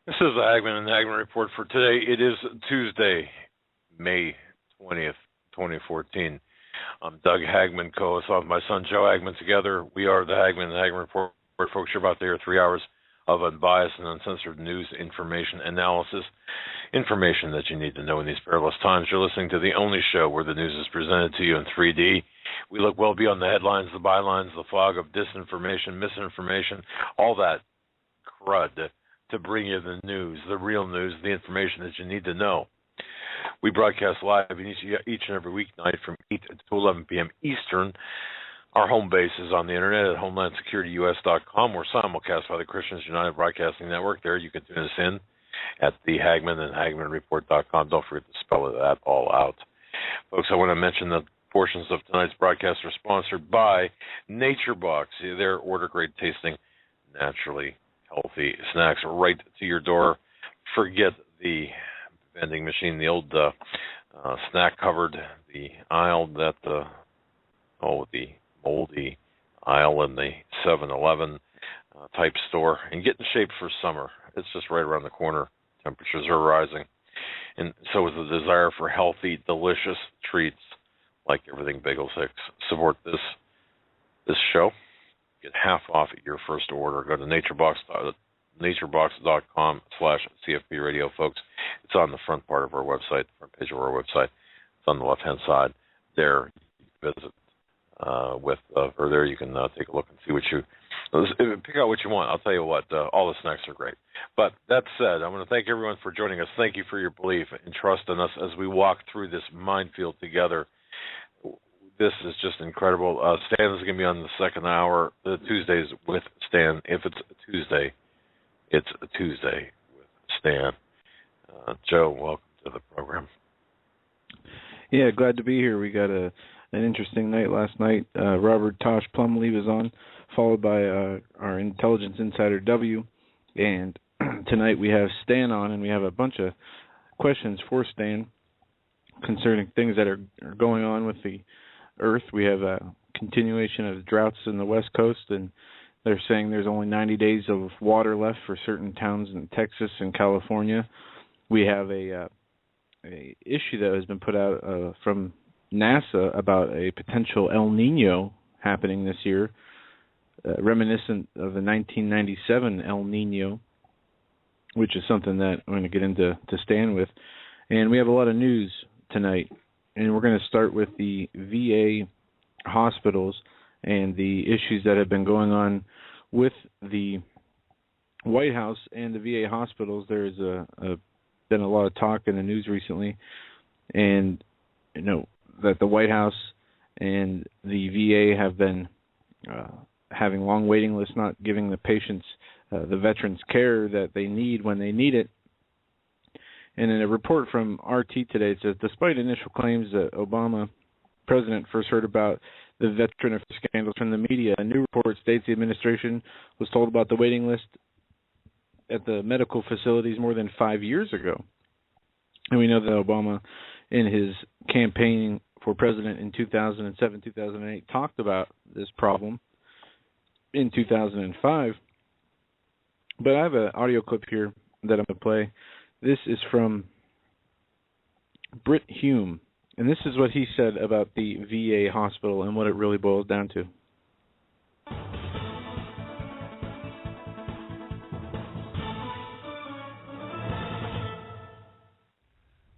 This is the Hagmann and Hagmann report for today. It is Tuesday, May 20th, 2014. I'm Doug Hagmann, co-host with my son Joe Hagmann. Together, we are the Hagmann and Hagmann report. Folks, you're about to hear 3 hours of unbiased and uncensored news, information, analysis, information that you need to know in these perilous times. You're listening to the only show where the news is presented to you in 3D. We look well beyond the headlines, the bylines, the fog of disinformation, misinformation, all that crud to bring you the news, the real news, the information that you need to know. We broadcast live each and every weeknight from 8 to 11 p.m. Eastern. Our home base is on the internet at HomelandSecurityUS.com. We're simulcast by the Christians United Broadcasting Network. There you can tune us in at the Hagmann and HagmannReport.com. Don't forget to spell that all out. Folks, I want to mention that portions of tonight's broadcast are sponsored by NatureBox. Their order-grade tasting, naturally healthy snacks right to your door. Forget the vending machine, the old snack cupboard, the aisle that the moldy aisle in the 7-Eleven type store, and get in shape for summer. It's just right around the corner. Temperatures are rising, and so is the desire for healthy, delicious treats like everything Bagel 6. Support this show. Get half off at your first order. Go to naturebox.com/CFP radio, folks. It's on the front part of our website, front page of our website. It's on the left-hand side. There, you visit or there you can take a look and see what you pick out what you want. I'll tell you what, all the snacks are great. But that said, I want to thank everyone for joining us. Thank you for your belief and trust in us as we walk through this minefield together. This is just incredible. Stan is going to be on the second hour, Tuesdays with Stan. If it's a Tuesday, it's a Tuesday with Stan. Joe, welcome to the program. Yeah, glad to be here. We got an interesting night last night. Robert Tosh Plumlee was on, followed by our intelligence insider W. And tonight we have Stan on, and we have a bunch of questions for Stan concerning things that are going on with the Earth. We have a continuation of droughts in the West Coast, and they're saying there's only 90 days of water left for certain towns in Texas and California. We have a issue that has been put out from NASA about a potential El Nino happening this year, reminiscent of the 1997 El Nino, which is something that I'm going to get into to Stan with. And we have a lot of news tonight. And we're going to start with the VA hospitals and the issues that have been going on with the White House and the VA hospitals. There's been a lot of talk in the news recently, and that the White House and the VA have been having long waiting lists, not giving the patients the veterans care that they need when they need it. And in a report from RT today, it says, despite initial claims that Obama president first heard about the veteran affairs scandals from the media, a new report states the administration was told about the waiting list at the medical facilities more than 5 years ago. And we know that Obama, in his campaign for president in 2007, 2008, talked about this problem in 2005. But I have an audio clip here that I'm going to play. This is from Britt Hume, and this is what he said about the VA hospital and what it really boils down to.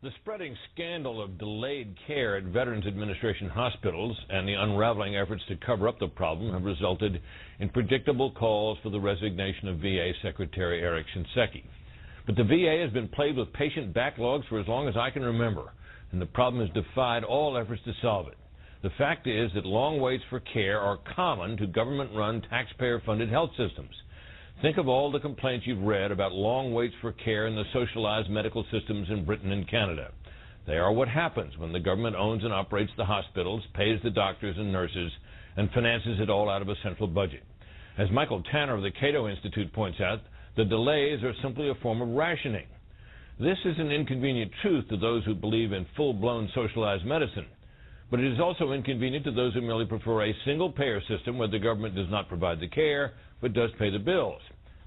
The spreading scandal of delayed care at Veterans Administration hospitals and the unraveling efforts to cover up the problem have resulted in predictable calls for the resignation of VA Secretary Eric Shinseki. But the VA has been plagued with patient backlogs for as long as I can remember, and the problem has defied all efforts to solve it. The fact is that long waits for care are common to government-run, taxpayer-funded health systems. Think of all the complaints you've read about long waits for care in the socialized medical systems in Britain and Canada. They are what happens when the government owns and operates the hospitals, pays the doctors and nurses, and finances it all out of a central budget. As Michael Tanner of the Cato Institute points out, the delays are simply a form of rationing. This is an inconvenient truth to those who believe in full-blown socialized medicine, but it is also inconvenient to those who merely prefer a single-payer system where the government does not provide the care but does pay the bills.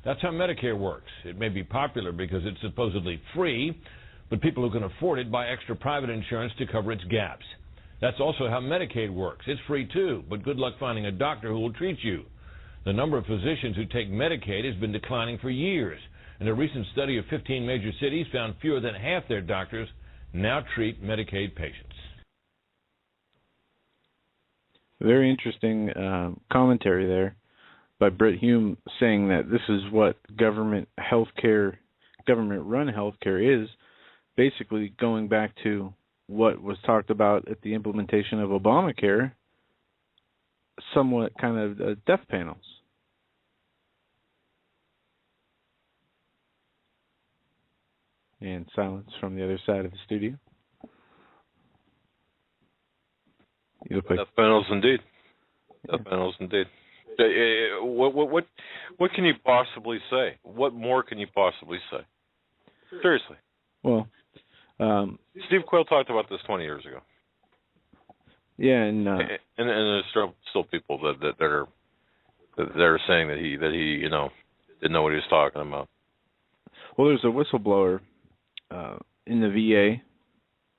That's how Medicare works. It may be popular because it's supposedly free, but people who can afford it buy extra private insurance to cover its gaps. That's also how Medicaid works. It's free too, but good luck finding a doctor who will treat you. The number of physicians who take Medicaid has been declining for years, and a recent study of 15 major cities found fewer than half their doctors now treat Medicaid patients. Very interesting commentary there by Britt Hume, saying that this is what government run healthcare is, basically going back to what was talked about at the implementation of Obamacare, somewhat kind of death panels. And silence from the other side of the studio. You look like death panels indeed. Death panels indeed. What can you possibly say? What more can you possibly say? Seriously. Well, Steve Quayle talked about this 20 years ago. Yeah, and there's still people that are saying that he didn't know what he was talking about. Well, there's a whistleblower in the VA,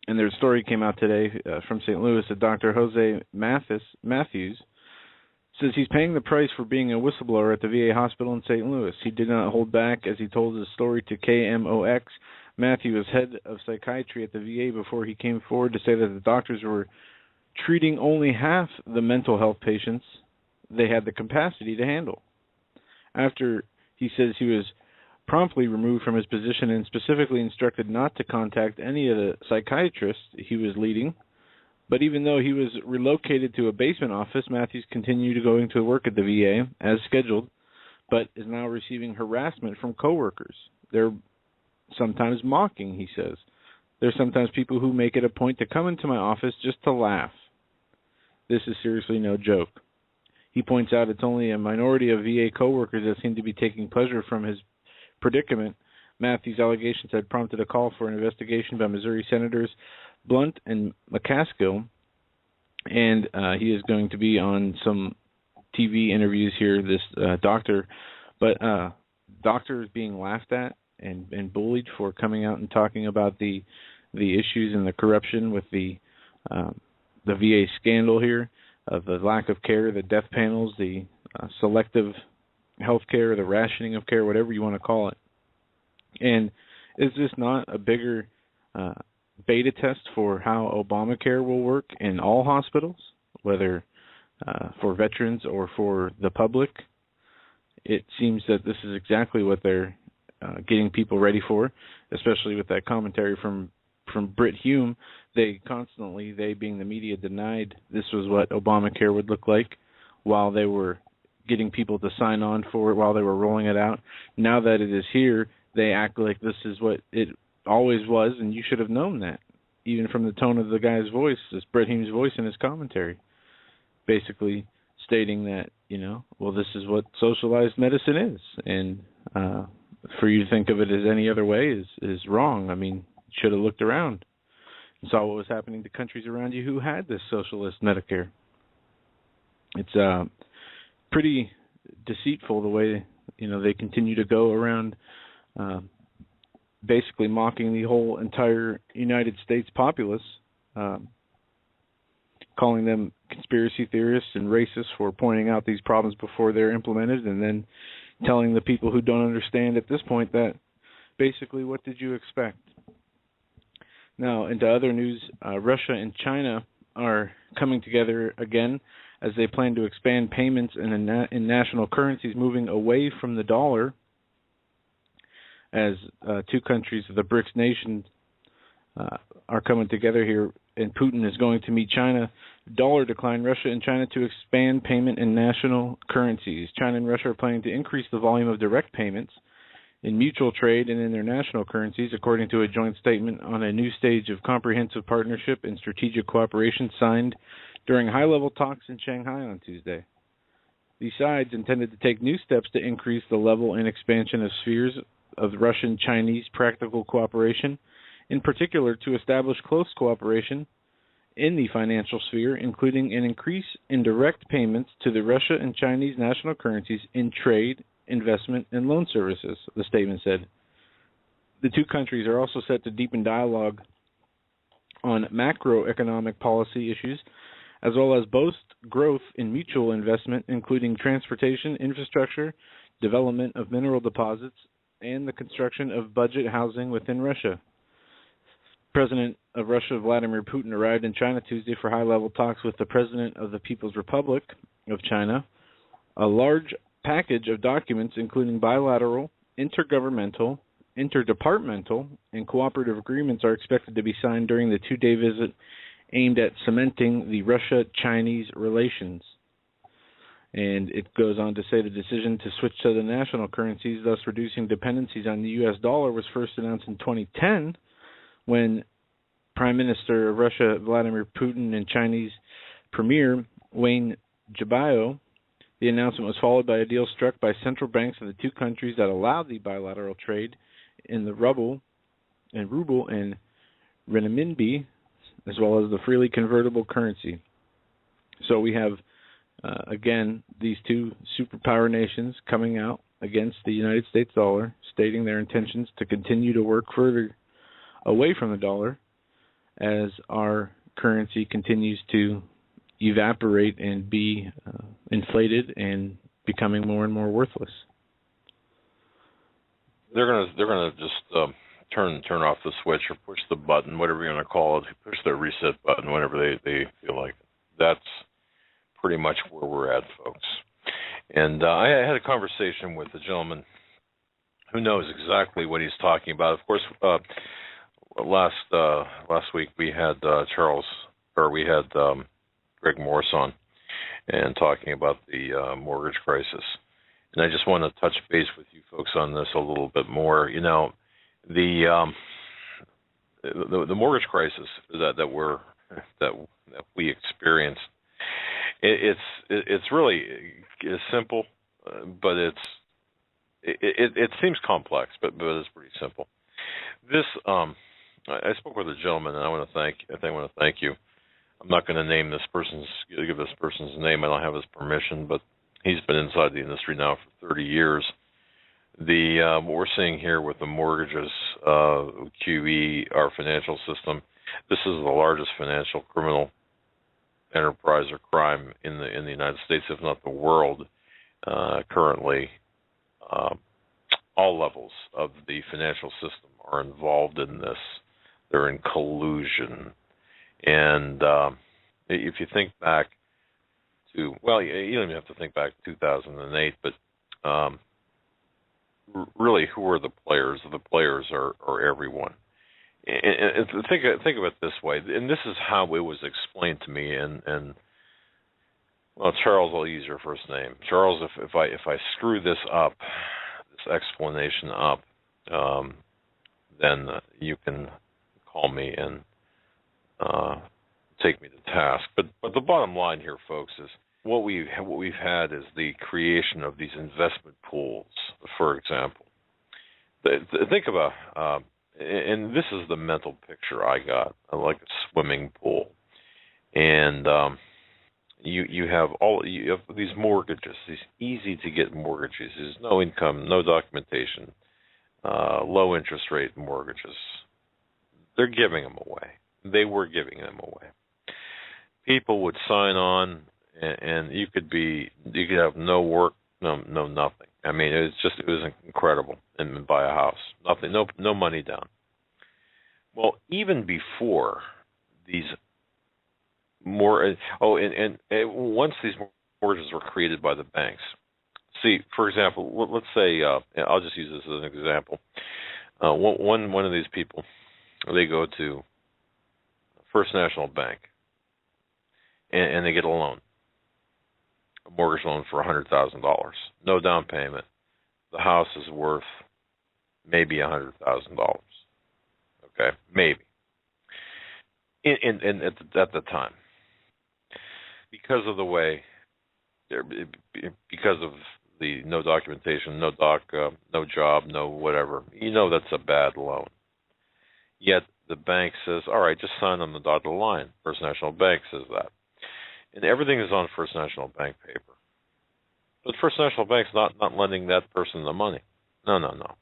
and their story came out today from St. Louis that Dr. Jose Matthews says he's paying the price for being a whistleblower at the VA hospital in St. Louis. He did not hold back as he told his story to KMOX. Matthew was head of psychiatry at the VA before he came forward to say that the doctors were treating only half the mental health patients they had the capacity to handle. After he says he was promptly removed from his position and specifically instructed not to contact any of the psychiatrists he was leading. But even though he was relocated to a basement office, Matthews continued going to work at the VA as scheduled, but is now receiving harassment from coworkers. They're sometimes mocking, he says. There's sometimes people who make it a point to come into my office just to laugh. This is seriously no joke. He points out it's only a minority of VA coworkers that seem to be taking pleasure from his predicament. Matthews' allegations had prompted a call for an investigation by Missouri Senators Blunt and McCaskill, and he is going to be on some TV interviews here, this doctor. But doctor is being laughed at and bullied for coming out and talking about the issues and the corruption with the VA scandal here, of the lack of care, the death panels, the selective health care, the rationing of care, whatever you want to call it. And is this not a bigger beta test for how Obamacare will work in all hospitals, whether for veterans or for the public? It seems that this is exactly what they're getting people ready for, especially with that commentary from Britt Hume. They being the media, denied this was what Obamacare would look like while they were getting people to sign on for it, while they were rolling it out. Now that it is here, they act like this is what it always was, and you should have known that, even from the tone of the guy's voice, this Britt Hume's voice in his commentary, basically stating that, well, this is what socialized medicine is, and for you to think of it as any other way is wrong. I mean, you should have looked around and saw what was happening to countries around you who had this socialist Medicare. It's pretty deceitful the way they continue to go around basically mocking the whole entire United States populace, calling them conspiracy theorists and racists for pointing out these problems before they're implemented, and then telling the people who don't understand at this point that basically what did you expect? Now, into other news, Russia and China are coming together again as they plan to expand payments in national currencies, moving away from the dollar, as two countries of the BRICS nations are coming together here, and Putin is going to meet China. Dollar decline, Russia and China to expand payment in national currencies. China and Russia are planning to increase the volume of direct payments in mutual trade and in their national currencies, according to a joint statement on a new stage of comprehensive partnership and strategic cooperation signed during high-level talks in Shanghai on Tuesday. These sides intended to take new steps to increase the level and expansion of spheres of Russian-Chinese practical cooperation, in particular to establish close cooperation in the financial sphere, including an increase in direct payments to the Russia and Chinese national currencies in trade investment, and loan services, the statement said. The two countries are also set to deepen dialogue on macroeconomic policy issues, as well as boast growth in mutual investment, including transportation, infrastructure, development of mineral deposits, and the construction of budget housing within Russia. President of Russia, Vladimir Putin, arrived in China Tuesday for high-level talks with the President of the People's Republic of China. A large package of documents, including bilateral, intergovernmental, interdepartmental, and cooperative agreements, are expected to be signed during the two-day visit aimed at cementing the Russia-Chinese relations. And it goes on to say the decision to switch to the national currencies, thus reducing dependencies on the U.S. dollar, was first announced in 2010 when Prime Minister of Russia, Vladimir Putin, and Chinese Premier Wang Jiabao. The announcement was followed by a deal struck by central banks of the two countries that allowed the bilateral trade in the ruble and renminbi, as well as the freely convertible currency. So we have, again, these two superpower nations coming out against the United States dollar, stating their intentions to continue to work further away from the dollar as our currency continues to evaporate and be inflated and becoming more and more worthless. They're gonna just turn off the switch or push the button, whatever you're gonna call it, push the reset button whenever they feel like it. That's pretty much where we're at, folks. And I had a conversation with a gentleman who knows exactly what he's talking about. Of course, last week we had Greg Morse on and talking about the mortgage crisis. And I just want to touch base with you folks on this a little bit more. You know, the mortgage crisis that we experienced, it's really simple, but it seems complex, but it's pretty simple. This I spoke with a gentleman, and I want to thank you. I'm not going to give this person's name. I don't have his permission, but he's been inside the industry now for 30 years. What we're seeing here with the mortgages, QE, our financial system, this is the largest financial criminal enterprise or crime in the United States, if not the world, currently. All levels of the financial system are involved in this. They're in collusion. And if you think back to, well, you don't even have to think back to 2008, but really, who are the players? The players are everyone. And think of it this way, and this is how it was explained to me. And well, Charles, I'll use your first name. Charles, if I screw this up, this explanation up, then you can call me and take me to task. But the bottom line here, folks, is what we've had is the creation of these investment pools. For example, think about, and this is the mental picture I got, like a swimming pool, and you have these mortgages, these easy to get mortgages. There's no income, no documentation, low interest rate mortgages. They're giving them away. They were giving them away. People would sign on, and you could have no work, no nothing. I mean, it was incredible. And buy a house, nothing, no money down. Well, even before these once these mortgages were created by the banks. See, for example, let's say I'll just use this as an example. One of these people, they go to First National Bank, and they get a loan, a mortgage loan for $100,000, no down payment. The house is worth maybe $100,000. Okay, maybe. At the time, because of the way, because of the no documentation, no job, no whatever, that's a bad loan. Yet the bank says, all right, just sign on the dotted line. First National Bank says that. And everything is on First National Bank paper. But First National Bank's not lending that person the money. No.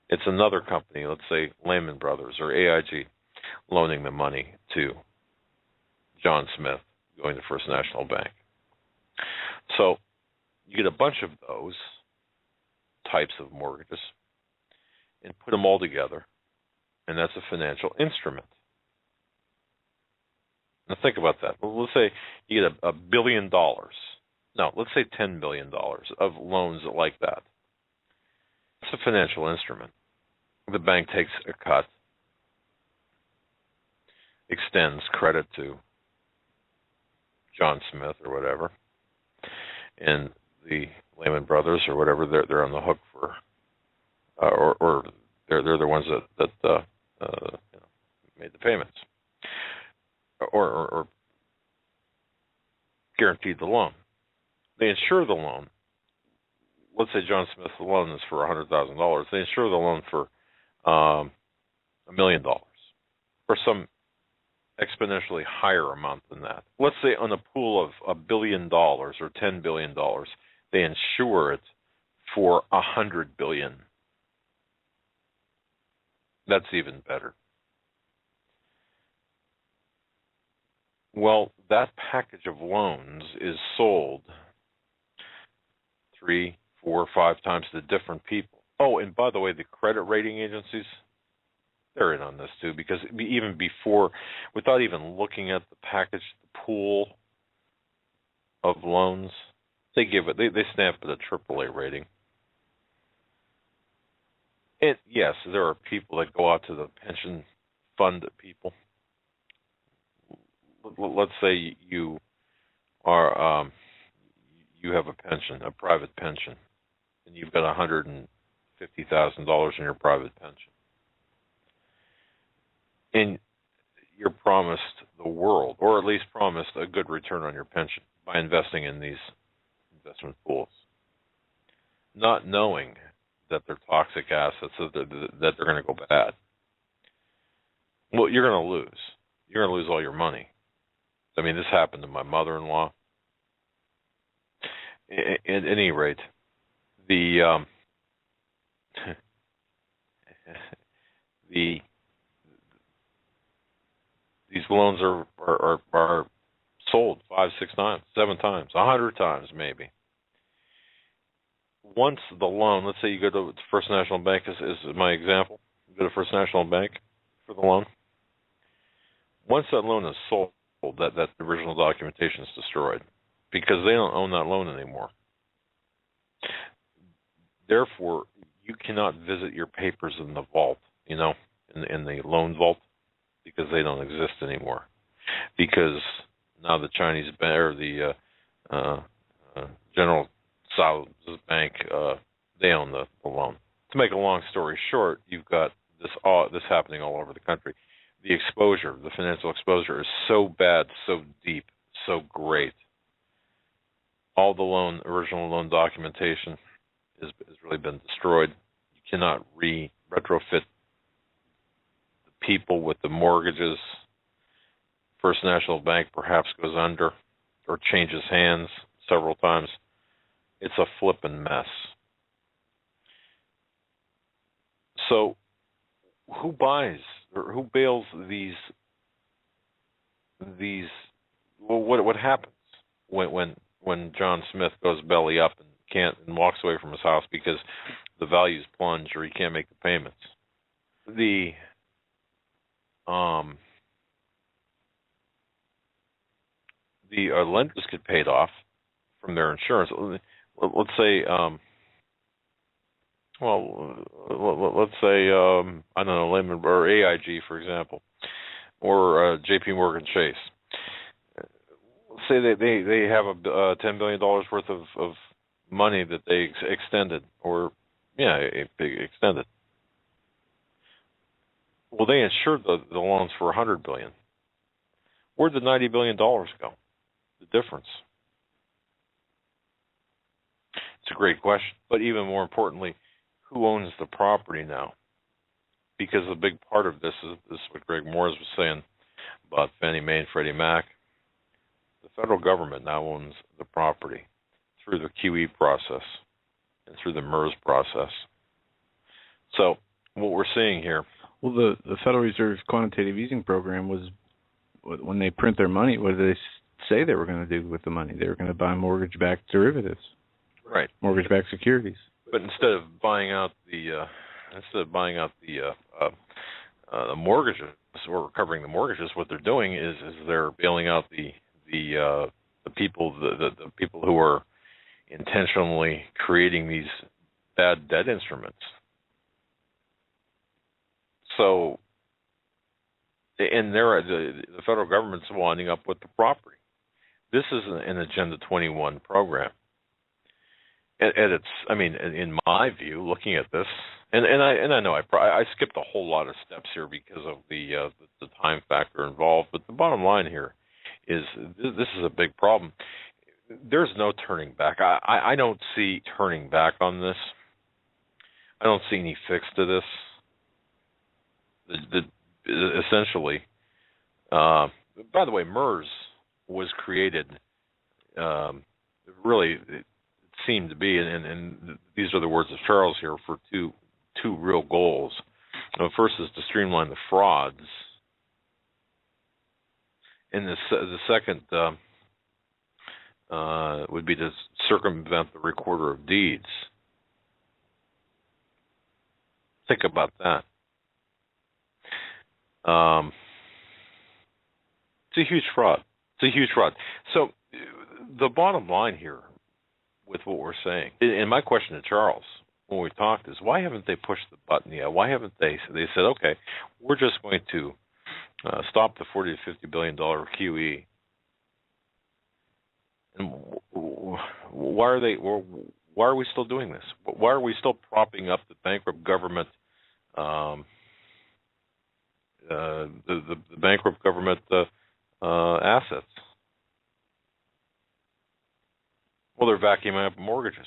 It's another company, let's say Lehman Brothers or AIG, loaning the money to John Smith, going to First National Bank. So you get a bunch of those types of mortgages and put them all together, and that's a financial instrument. Now think about that. Well, let's say you get $1 billion. No, let's say $10 billion of loans like that. It's a financial instrument. The bank takes a cut, extends credit to John Smith or whatever, and the Lehman Brothers or whatever, they're on the hook for, or they're the ones that made the payments, or guaranteed the loan. They insure the loan. Let's say John Smith's loan is for $100,000. They insure the loan for $1 million, or some exponentially higher amount than that. Let's say on a pool of $1 billion or $10 billion, they insure it for $100 billion. That's even better. Well, that package of loans is sold 3, 4, 5 times to different people. Oh, and by the way, the credit rating agencies, they're in on this too, because even before, without even looking at the package, the pool of loans, they give it, they stamp it a AAA rating. And yes, there are people that go out to the pension fund people. Let's say you are you have a pension, a private pension, and you've got $150,000 in your private pension, and you're promised the world, or at least promised a good return on your pension by investing in these investment pools, not knowing that they're toxic assets, that they're going to go bad. Well, you're going to lose. You're going to lose all your money. I mean, this happened to my mother-in-law. At any rate, these loans are sold 5, 6 times, 7 times, 100 times maybe. Once the loan, let's say you go to First National Bank, is my example. You go to First National Bank for the loan. Once that loan is sold, that original documentation is destroyed because they don't own that loan anymore. Therefore, you cannot visit your papers in the vault, in the loan vault, because they don't exist anymore. Because now the Chinese bank, or the General South Bank, they own the loan. To make a long story short, you've got this happening all over the country. The exposure, the financial exposure, is so bad, so deep, so great. All the original loan documentation has really been destroyed. You cannot retrofit the people with the mortgages. First National Bank perhaps goes under or changes hands several times. It's a flippin' mess. So who buys or who bails these well, what happens when John Smith goes belly up and walks away from his house because the values plunge or he can't make the payments? The lenders get paid off from their insurance. Let's say let's say I don't know, Lehman or AIG, for example, or JP Morgan Chase. Let's say they have a $10 billion worth of money that they extended, extended. Well, they insured the loans for $100 billion. Where'd the $90 billion go? The difference. It's a great question, but even more importantly, who owns the property now? Because a big part of this is what Greg Moores was saying about Fannie Mae and Freddie Mac. The federal government now owns the property through the QE process and through the MERS process. So what we're seeing here. Well, the Federal Reserve's quantitative easing program was, when they print their money, what did they say they were going to do with the money? They were going to buy mortgage-backed derivatives, right? Mortgage-backed securities. But instead of buying out the mortgages or recovering the mortgages, what they're doing is they're bailing out the people who are intentionally creating these bad debt instruments. So, and the federal government's winding up with the property. This is an Agenda 21 program. In my view, looking at this, and I know I skipped a whole lot of steps here because of the time factor involved. But the bottom line here is this is a big problem. There's no turning back. I don't see turning back on this. I don't see any fix to this. Essentially, by the way, MERS was created. Really, it seemed to be, and these are the words of Charles here, for two real goals. First is to streamline the frauds, and the second would be to circumvent the recorder of deeds. Think about that. It's a huge fraud. So the bottom line here with what we're saying, and my question to Charles when we talked is, why haven't they pushed the button yet? Why haven't they said, okay, we're just going to stop the $40 to $50 billion QE? And why are we still doing this? Why are we still propping up the bankrupt government? The bankrupt government assets. Well, they're vacuuming up mortgages.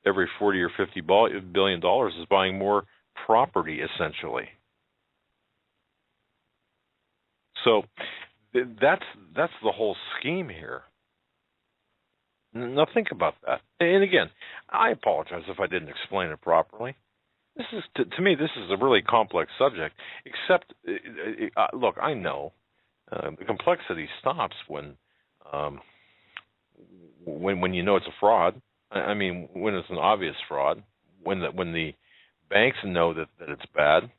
Every $40 or $50 billion is buying more property, essentially. So that's the whole scheme here. Now think about that. And again, I apologize if I didn't explain it properly. This is, to me, this is a really complex subject. Except, look, I know the complexity stops when you know it's a fraud. I mean, when it's an obvious fraud, when the banks know that it's bad,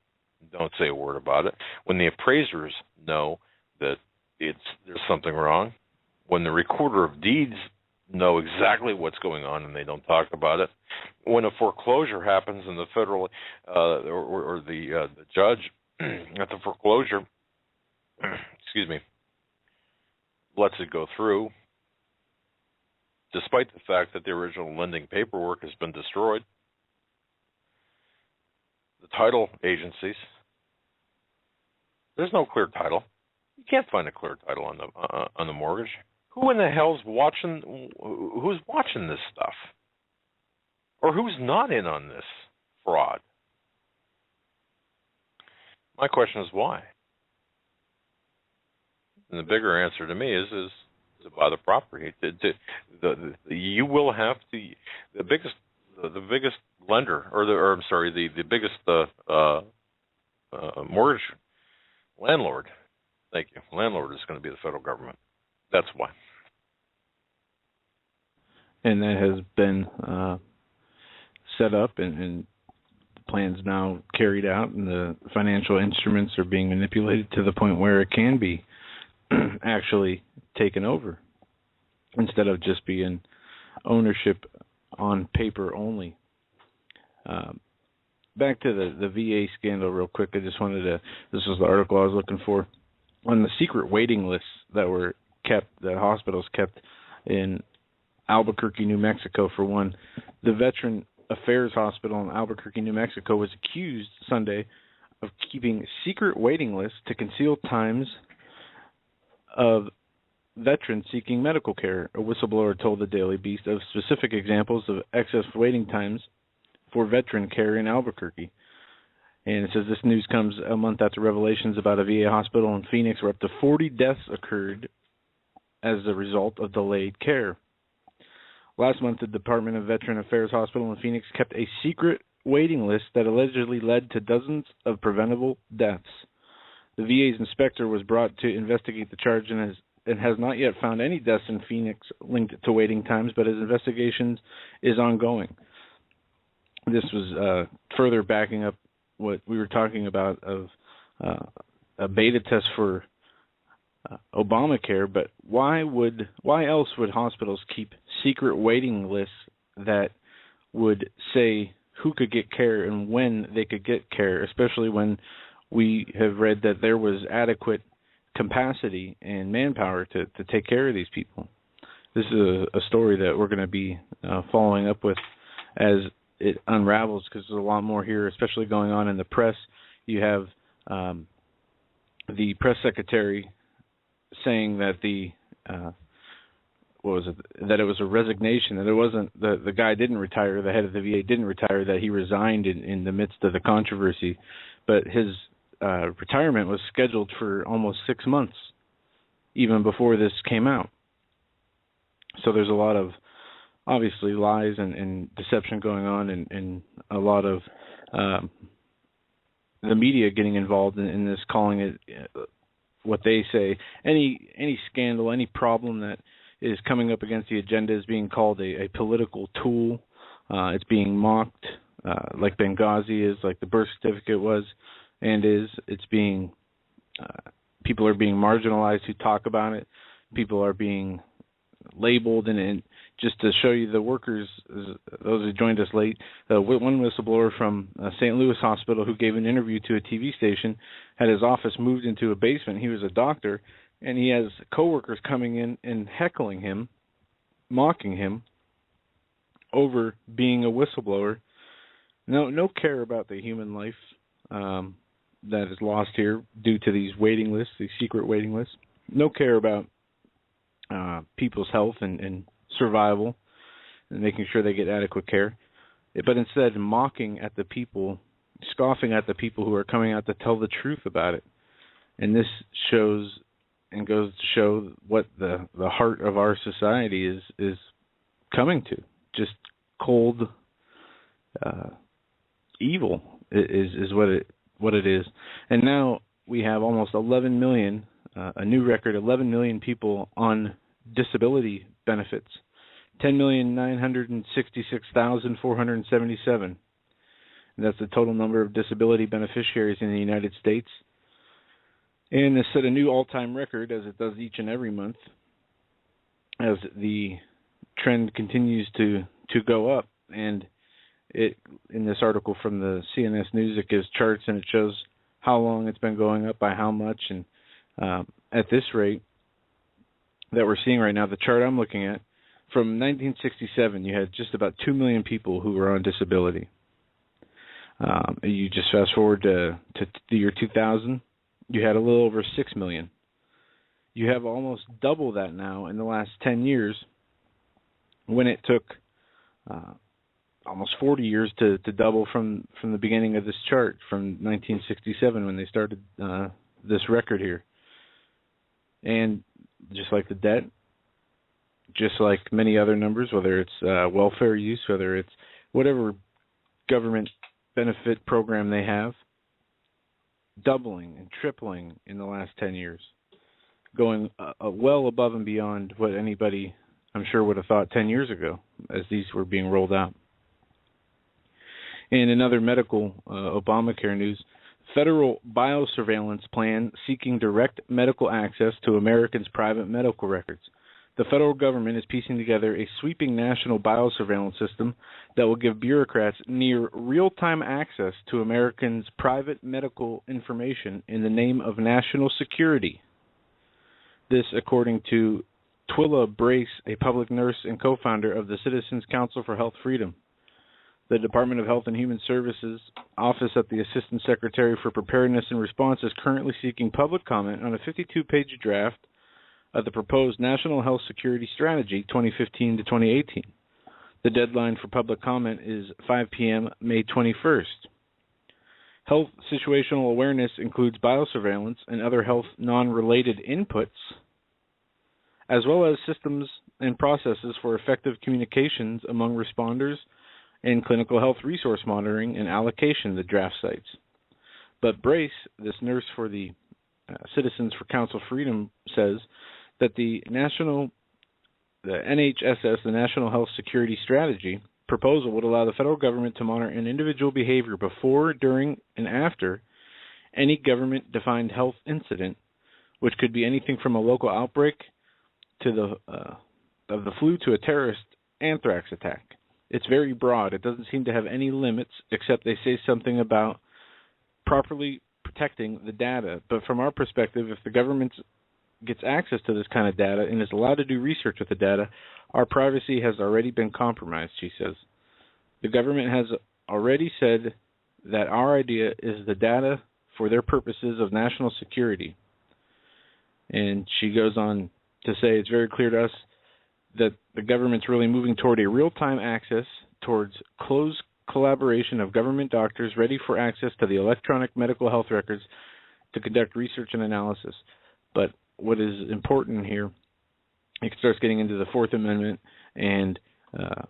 don't say a word about it. When the appraisers know that there's something wrong, when the recorder of deeds know exactly what's going on and they don't talk about it. When a foreclosure happens and the federal or the judge at the foreclosure, lets it go through, despite the fact that the original lending paperwork has been destroyed, the title agencies, there's no clear title. You can't find a clear title on the mortgage. Who in the hell's watching? Who's watching this stuff? Or who's not in on this fraud? My question is why? And the bigger answer to me is to buy the property. You will have to the biggest lender, the biggest mortgage landlord. Thank you. Landlord is going to be the federal government. That's why. And that has been set up and plans now carried out, and the financial instruments are being manipulated to the point where it can be actually taken over instead of just being ownership on paper only. Back to the VA scandal real quick. I just wanted to, this was the article I was looking for, on the secret waiting lists that were kept, that hospitals kept in Albuquerque, New Mexico, for one. The Veteran Affairs Hospital in Albuquerque, New Mexico was accused Sunday of keeping secret waiting lists to conceal times of veterans seeking medical care. A whistleblower told the Daily Beast of specific examples of excess waiting times for veteran care in Albuquerque. And it says this news comes a month after revelations about a VA hospital in Phoenix where up to 40 deaths occurred as a result of delayed care. Last month, the Department of Veteran Affairs Hospital in Phoenix kept a secret waiting list that allegedly led to dozens of preventable deaths. The VA's inspector was brought to investigate the charge and has not yet found any deaths in Phoenix linked to waiting times, but his investigation is ongoing. This was further backing up what we were talking about of a beta test for Obamacare. But why else would hospitals keep secret waiting lists that would say who could get care and when they could get care, especially when we have read that there was adequate capacity and manpower to take care of these people? This is a story that we're going to be following up with as it unravels, because there's a lot more here, especially going on in the press. You have the press secretary saying that that it was a resignation, that it wasn't the guy didn't retire, the head of the VA didn't retire, that he resigned in the midst of the controversy, but his retirement was scheduled for almost 6 months, even before this came out. So there's a lot of, obviously, lies and deception going on, and a lot of the media getting involved in this, calling it what they say. Any scandal, any problem that is coming up against the agenda is being called a political tool. It's being mocked, like Benghazi is, like the birth certificate was and is. It's being people are being marginalized who talk about it. People are being labeled, and just to show you the workers, those who joined us late, one whistleblower from St. Louis Hospital who gave an interview to a TV station had his office moved into a basement. He was a doctor, and he has coworkers coming in and heckling him, mocking him over being a whistleblower. No care about the human life that is lost here due to these waiting lists, these secret waiting lists. No care about people's health and survival and making sure they get adequate care, but instead mocking at the people, scoffing at the people who are coming out to tell the truth about it. And this shows and goes to show what the heart of our society is coming to. Just cold evil is what it is. And now we have almost 11 million, a new record, 11 million people on disability benefits, 10,966,477. And that's the total number of disability beneficiaries in the United States. And this set a new all-time record, as it does each and every month, as the trend continues to go up. And in this article from the CNS News, it gives charts and it shows how long it's been going up, by how much. And at this rate that we're seeing right now, the chart I'm looking at, from 1967, you had just about 2 million people who were on disability. You just fast forward to the year 2000, you had a little over 6 million. You have almost double that now in the last 10 years, when it took almost 40 years to double from the beginning of this chart, from 1967 when they started this record here. And just like the debt, just like many other numbers, whether it's welfare use, whether it's whatever government benefit program they have, doubling and tripling in the last 10 years, going well above and beyond what anybody, I'm sure, would have thought 10 years ago as these were being rolled out. In another medical Obamacare news, federal biosurveillance plan seeking direct medical access to Americans' private medical records. The federal government is piecing together a sweeping national biosurveillance system that will give bureaucrats near real-time access to Americans' private medical information in the name of national security. This, according to Twilla Brace, a public nurse and co-founder of the Citizens Council for Health Freedom. The Department of Health and Human Services Office of the Assistant Secretary for Preparedness and Response is currently seeking public comment on a 52-page draft of the proposed National Health Security Strategy 2015 to 2018. The deadline for public comment is 5 p.m. May 21st. Health situational awareness includes biosurveillance and other health non-related inputs as well as systems and processes for effective communications among responders and clinical health resource monitoring and allocation of the draft sites. But Brace, this nurse for the Citizens for Council Freedom, says that the NHSS, the National Health Security Strategy proposal, would allow the federal government to monitor an individual behavior before, during, and after any government-defined health incident, which could be anything from a local outbreak to of the flu to a terrorist anthrax attack. It's very broad. It doesn't seem to have any limits, except they say something about properly protecting the data. But from our perspective, if the government gets access to this kind of data and is allowed to do research with the data, our privacy has already been compromised, she says. The government has already said that our idea is the data for their purposes of national security. And she goes on to say it's very clear to us that the government's really moving toward a real-time access towards close collaboration of government doctors ready for access to the electronic medical health records to conduct research and analysis. But what is important here, it starts getting into the Fourth Amendment and the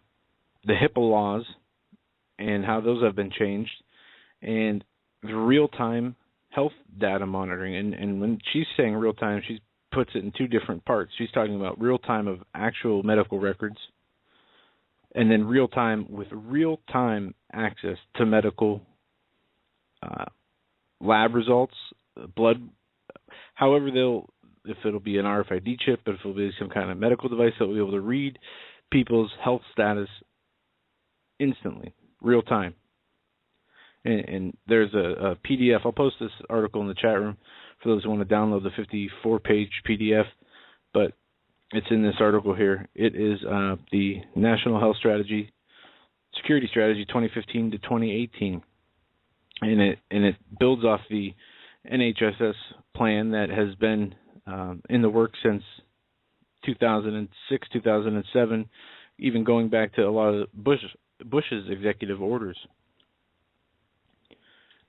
HIPAA laws and how those have been changed, and the real-time health data monitoring. And when she's saying real-time, she puts it in two different parts. She's talking about real-time of actual medical records, and then real-time with real-time access to medical lab results, blood, however if it'll be an RFID chip, if it'll be some kind of medical device that will be able to read people's health status instantly, real-time. And there's a PDF. I'll post this article in the chat room for those who want to download the 54-page PDF, but it's in this article here. It is the National Health Strategy, Security Strategy 2015 to 2018, and it builds off the NHSS plan that has been in the works since 2006, 2007, even going back to a lot of Bush's executive orders.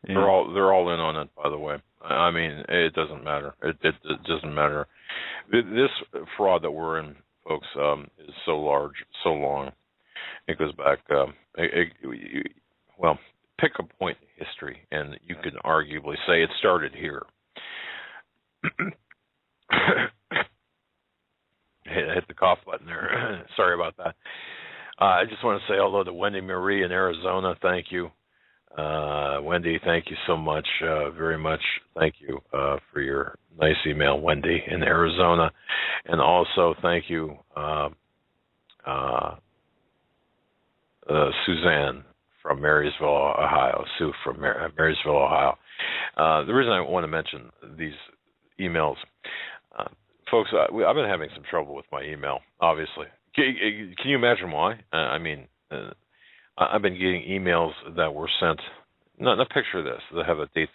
And they're all in on it, by the way. I mean, it doesn't matter. It doesn't matter. This fraud that we're in, folks, is so large, so long. It goes back. Well, pick a point in history, and you could arguably say it started here. Hit the cough button there. Sorry about that. I just want to say hello to Wendy Marie in Arizona. Thank you. Wendy, thank you so much, very much. Thank you for your nice email, Wendy in Arizona. And also thank you, Suzanne from Marysville, Ohio. Sue from Marysville, Ohio. The reason I want to mention these emails, folks, I've been having some trouble with my email, obviously. Can you imagine why? I mean, I've been getting emails that were sent, not a picture of this, they have a date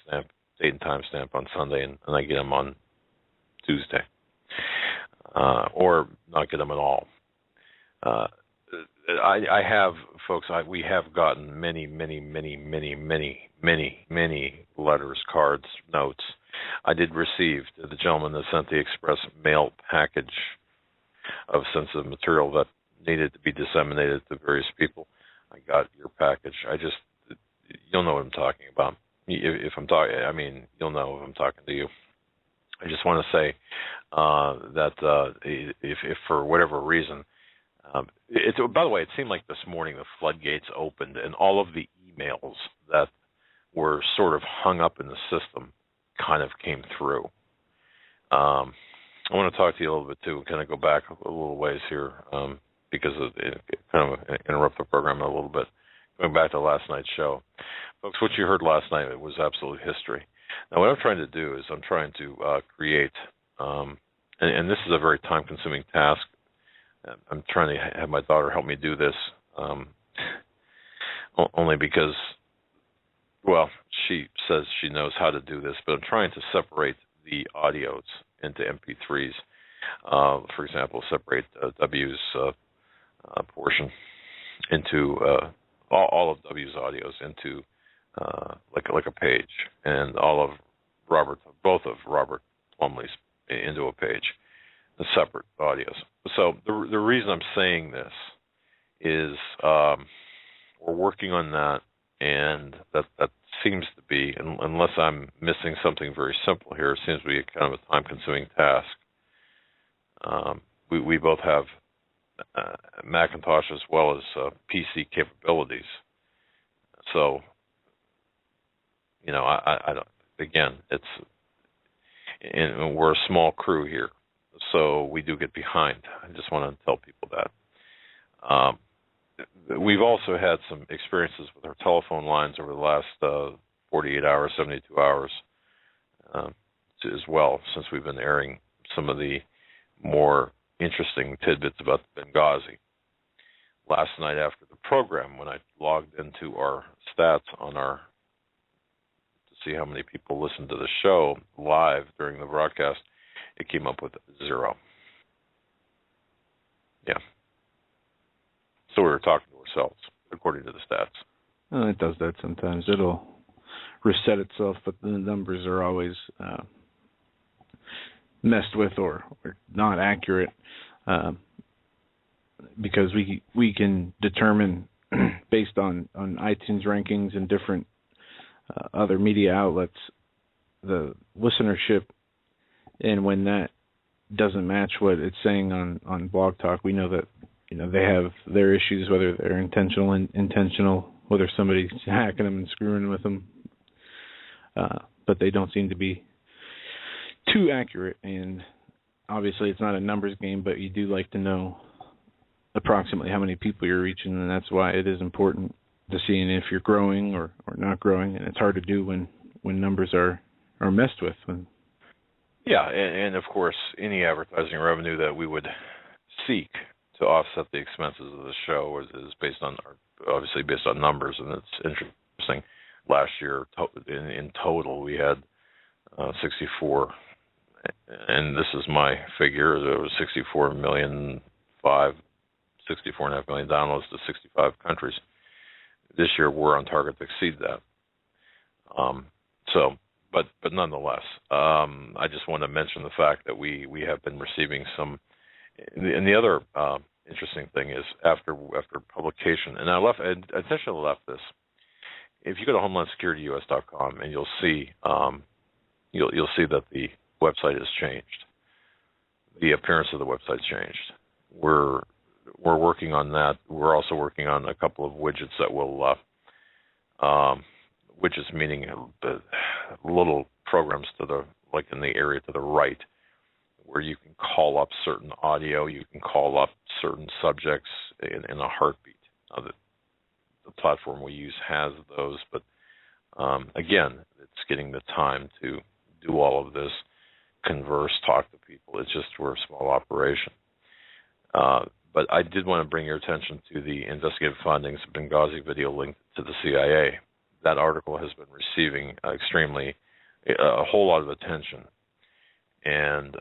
and time stamp on Sunday, and I get them on Tuesday, or not get them at all. I have, folks, we have gotten many letters, cards, notes. I did receive the gentleman that sent the express mail package of sensitive material that needed to be disseminated to various people. I got your package. You'll know what I'm talking about. If I'm talking, I mean, you'll know if I'm talking to you. I just want to say that if for whatever reason, by the way, it seemed like this morning the floodgates opened and all of the emails that were sort of hung up in the system kind of came through. I want to talk to you a little bit too, and kind of go back a little ways here because it kind of interrupt the program a little bit. Going back to last night's show, folks, what you heard last night, it was absolute history. Now, what I'm trying to do is I'm trying to create, and this is a very time-consuming task. I'm trying to have my daughter help me do this, only because, well, she says she knows how to do this, but I'm trying to separate the audios into MP3s. For example, separate W's portion into all of W's audios into like a page, and both of Robert Plumlee's into a page. the separate audios. So the reason I'm saying this is we're working on that, and that seems to be, unless I'm missing something very simple here, it seems to be kind of a time-consuming task. We both have Macintosh as well as PC capabilities. So, I don't, again, we're a small crew here, so we do get behind. I just want to tell people that. We've also had some experiences with our telephone lines over the last 48 hours, 72 hours as well, since we've been airing some of the more interesting tidbits about Benghazi. Last night after the program, when I logged into our stats to see how many people listened to the show live during the broadcast, it came up with 0. Yeah. So we were talking to ourselves, according to the stats. Well, it does that sometimes. It'll reset itself, but the numbers are always messed with or not accurate, because we can determine based on iTunes rankings and different other media outlets the listenership, and when that doesn't match what it's saying on Blog Talk, we know that they have their issues, whether they're intentional, whether somebody's hacking them and screwing with them, but they don't seem to be too accurate. And obviously it's not a numbers game, but you do like to know approximately how many people you're reaching, and that's why it is important to see if you're growing or not growing. And it's hard to do when numbers are messed with. Yeah, and of course any advertising revenue that we would seek to offset the expenses of the show is based on numbers, and it's interesting. Last year, in total, we had 64, and this is my figure. There was 64.5 million downloads to 65 countries. This year, we're on target to exceed that. But nonetheless, I just want to mention the fact that we have been receiving some. And the other interesting thing is after publication, and I intentionally left this. If you go to HomelandSecurityUS.com, and you'll see that the website has changed. The appearance of the website's changed. We're working on that. We're also working on a couple of widgets that will widgets meaning the little programs in the area to the right, where you can call up certain audio, you can call up certain subjects in a heartbeat. The platform we use has those, but again, it's getting the time to do all of this, converse, talk to people. It's just we're a small operation. But I did want to bring your attention to the investigative findings of Benghazi video linked to the CIA. That article has been receiving a whole lot of attention. And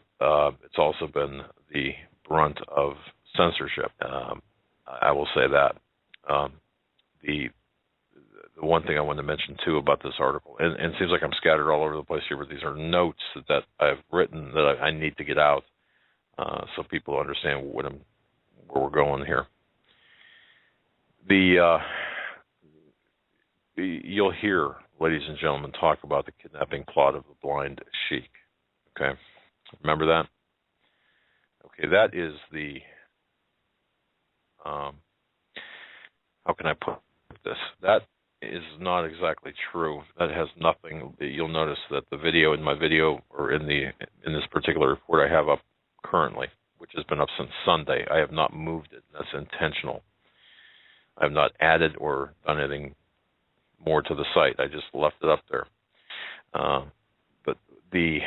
it's also been the brunt of censorship. I will say that. The one thing I wanted to mention, too, about this article, and it seems like I'm scattered all over the place here, but these are notes that I've written that I need to get out so people understand where we're going here. You'll hear, ladies and gentlemen, talk about the kidnapping plot of the blind sheik. Okay? Remember that? Okay, that is the, how can I put this? That is not exactly true. That has nothing. You'll notice that the video, in my video, or in this particular report I have up currently, which has been up since Sunday, I have not moved it. That's intentional. I have not added or done anything more to the site. I just left it up there. But the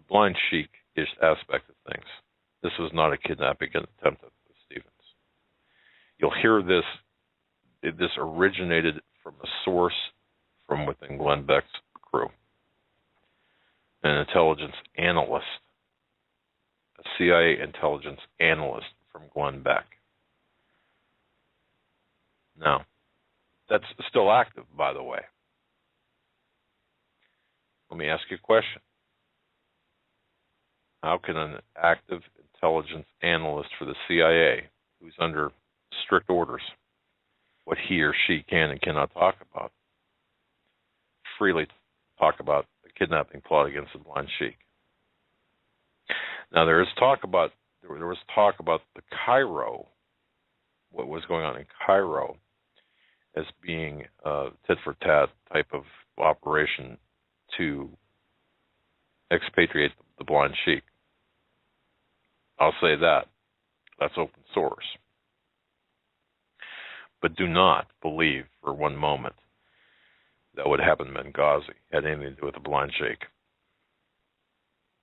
blind sheik-ish aspect of things, this was not a kidnapping attempt at Stevens. You'll hear this originated from a source from within Glenn Beck's crew, an intelligence analyst, a CIA intelligence analyst from Glenn Beck. Now, that's still active, by the way. Let me ask you a question. How can an active intelligence analyst for the CIA, who's under strict orders, what he or she can and cannot talk about, freely talk about the kidnapping plot against the blind sheik? Now there was talk about the Cairo, what was going on in Cairo, as being a tit for tat type of operation to expatriate the blind sheik. I'll say that. That's open source. But do not believe for one moment that what happened in Benghazi had anything to do with the blind sheik.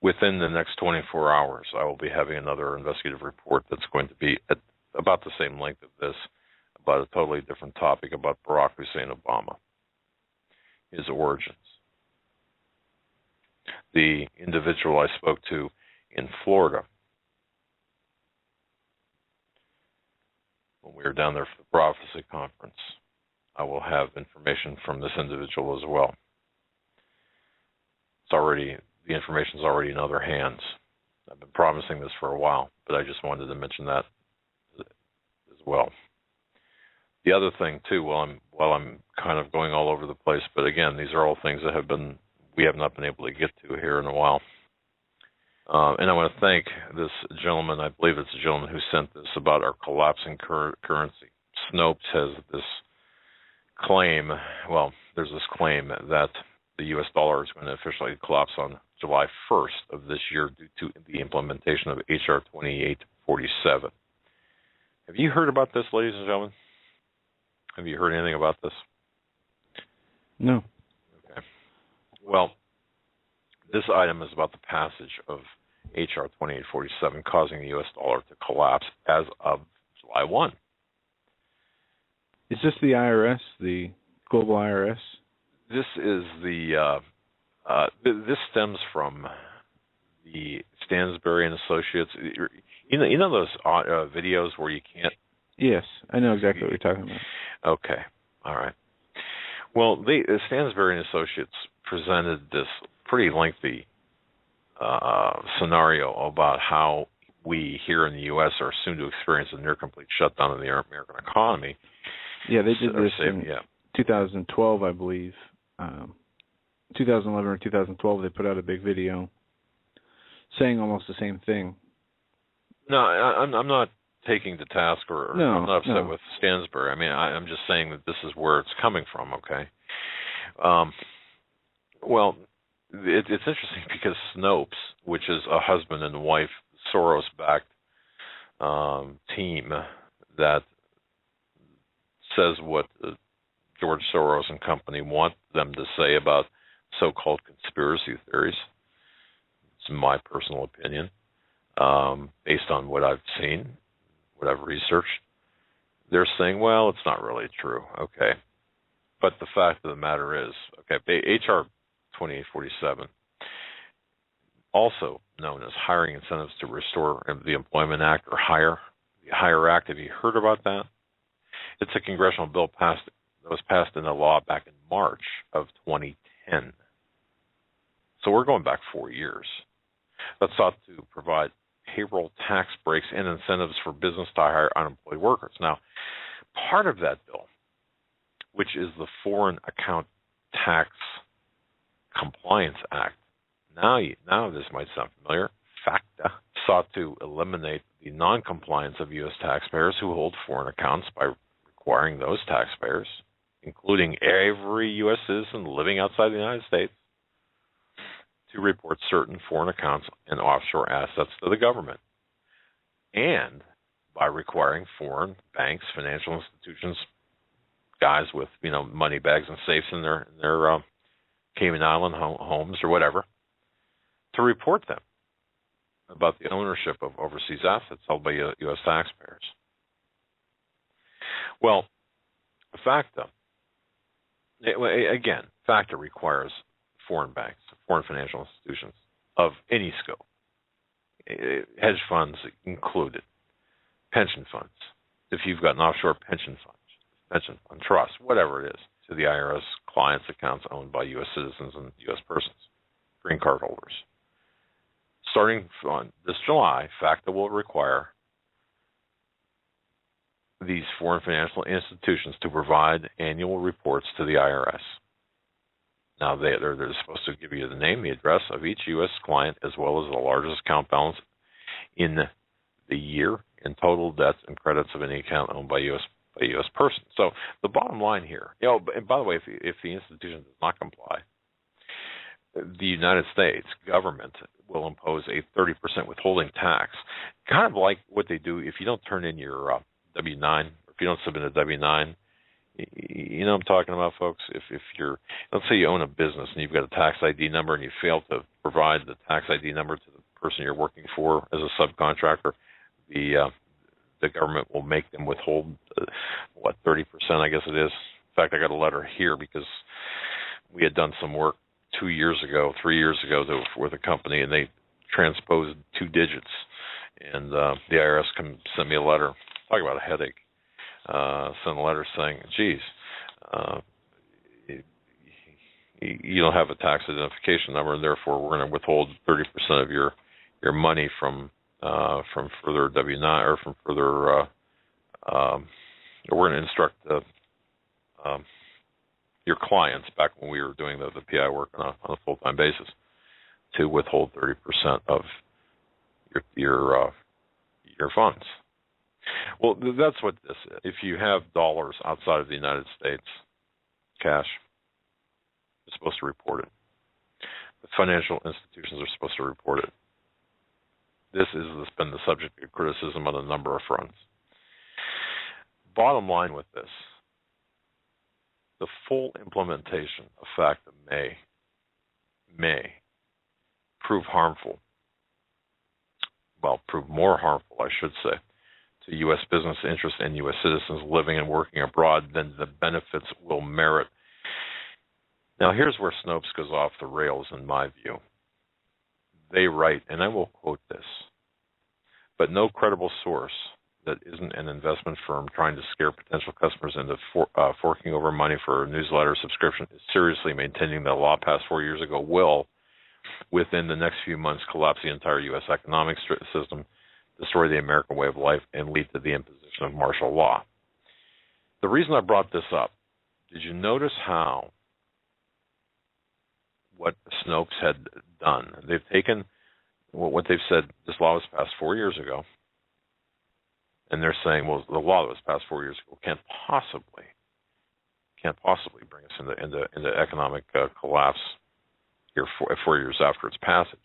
Within the next 24 hours, I will be having another investigative report that's going to be at about the same length of this, about a totally different topic, about Barack Hussein Obama, his origins. The individual I spoke to in Florida, when we were down there for the prophecy conference, I will have information from this individual as well. The information's already in other hands. I've been promising this for a while, but I just wanted to mention that as well. The other thing too, while I'm kind of going all over the place, but again, these are all things that we have not been able to get to here in a while. And I want to thank this gentleman, I believe it's a gentleman who sent this about our collapsing currency. Snopes has this claim, there's this claim that the U.S. dollar is going to officially collapse on July 1st of this year due to the implementation of H.R. 2847. Have you heard about this, ladies and gentlemen? Have you heard anything about this? No. Okay. Well, this item is about the passage of H.R. 2847 causing the U.S. dollar to collapse as of July 1. Is this the IRS, the global IRS? This is this stems from the Stansberry and Associates. You know those videos where you can't. Yes, I know exactly what you're talking about. Okay, all right. Well, Stansberry and Associates presented this pretty lengthy scenario about how we here in the U.S. are soon to experience a near complete shutdown of the American economy. Yeah, they did this in 2012, I believe. 2011 or 2012, they put out a big video saying almost the same thing. No, I'm not taking to task or no, I'm not upset no. with Stansberry. I mean, I'm just saying that this is where it's coming from, okay? Well, it's interesting because Snopes, which is a husband and wife Soros-backed team that says what George Soros and company want them to say about so-called conspiracy theories. It's my personal opinion, based on what I've seen, what I've researched. They're saying, well, it's not really true, okay. But the fact of the matter is, okay, H.R. 2847, also known as Hiring Incentives to Restore the Employment Act, or the Hire Act. Have you heard about that? It's a congressional bill that was passed into law back in March of 2010. So we're going back 4 years. That sought to provide payroll tax breaks and incentives for business to hire unemployed workers. Now, part of that bill, which is the Foreign Account Tax Compliance Act, now this might sound familiar, FACTA, sought to eliminate the non-compliance of U.S. taxpayers who hold foreign accounts by requiring those taxpayers, including every U.S. citizen living outside the United States, to report certain foreign accounts and offshore assets to the government, and by requiring foreign banks, financial institutions, guys with money bags and safes in their Cayman Island homes or whatever, to report them about the ownership of overseas assets held by U.S. taxpayers. Well, FACTA, again, FACTA requires foreign banks, foreign financial institutions of any scope, hedge funds included, pension funds, if you've got an offshore pension fund trust, whatever it is, to the IRS clients' accounts owned by U.S. citizens and U.S. persons, green card holders. starting on this July, FACTA will require these foreign financial institutions to provide annual reports to the IRS. Now, they're supposed to give you the name, the address of each U.S. client, as well as the largest account balance in the year and total debts and credits of any account owned by U.S. person. So the bottom line here, and by the way, if the institution does not comply, the United States government will impose a 30% withholding tax, kind of like what they do if you don't turn in your W-9, or if you don't submit a W-9. You know what I'm talking about, folks? If you're, let's say you own a business and you've got a tax ID number and you fail to provide the tax ID number to the person you're working for as a subcontractor, the government will make them withhold, 30%, I guess it is. In fact, I got a letter here because we had done some work 3 years ago with a company, and they transposed 2 digits. And the IRS sent me a letter. Talk about a headache. Sent a letter saying, geez, you don't have a tax identification number, and therefore we're going to withhold 30% of your money from further W-9 or from further. We're going to instruct your clients, back when we were doing the PI work on a full-time basis, to withhold 30% of your funds. Well, that's what this is. If you have dollars outside of the United States, cash, you're supposed to report it. The financial institutions are supposed to report it. This has been the subject of criticism on a number of fronts. Bottom line with this, the full implementation of FACTA may prove harmful. Well, prove more harmful, I should say, to U.S. business interests and U.S. citizens living and working abroad than the benefits will merit. Now, here's where Snopes goes off the rails, in my view. They write, and I will quote this, but no credible source that isn't an investment firm trying to scare potential customers into forking over money for a newsletter subscription is seriously maintaining that a law passed 4 years ago will, within the next few months, collapse the entire U.S. economic system, destroy the American way of life, and lead to the imposition of martial law. The reason I brought this up, did you notice how what Snopes had done? They've taken what they've said, this law was passed 4 years ago, and they're saying, well, the law that was passed 4 years ago can't possibly bring us into economic collapse here 4 years after its passage.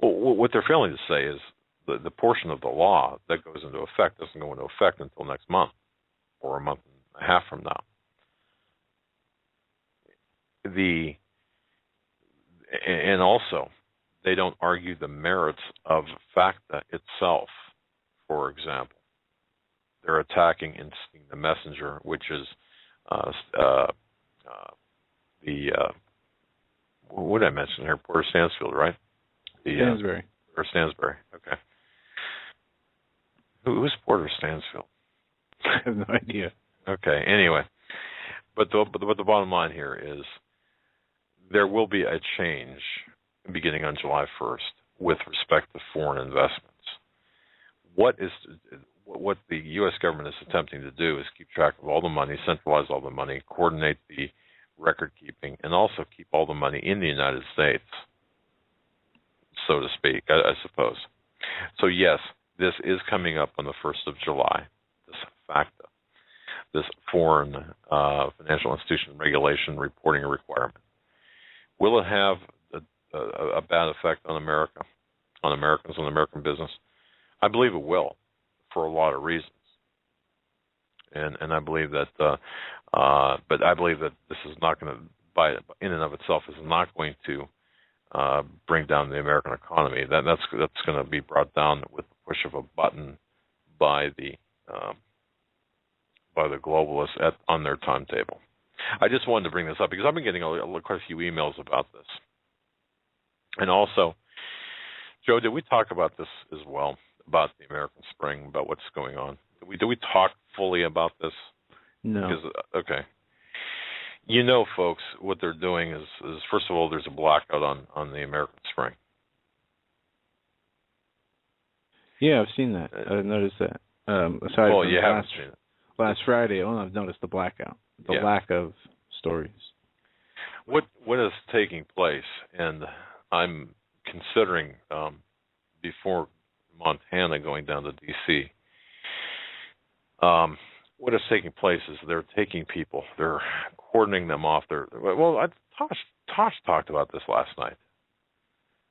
Well, what they're failing to say is the portion of the law that goes into effect doesn't go into effect until next month or a month and a half from now. And also, they don't argue the merits of FACTA itself. For example, they're attacking Instinct the Messenger, which is what did I mention here? Porter Stansfield, right? Stansbury. Or Stansbury, okay. Who's Porter Stansfield? I have no idea. Okay, anyway. But the bottom line here is there will be a change beginning on July 1st with respect to foreign investments. What the U.S. government is attempting to do is keep track of all the money, centralize all the money, coordinate the record keeping, and also keep all the money in the United States, so to speak, I suppose. So yes, this is coming up on the 1st of July, this FACTA, this foreign financial institution regulation reporting requirement. Will it have a bad effect on America, on Americans, on American business? I believe it will, for a lot of reasons. And I believe that, but I believe that this is not going to, in and of itself, is not going to bring down the American economy. That's going to be brought down with the push of a button by the globalists on their timetable. I just wanted to bring this up because I've been getting quite a few emails about this. And also, Joe, did we talk about this as well, about the American Spring, about what's going on? Did we talk fully about this? No. Okay. You know, folks, what they're doing is first of all, there's a blackout on the American Spring. Yeah, I've seen that. I've noticed that. Aside Well, from you haven't seen it. last Friday, I've noticed the blackout, the lack of stories. What is taking place, and I'm considering before Montana going down to D.C., what is taking place is they're taking people, they're cordoning them off. Tosh talked about this last night.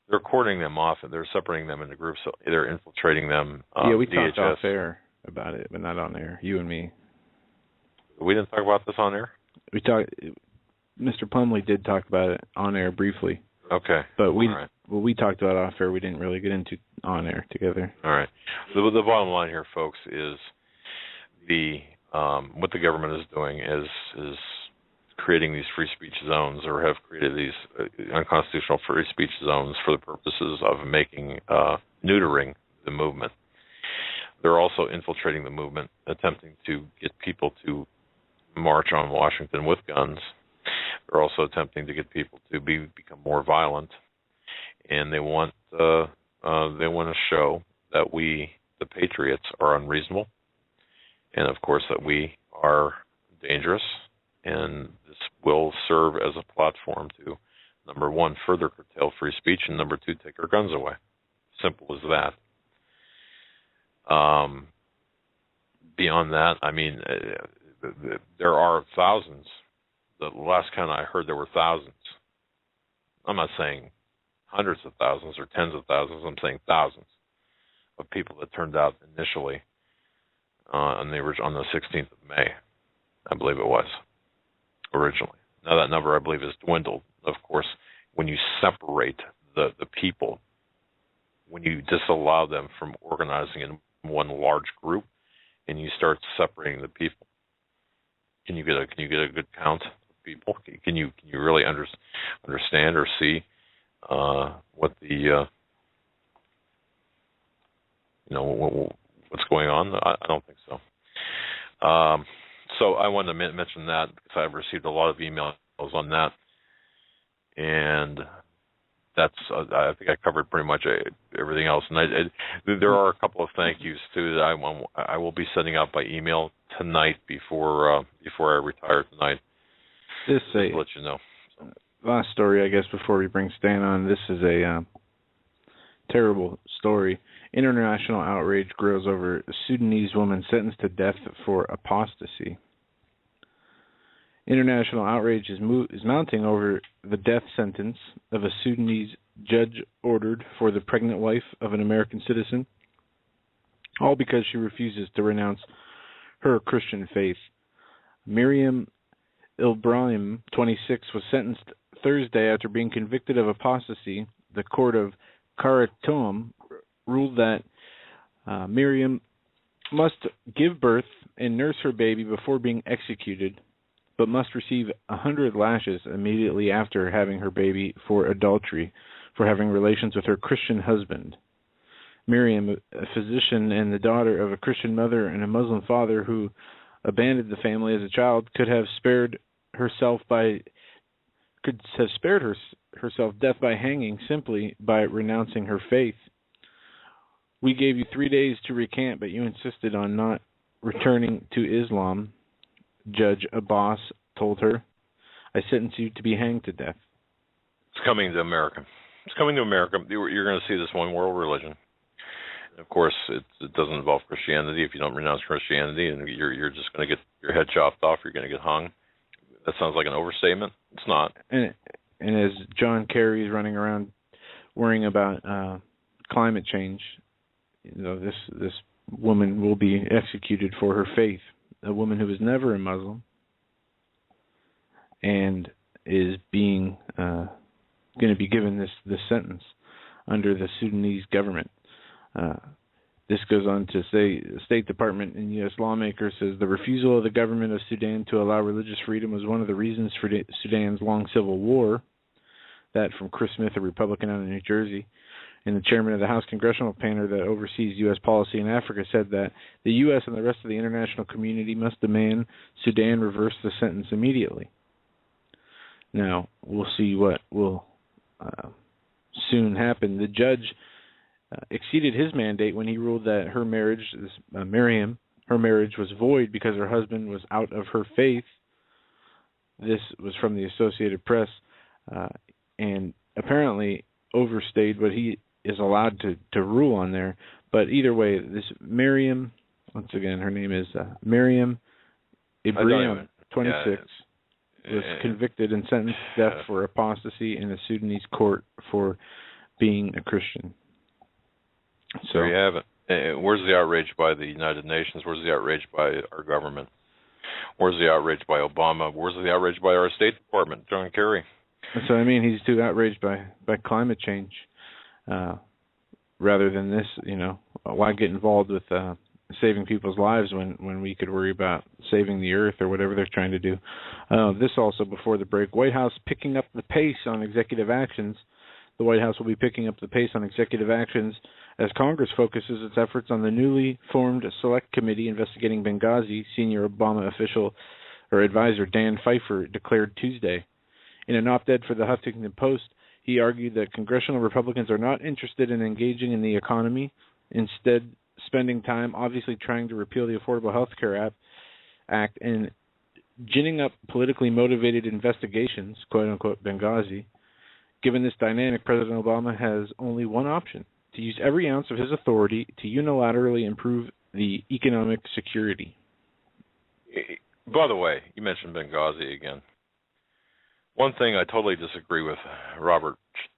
They're cordoning them off, and they're separating them into groups. So they're infiltrating them. Yeah, we DHS. talked off air about it, but not on air. You and me. We didn't talk about this on air? We talked. Mr. Plumlee did talk about it on air briefly. Okay. But we talked about off air. We didn't really get into on air together. All right. The bottom line here, folks, is what the government is doing is creating these free speech zones, or have created these unconstitutional free speech zones for the purposes of neutering the movement. They're also infiltrating the movement, attempting to get people to march on Washington with guns. They're also attempting to get people to become more violent, and they want to show that we, the patriots, are unreasonable, and of course that we are dangerous. And this will serve as a platform to, number one, further curtail free speech, and number two, take our guns away. Simple as that. Beyond that, I mean, there are thousands. The last count I heard, there were thousands. I'm not saying hundreds of thousands or tens of thousands. I'm saying thousands of people that turned out initially on the 16th of May, I believe it was, originally. Now that number, I believe, has dwindled. Of course, when you separate the people, when you disallow them from organizing in one large group, and you start separating the people, can you get a good count of people? Can you really understand or see what the what's going on? I don't think so. So I wanted to mention that because I've received a lot of emails on that, and that's I think I covered pretty much everything else. And there are a couple of thank yous too that I will be sending out by email tonight before I retire tonight. Just to let you know. Last story, I guess, before we bring Stan on. This is a terrible story. International outrage grows over a Sudanese woman sentenced to death for apostasy. International outrage is mounting over the death sentence of a Sudanese judge ordered for the pregnant wife of an American citizen, all because she refuses to renounce her Christian faith. Miriam Ibrahim, 26, was sentenced Thursday after being convicted of apostasy. The court of Khartoum ruled that Miriam must give birth and nurse her baby before being executed, but must receive 100 lashes immediately after having her baby for adultery, for having relations with her Christian husband. Miriam, a physician and the daughter of a Christian mother and a Muslim father who abandoned the family as a child, could have spared herself death by hanging simply by renouncing her faith. We gave you 3 days to recant, but you insisted on not returning to Islam, Judge Abbas told her. I sentence you to be hanged to death. It's coming to America. It's coming to America. You're going to see this one world religion. Of course, it doesn't involve Christianity. If you don't renounce Christianity, and you're just going to get your head chopped off, you're going to get hung. That sounds like an overstatement. It's not. And as John Kerry's running around worrying about climate change, this woman will be executed for her faith. A woman who was never a Muslim and is being going to be given this sentence under the Sudanese government. This goes on to say, the State Department and U.S. lawmaker says the refusal of the government of Sudan to allow religious freedom was one of the reasons for Sudan's long civil war. That from Chris Smith, a Republican out of New Jersey. And the chairman of the House Congressional Panel that oversees U.S. policy in Africa said that the U.S. and the rest of the international community must demand Sudan reverse the sentence immediately. Now, we'll see what will soon happen. The judge exceeded his mandate when he ruled that her marriage, Miriam, her marriage was void because her husband was out of her faith. This was from the Associated Press, and apparently overstayed what he is allowed to rule on there. But either way, this Miriam, once again, her name is Miriam Ibrahim, 26, was convicted and sentenced to death for apostasy in a Sudanese court for being a Christian. So there you have it. Where's the outrage by the United Nations? Where's the outrage by our government? Where's the outrage by Obama? Where's the outrage by our State Department, John Kerry? So I mean, he's too outraged by climate change, rather than this. Why get involved with saving people's lives when we could worry about saving the earth or whatever they're trying to do? This also before the break. White House picking up the pace on executive actions. The White House will be picking up the pace on executive actions as Congress focuses its efforts on the newly formed Select Committee investigating Benghazi. Senior Obama official or advisor Dan Pfeiffer declared Tuesday. In an op-ed for the Huffington Post, he argued that congressional Republicans are not interested in engaging in the economy, instead spending time obviously trying to repeal the Affordable Health Care Act and ginning up politically motivated investigations, quote-unquote, Benghazi. Given this dynamic, President Obama has only one option: to use every ounce of his authority to unilaterally improve the economic security. By the way, you mentioned Benghazi again. One thing I totally disagree with Robert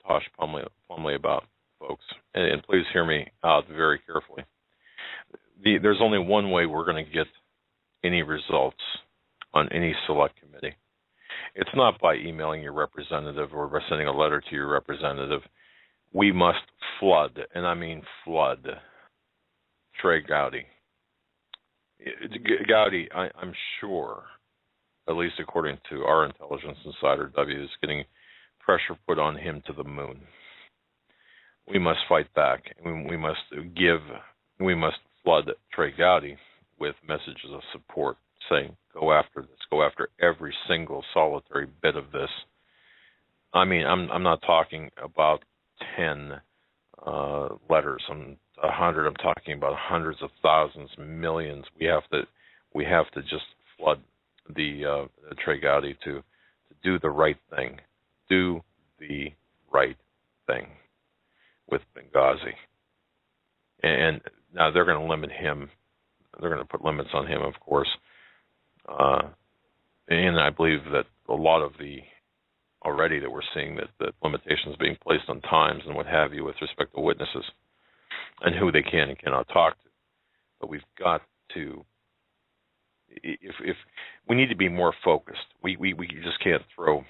Tosh Plumley about, folks, and please hear me out very carefully. There's only one way we're going to get any results on any select committee. It's not by emailing your representative or by sending a letter to your representative. We must flood, and I mean flood, Trey Gowdy. Gowdy, I'm sure, at least according to our intelligence insider, W, is getting pressure put on him to the moon. We must fight back. We must flood Trey Gowdy with messages of support, saying, go after this, go after every single solitary bit of this. I mean, I'm not talking about 10 letters, 100. I'm talking about hundreds of thousands, millions. We have to just flood the Trey Gowdy to do the right thing. Do the right thing with Benghazi. And now they're going to limit him. They're going to put limits on him, of course. And I believe that a lot of already that we're seeing that limitations being placed on times and what have you with respect to witnesses and who they can and cannot talk to. But we've got to, if we need to be more focused. We just can't throw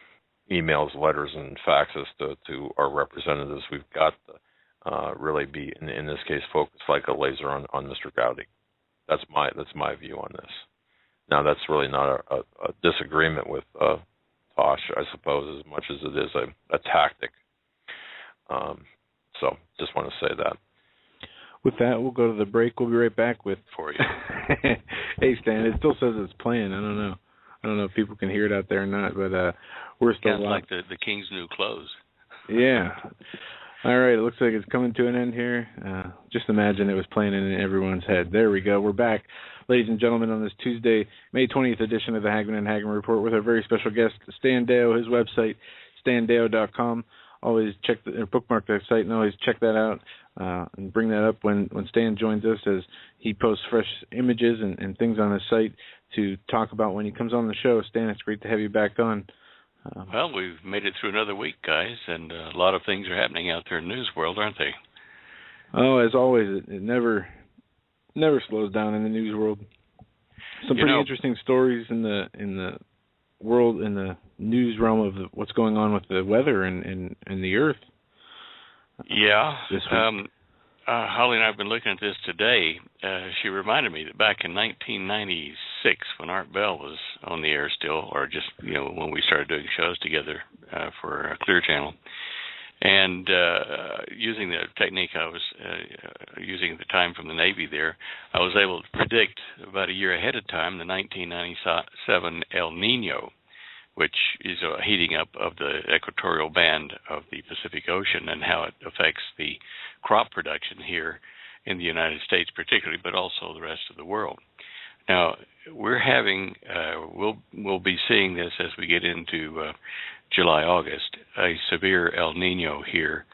emails, letters, and faxes to our representatives. We've got to really be, in this case, focused like a laser on Mr. Gowdy. That's my view on this. Now, that's really not a disagreement with Tosh, I suppose, as much as it is a tactic. So just want to say that. With that, we'll go to the break. We'll be right back with... For you. Hey, Stan, it still says it's playing. I don't know if people can hear it out there or not, but we're still sounds like the King's new clothes. Yeah. All right, it looks like it's coming to an end here. Just imagine it was playing in everyone's head. There we go. We're back, ladies and gentlemen, on this Tuesday, May 20th edition of the Hagmann and Hagmann Report with our very special guest, Stan Deo. His website, standeo.com. Always bookmark that site and always check that out and bring that up when Stan joins us as he posts fresh images and things on his site to talk about when he comes on the show. Stan, it's great to have you back on. Well, we've made it through another week, guys, and a lot of things are happening out there in the news world, aren't they? Oh, as always, it never slows down in the news world. Some pretty interesting stories in the world, in the news realm of what's going on with the weather and the earth. Yeah. This week. Holly and I have been looking at this today. She reminded me that back in 1996, when Art Bell was on the air still, or just when we started doing shows together for Clear Channel, and using the technique I was using at the time from the Navy there, I was able to predict about a year ahead of time the 1997 El Nino. which is a heating up of the equatorial band of the Pacific Ocean and how it affects the crop production here in the United States particularly, but also the rest of the world. Now, we're having, we'll be seeing this as we get into July, August, a severe El Nino here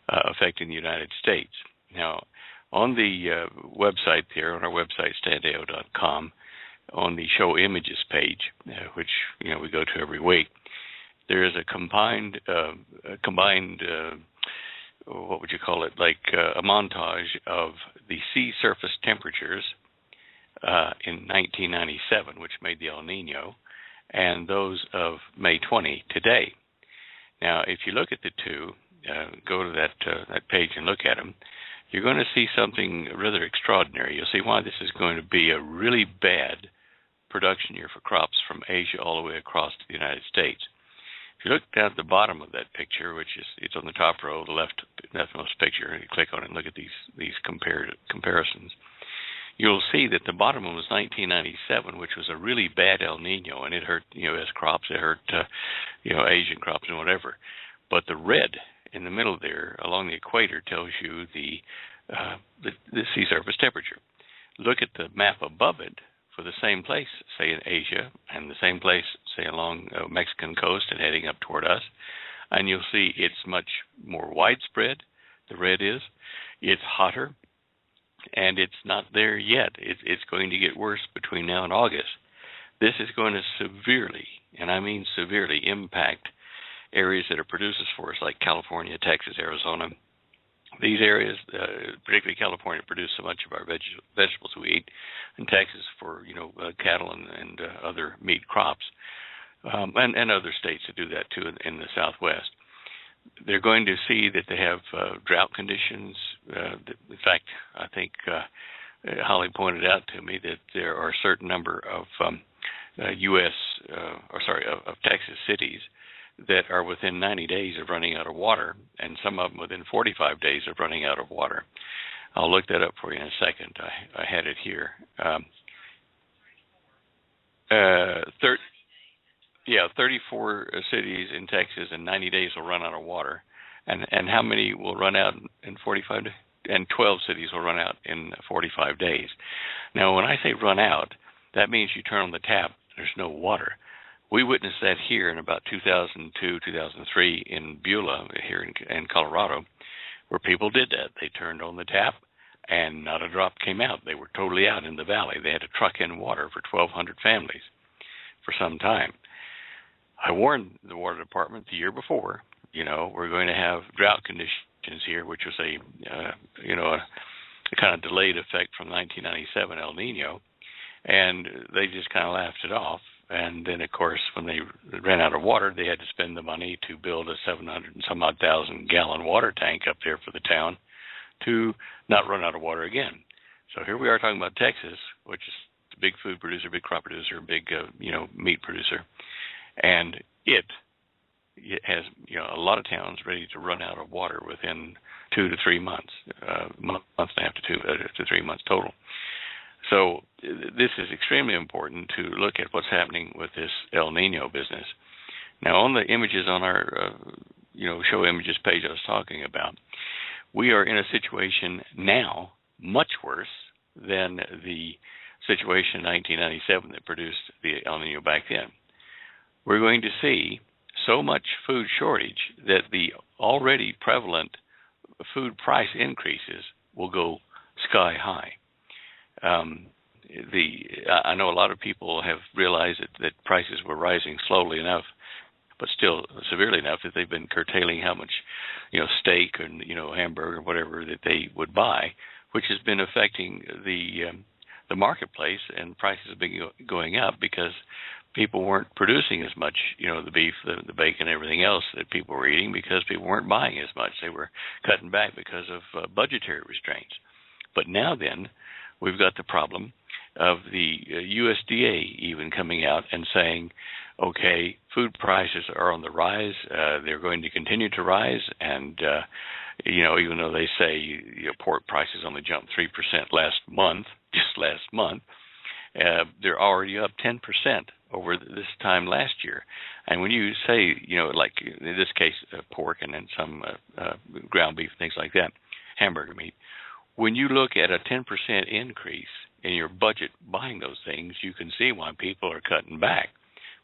affecting the United States. Now, on the website there, on our website, standeo.com, on the show images page, which we go to every week, there is a combined, what would you call it, like a montage of the sea surface temperatures in 1997, which made the El Nino, and those of May 20 today. Now, if you look at the two, go to that page and look at them, you're going to see something rather extraordinary. You'll see why this is going to be a really bad production year for crops from Asia all the way across to the United States. If you look down at the bottom of that picture, which is it's on the top row, the leftmost picture, and you click on it and look at these comparisons, you'll see that the bottom one was 1997, which was a really bad El Nino, and it hurt U.S. crops, it hurt Asian crops and whatever. But the red in the middle there, along the equator, tells you the sea surface temperature. Look at the map above it for the same place, say in Asia, and the same place, say along Mexican coast and heading up toward us, and you'll see it's much more widespread. The red is. It's hotter. And it's not there yet. It's going to get worse between now and August. This is going to severely, and I mean severely, impact areas that are producers for us, like California, Texas, Arizona. These areas, particularly California, produce so much of our vegetables we eat, and Texas for cattle and other meat crops, and other states that do that too in the Southwest. They're going to see that they have drought conditions. In fact, I think Holly pointed out to me that there are a certain number of of Texas cities that are within 90 days of running out of water, and some of them within 45 days of running out of water. I'll look that up for you in a second. I had it here. 34 cities in Texas in 90 days will run out of water. And how many will run out in 45 days? And 12 cities will run out in 45 days. Now, when I say run out, that means you turn on the tap, there's no water. We witnessed that here in about 2002, 2003 in Beulah, here in Colorado, where people did that. They turned on the tap, and not a drop came out. They were totally out in the valley. They had to truck in water for 1,200 families for some time. I warned the water department the year before, we're going to have drought conditions here, which was a kind of delayed effect from 1997 El Nino, and they just kind of laughed it off. And then, of course, when they ran out of water, they had to spend the money to build a 700 and some odd thousand gallon water tank up there for the town to not run out of water again. So here we are talking about Texas, which is a big food producer, big crop producer, big meat producer, and it has a lot of towns ready to run out of water within 2 to 3 months, month and a half to 3 months total. So this is extremely important to look at what's happening with this El Nino business. Now, on the images on our show images page I was talking about, we are in a situation now much worse than the situation in 1997 that produced the El Nino back then. We're going to see so much food shortage that the already prevalent food price increases will go sky high. I know a lot of people have realized that prices were rising slowly enough, but still severely enough that they've been curtailing how much, steak and hamburger or whatever that they would buy, which has been affecting the marketplace, and prices have been going up because people weren't producing as much, the beef, the bacon, everything else that people were eating, because people weren't buying as much. They were cutting back because of budgetary restraints. But now then, we've got the problem of the USDA even coming out and saying, okay, food prices are on the rise. They're going to continue to rise. And, even though they say pork prices only jumped 3% last month, they're already up 10% over this time last year. And when you say, like in this case, pork and then some ground beef, things like that, hamburger meat, when you look at a 10% increase in your budget buying those things, you can see why people are cutting back.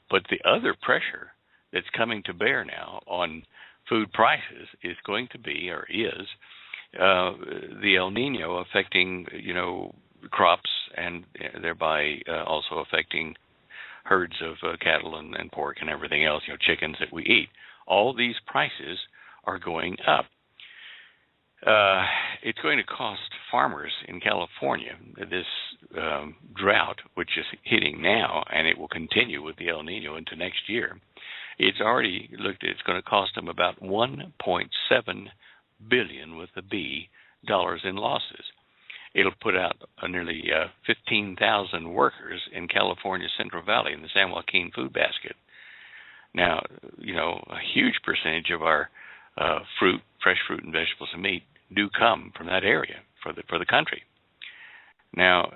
But the other pressure that's coming to bear now on food prices is going to be, or is, the El Nino affecting, crops and thereby also affecting herds of cattle and pork and everything else, chickens that we eat. All these prices are going up. It's going to cost farmers in California, this drought, which is hitting now, and it will continue with the El Nino into next year. It's already looked at, it's going to cost them about $1.7 billion with a B dollars in losses. It'll put out nearly 15,000 workers in California's Central Valley in the San Joaquin food basket. Now, a huge percentage of our fresh fruit and vegetables and meat do come from that area for the country. Now,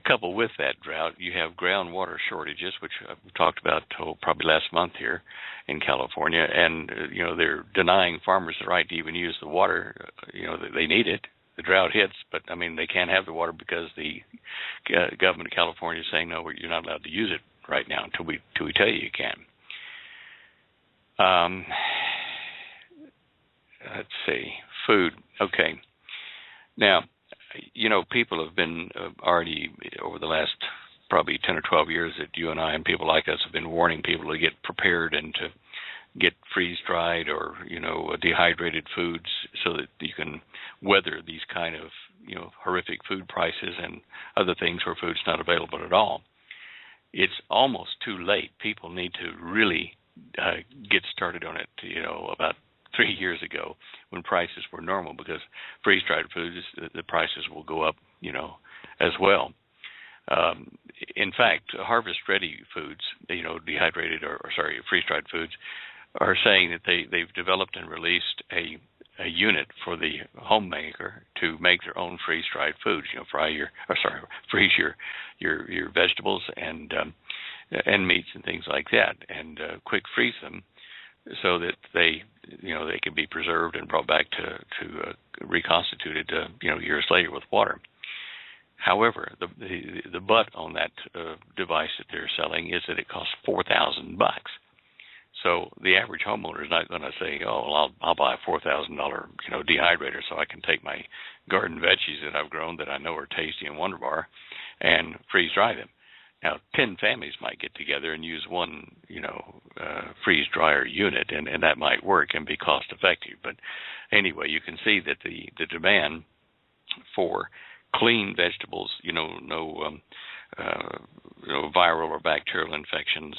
coupled with that drought, you have groundwater shortages, which I've talked about probably last month here in California, and they're denying farmers the right to even use the water. They need it. The drought hits, but they can't have the water because the government of California is saying no, you're not allowed to use it right now until we tell you can. Let's see, food. Okay, now people have been already over the last probably 10 or 12 years that you and I and people like us have been warning people to get prepared and to get freeze-dried or, dehydrated foods so that you can weather these kind of, horrific food prices and other things where food's not available at all. It's almost too late. People need to really get started on it, about 3 years ago when prices were normal, because freeze-dried foods, the prices will go up, as well. In fact, harvest-ready foods, dehydrated or freeze-dried foods, are saying that they've developed and released a unit for the homemaker to make their own freeze-dried foods. Freeze your vegetables and meats and things like that, and quick freeze them so that they can be preserved and brought back to reconstituted years later with water. However, the but on that device that they're selling is that it costs $4,000. So the average homeowner is not going to say, "Oh, well, I'll buy a $4,000 dehydrator so I can take my garden veggies that I've grown that I know are tasty and wonderbar and freeze dry them." Now, 10 families might get together and use one, freeze dryer unit, and that might work and be cost effective. But anyway, you can see that the demand for clean vegetables, no viral or bacterial infections,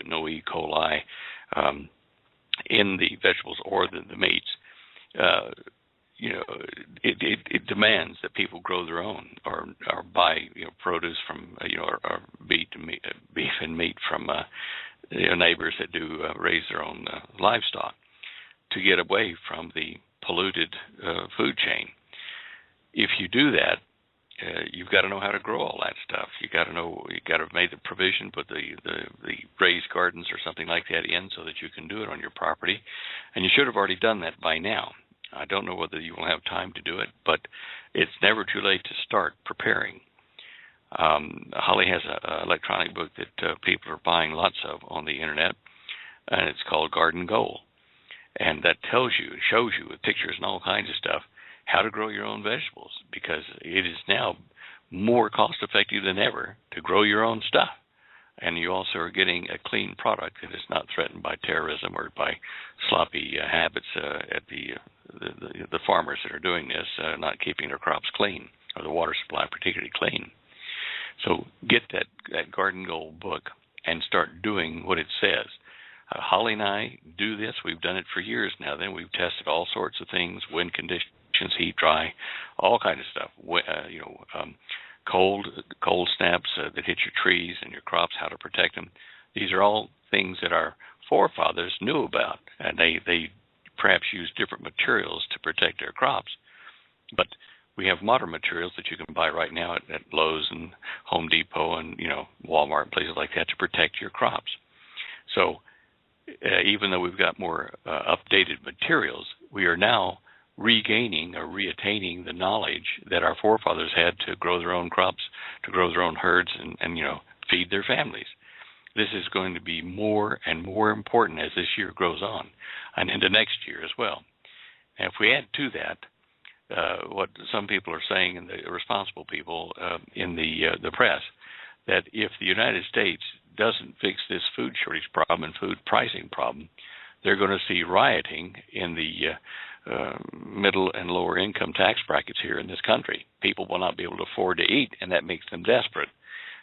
no E. coli in the vegetables or the meats. It demands that people grow their own or buy produce from or beef and meat from neighbors that do raise their own livestock to get away from the polluted food chain. If you do that, you've got to know how to grow all that stuff. You got to have made the provision, put the raised gardens or something like that in so that you can do it on your property, and you should have already done that by now. I don't know whether you will have time to do it, but it's never too late to start preparing. Holly has an electronic book that people are buying lots of on the internet, and it's called Garden Goal. And that shows you with pictures and all kinds of stuff how to grow your own vegetables, because it is now more cost effective than ever to grow your own stuff. And you also are getting a clean product that is not threatened by terrorism or by sloppy habits at the farmers that are doing this, not keeping their crops clean or the water supply particularly clean. So get that Garden Goal book and start doing what it says. Holly and I do this. We've done it for years now. Then we've tested all sorts of things: wind conditions, heat, dry, all kinds of stuff. Cold snaps that hit your trees and your crops, how to protect them. These are all things that our forefathers knew about, and they perhaps used different materials to protect their crops. But we have modern materials that you can buy right now at Lowe's and Home Depot and Walmart and places like that to protect your crops. So even though we've got more updated materials, we are now regaining or reattaining the knowledge that our forefathers had to grow their own crops, to grow their own herds, and feed their families. This is going to be more and more important as this year grows on, and into next year as well. And if we add to that what some people are saying, and the responsible people in the press, that if the United States doesn't fix this food shortage problem and food pricing problem, they're going to see rioting in the middle and lower income tax brackets here in this country. People will not be able to afford to eat, and that makes them desperate.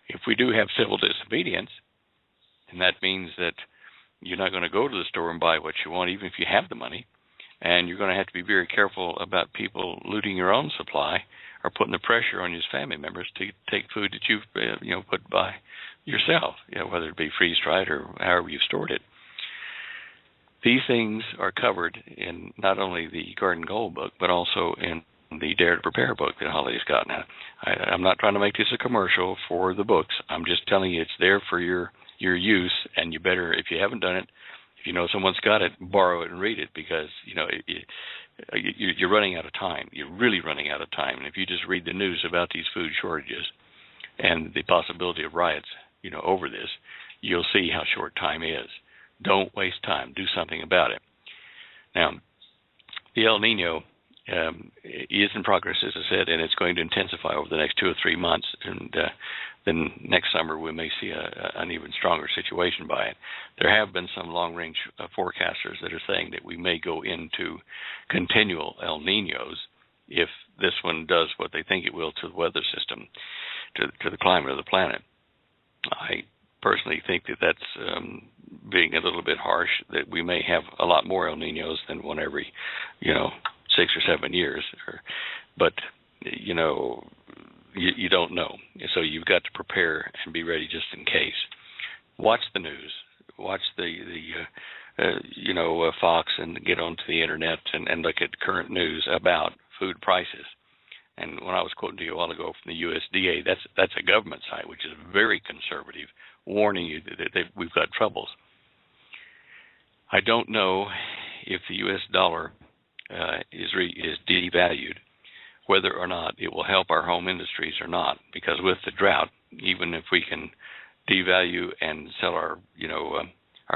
If we do have civil disobedience, and that means that you're not going to go to the store and buy what you want, even if you have the money, and you're going to have to be very careful about people looting your own supply or putting the pressure on your family members to take food that you've put by yourself, whether it be freeze-dried or however you've stored it. These things are covered in not only the Garden Gold book, but also in the Dare to Prepare book that Holly has gotten out. I'm not trying to make this a commercial for the books. I'm just telling you it's there for your use, and you better, if you haven't done it, if you know someone's got it, borrow it and read it, because you're running out of time. You're really running out of time. And if you just read the news about these food shortages and the possibility of riots, over this, you'll see how short time is. Don't waste time. Do something about it. Now, the El Nino is in progress, as I said, and it's going to intensify over the next 2 or 3 months. And then next summer we may see an even stronger situation by it. There have been some long-range forecasters that are saying that we may go into continual El Ninos if this one does what they think it will to the weather system, to the climate of the planet. I personally think that that's being a little bit harsh, that we may have a lot more El Ninos than one every, 6 or 7 years. But, you don't know. So you've got to prepare and be ready just in case. Watch the news. Watch the Fox, and get onto the internet and look at current news about food prices. And when I was quoting to you a while ago from the USDA, that's a government site, which is very conservative, warning you that we've got troubles. I don't know if the U.S. dollar is devalued, whether or not it will help our home industries or not, because with the drought, even if we can devalue and sell our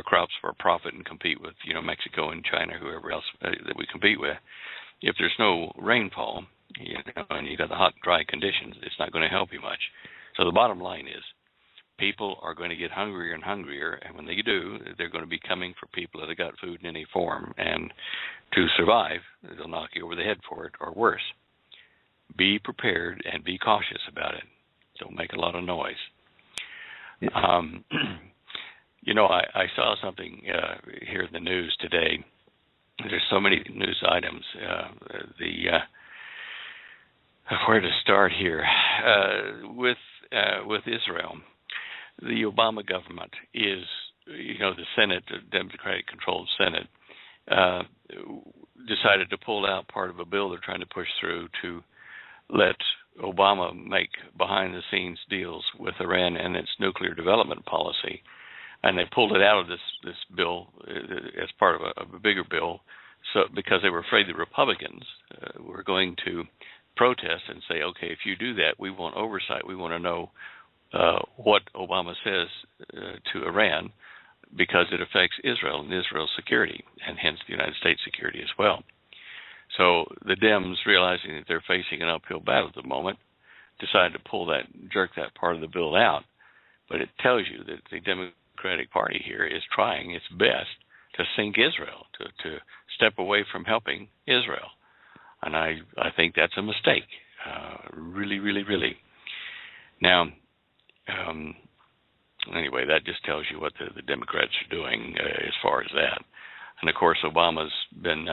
crops for a profit and compete with Mexico and China, whoever else that we compete with, if there's no rainfall, and you got the hot, dry conditions, it's not going to help you much. So the bottom line is, people are going to get hungrier and hungrier, and when they do, they're going to be coming for people that have got food in any form, and to survive, they'll knock you over the head for it, or worse. Be prepared and be cautious about it. Don't make a lot of noise. Yeah. I saw something here in the news today. There's so many news items. Where to start here? With Israel, the Obama government is, the Senate, the Democratic-controlled Senate, decided to pull out part of a bill they're trying to push through to let Obama make behind-the-scenes deals with Iran and its nuclear development policy. And they pulled it out of this bill as part of a bigger bill, so because they were afraid the Republicans were going to protest and say, okay, if you do that, we want oversight. We want to know what Obama says to Iran, because it affects Israel and Israel's security, and hence the United States security as well. So the Dems, realizing that they're facing an uphill battle at the moment, decided to jerk that part of the bill out. But it tells you that the Democratic Party here is trying its best to sink Israel, to step away from helping Israel. And I think that's a mistake, really, really, really. Now, anyway, that just tells you what the Democrats are doing as far as that. And, of course, Obama's been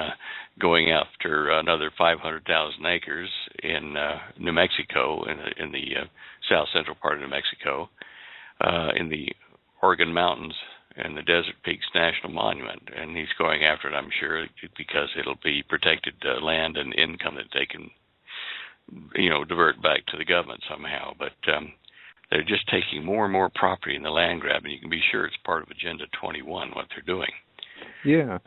going after another 500,000 acres in New Mexico, in the south central part of New Mexico, in the Oregon Mountains and the Desert Peaks National Monument. And he's going after it, I'm sure, because it'll be protected land and income that they can divert back to the government somehow. But they're just taking more and more property in the land grab, and you can be sure it's part of Agenda 21, what they're doing. Yeah.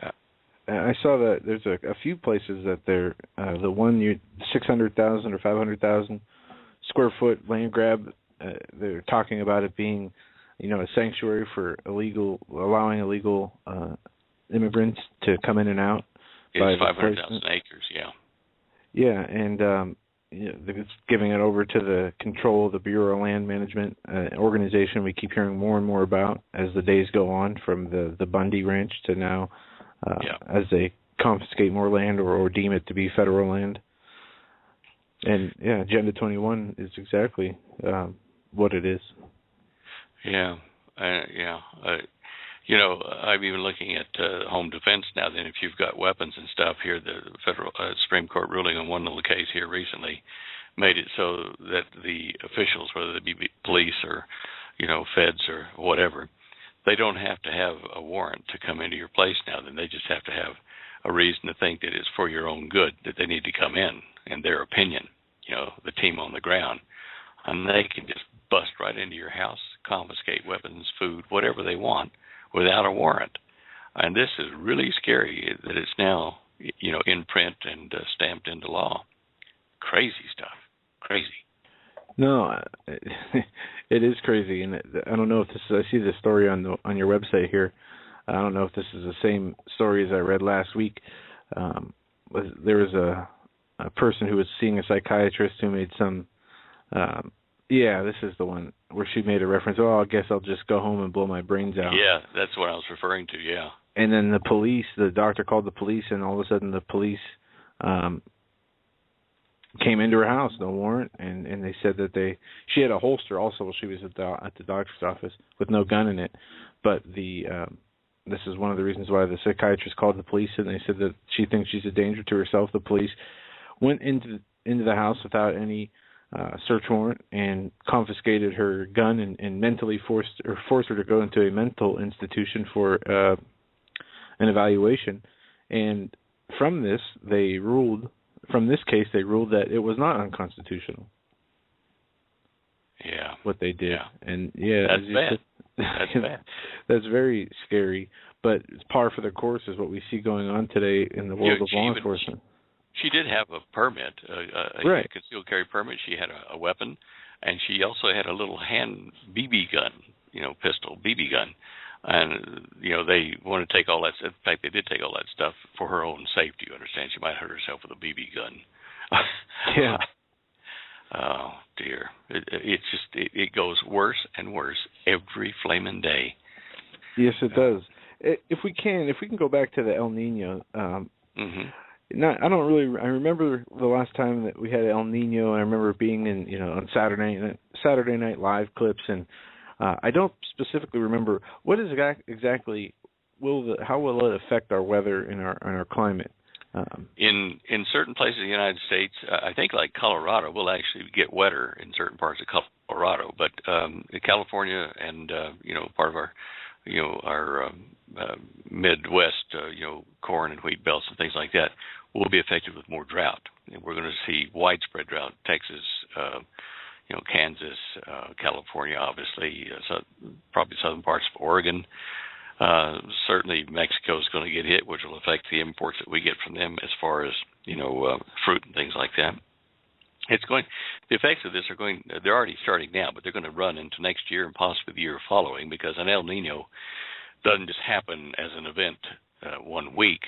I saw that there's a few places that they're, the one 600,000 or 500,000 square foot land grab, they're talking about it being, a sanctuary for allowing illegal immigrants to come in and out. It's 500,000 acres, yeah. Yeah, and it's giving it over to the control of the Bureau of Land Management, organization we keep hearing more and more about as the days go on, from the Bundy Ranch to now, as they confiscate more land or deem it to be federal land. And Agenda 21 is exactly what it is. I'm even looking at home defense now. Then, if you've got weapons and stuff here, the federal Supreme Court ruling on one little case here recently made it so that the officials, whether they be police or, feds or whatever, they don't have to have a warrant to come into your place now. Then they just have to have a reason to think that it's for your own good that they need to come in their opinion, the team on the ground. And they can just bust right into your house, confiscate weapons, food, whatever they want, without a warrant. And this is really scary that it's now, in print and stamped into law. Crazy stuff. Crazy. No, it is crazy, and I don't know if this is. I see the story on your website here. I don't know if this is the same story as I read last week. There was a person who was seeing a psychiatrist who made some. This is the one where she made a reference. Oh, I guess I'll just go home and blow my brains out. Yeah, that's what I was referring to. Yeah. And then the doctor called the police, and all of a sudden the police came into her house, no warrant, and they said that she had a holster also while she was at the doctor's office with no gun in it. But this is one of the reasons why the psychiatrist called the police, and they said that she thinks she's a danger to herself. The police went into the house without any search warrant and confiscated her gun and mentally forced her to go into a mental institution for an evaluation. And from this case they ruled that it was not unconstitutional. Yeah. What they did. Yeah. And that's bad. That's bad. That's very scary. But it's par for the course is what we see going on today in the world of law enforcement. She did have a permit, a concealed carry permit. She had a weapon, and she also had a little hand BB gun, pistol, BB gun. And, they want to take all that. In fact, they did take all that stuff for her own safety. You understand? She might hurt herself with a BB gun. Yeah. Oh, dear. It goes worse and worse every flaming day. Yes, it does. If we can go back to the El Nino, I remember the last time that we had El Nino. I remember being in, on Saturday Night Live clips, and I don't specifically remember what is exactly how will it affect our weather and our climate. In certain places in the United States, I think like Colorado will actually get wetter in certain parts of Colorado, but California and part of our Midwest, corn and wheat belts and things like that will be affected with more drought. And we're going to see widespread drought. Texas, Kansas, California, obviously, probably southern parts of Oregon. Certainly Mexico is going to get hit, which will affect the imports that we get from them as far as, fruit and things like that. The effects of this they're already starting now, but they're going to run into next year and possibly the year following, because an El Nino doesn't just happen as an event 1 week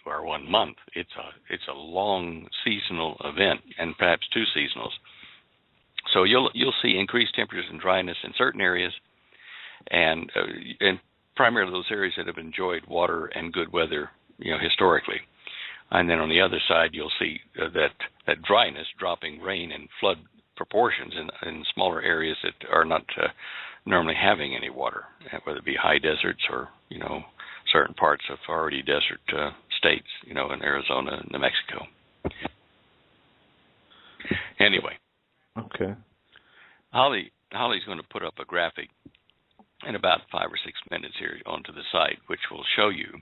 or 1 month. It's a long seasonal event, and perhaps 2 seasonals. So you'll see increased temperatures and dryness in certain areas, and primarily those areas that have enjoyed water and good weather, historically. And then on the other side, you'll see that dryness, dropping rain and flood proportions in smaller areas that are not normally having any water, whether it be high deserts or, certain parts of already desert states, in Arizona and New Mexico. Anyway. Okay. Holly's going to put up a graphic in about 5 or 6 minutes here onto the site, which will show you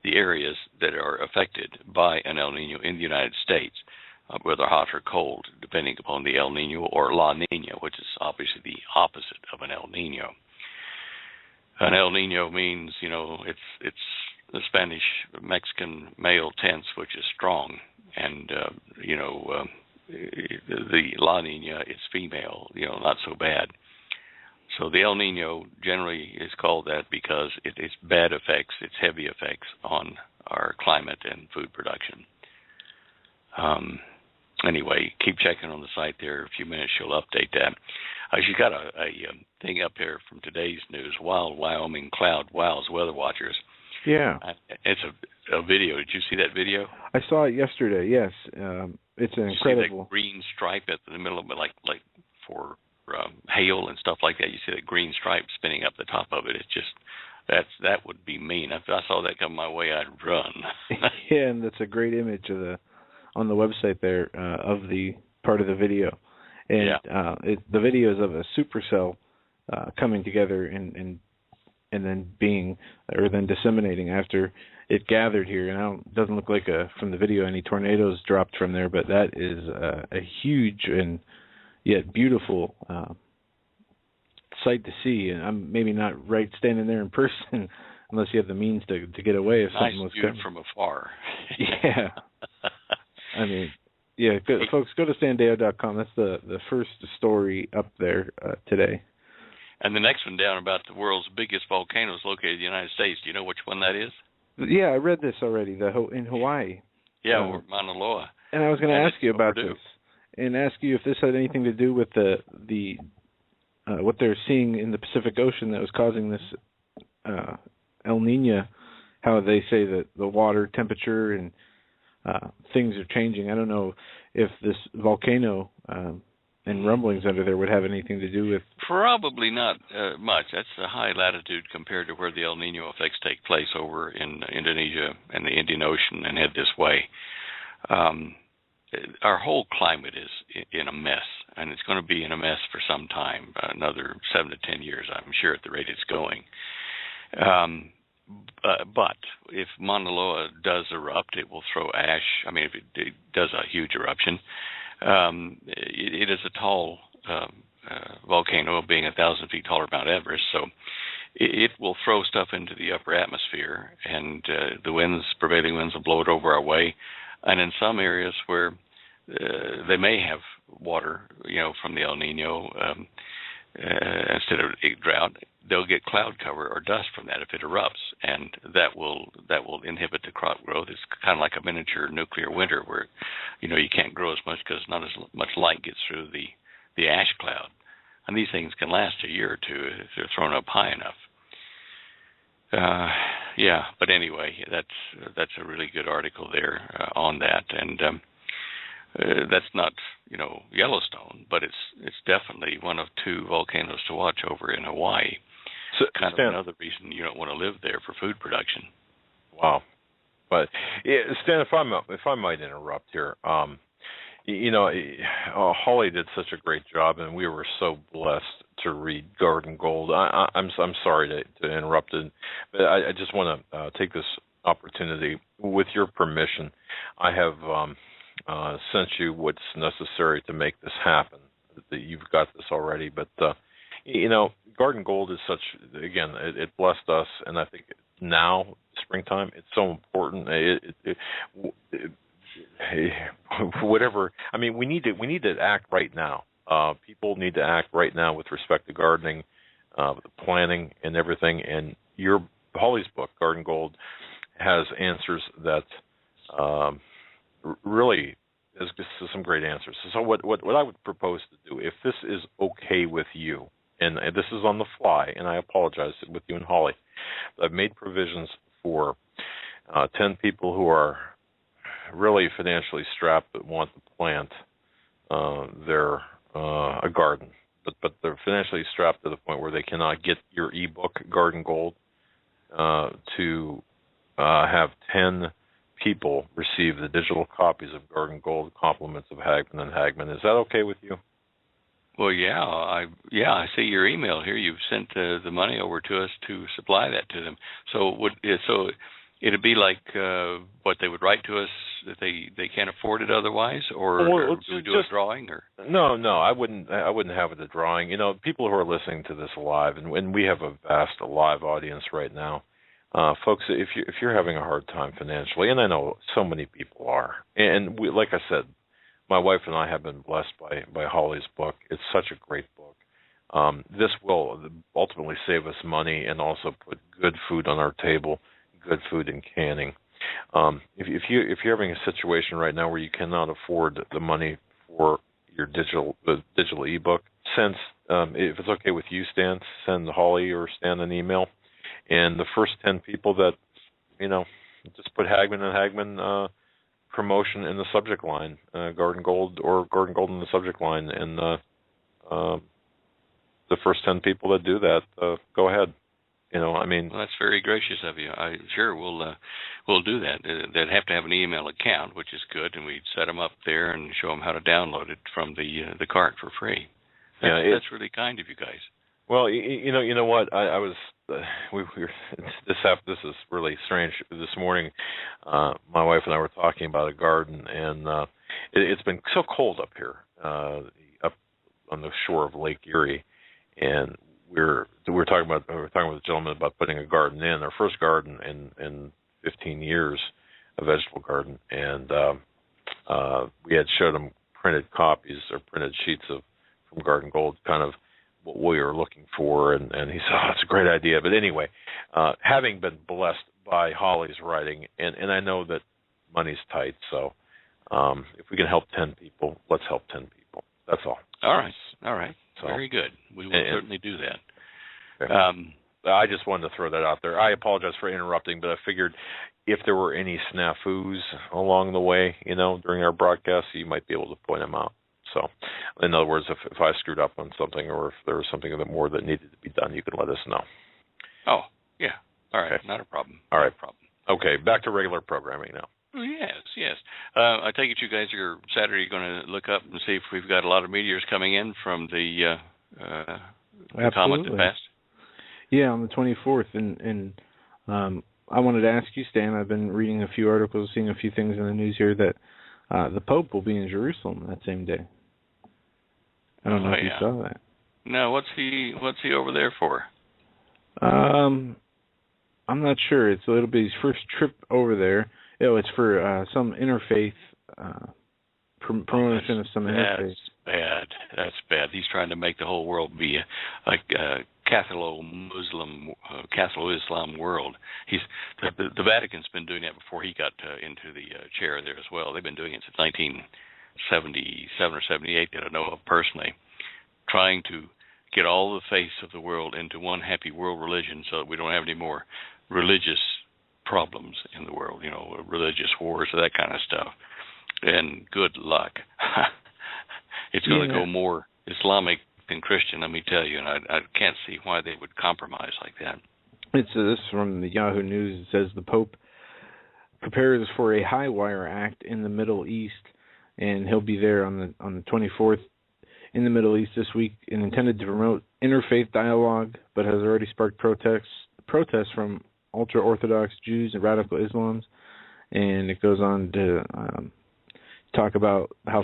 the areas that are affected by an El Nino in the United States. whether hot or cold, depending upon the El Nino or La Nina, which is obviously the opposite of an El Nino. An El Nino means, it's the Spanish Mexican male tense, which is strong, and the La Nina is female, not so bad. So the El Nino generally is called that because it's bad effects, it's heavy effects on our climate and food production. Anyway, keep checking on the site there. In a few minutes, she'll update that. She's got a thing up there from today's news, Wild Wyoming Cloud Wows Weather Watchers. Yeah. It's a video. Did you see that video? I saw it yesterday, yes. It's an incredible... See that green stripe at the middle of it, like for hail and stuff like that? You see that green stripe spinning up the top of it. It's just... That would be mean. If I saw that come my way, I'd run. Yeah, and that's a great image on the website there of the part of the video. And the video is of a supercell coming together and then then disseminating after it gathered here. And it doesn't look like from the video any tornadoes dropped from there, but that is a huge and yet beautiful sight to see. And I'm maybe not right standing there in person unless you have the means to get away if something was coming from afar. Yeah. I mean, yeah, folks, go to sandeo.com. That's the first story up there today. And the next one down about the world's biggest volcanoes located in the United States. Do you know which one that is? Yeah, I read this already, in Hawaii. Yeah, Mauna Loa. And I was going to ask you about this and ask you if this had anything to do with the what they're seeing in the Pacific Ocean that was causing this El Nino, how they say that the water temperature and things are changing. I don't know if this volcano and rumblings under there would have anything to do with... Probably not much. That's a high latitude compared to where the El Nino effects take place over in Indonesia and the Indian Ocean and head this way. Our whole climate is in a mess, and it's going to be in a mess for some time, another 7 to 10 years, I'm sure, at the rate it's going. But if Mauna Loa does erupt, it will throw ash. I mean, if it does a huge eruption, it is a tall volcano, being 1,000 feet taller than Mount Everest, so it will throw stuff into the upper atmosphere, and the prevailing winds will blow it over our way. And in some areas where they may have water, from the El Nino, instead of a drought, they'll get cloud cover or dust from that if it erupts, and that will inhibit the crop growth. It's kind of like a miniature nuclear winter where, you can't grow as much because not as much light gets through the ash cloud. And these things can last a year or two if they're thrown up high enough. But anyway, that's a really good article there on that, and that's not Yellowstone, but it's definitely one of two volcanoes to watch over in Hawaii. So kind of another reason you don't want to live there for food production. Wow, but Stan, if I might interrupt here, Holly did such a great job, and we were so blessed to read Garden Gold. I'm sorry to interrupt it, but I just want to take this opportunity, with your permission. I have sent you what's necessary to make this happen. That you've got this already, but Garden Gold is such. Again, it blessed us, and I think now springtime, it's so important. Whatever. I mean, we need to act right now. People need to act right now with respect to gardening, planning, and everything. And Holly's book, Garden Gold, has answers that really is some great answers. So what I would propose to do, if this is okay with you, and this is on the fly, and I apologize with you and Holly, but I've made provisions for 10 people who are really financially strapped but want to plant a garden, but they're financially strapped to the point where they cannot get your ebook Garden Gold, to have 10 people receive the digital copies of Garden Gold, Compliments of Hagmann and Hagmann. Is that okay with you? Well, I see your email here. You've sent the money over to us to supply that to them. So it'd be like what they would write to us they can't afford it otherwise, or do we do a drawing? Or no, I wouldn't have it a drawing. People who are listening to this live, and we have a vast live audience right now. Folks, if you're having a hard time financially, and I know so many people are, and we, like I said, my wife and I have been blessed by Holly's book. It's such a great book. This will ultimately save us money and also put good food on our table, good food in canning. If you're having a situation right now where you cannot afford the money for your digital ebook, if it's okay with you, Stan, send Holly or Stan an email. And the first 10 people that, just put Hagmann and Hagmann promotion in the subject line, Garden Gold in the subject line, and the first 10 people that do that, go ahead. Well, that's very gracious of you. We'll do that. They'd have to have an email account, which is good, and we'd set them up there and show them how to download it from the cart for free. That's really kind of you guys. Well, you know what? I was this is really strange. This morning, my wife and I were talking about a garden, and it's been so cold up here, up on the shore of Lake Erie, and we're talking with a gentleman about putting a garden in, our first garden in 15 years, a vegetable garden, and we had showed him printed copies or printed sheets from Garden Gold, kind of what we were looking for, and he said, it's a great idea. But anyway, having been blessed by Holly's writing, and I know that money's tight, so if we can help 10 people, let's help 10 people. That's all. All right. So, very good. We will certainly do that. Okay. I just wanted to throw that out there. I apologize for interrupting, but I figured if there were any snafus along the way, during our broadcast, you might be able to point them out. So, in other words, if I screwed up on something or if there was something a bit more that needed to be done, you could let us know. Oh, yeah. All right. Okay. Not a problem. All right. Okay, back to regular programming now. Yes. I take it you guys are Saturday going to look up and see if we've got a lot of meteors coming in from the comet that passed? Yeah, on the 24th. And I wanted to ask you, Stan, I've been reading a few articles, seeing a few things in the news here that the Pope will be in Jerusalem that same day. I don't know if you saw that. No, what's he over there for? I'm not sure. It'll be his first trip over there. It's for some interfaith promotion of some interfaith. That's bad. He's trying to make the whole world be a Catholic-Islam world. The Vatican's been doing that before he got into the chair there as well. They've been doing it since 1977 or 78 that I know of personally, trying to get all the faiths of the world into one happy world religion so that we don't have any more religious problems in the world, religious wars or that kind of stuff. And good luck. It's going to go more Islamic than Christian, let me tell you, and I can't see why they would compromise like that. It's this from the Yahoo News. It says the Pope prepares for a high wire act in the Middle East, and he'll be there on the 24th in the Middle East this week, and intended to promote interfaith dialogue, but has already sparked protests from ultra-Orthodox Jews and radical Islams. And it goes on to talk about how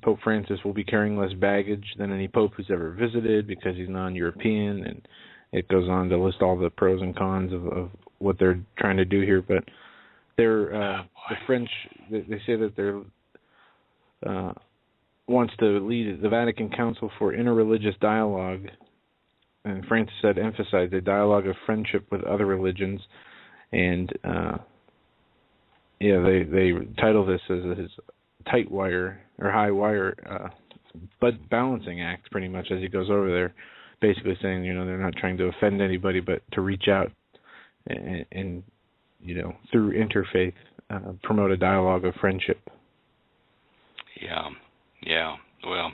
Pope Francis will be carrying less baggage than any pope who's ever visited because he's non-European, and it goes on to list all the pros and cons of what they're trying to do here. But they're the French. They say that they're wants to lead the Vatican Council for Interreligious Dialogue, and Francis said emphasize a dialogue of friendship with other religions, and they title this as his tight wire or high wire but balancing act, pretty much, as he goes over there, basically saying they're not trying to offend anybody, but to reach out and through interfaith promote a dialogue of friendship. Yeah. Well,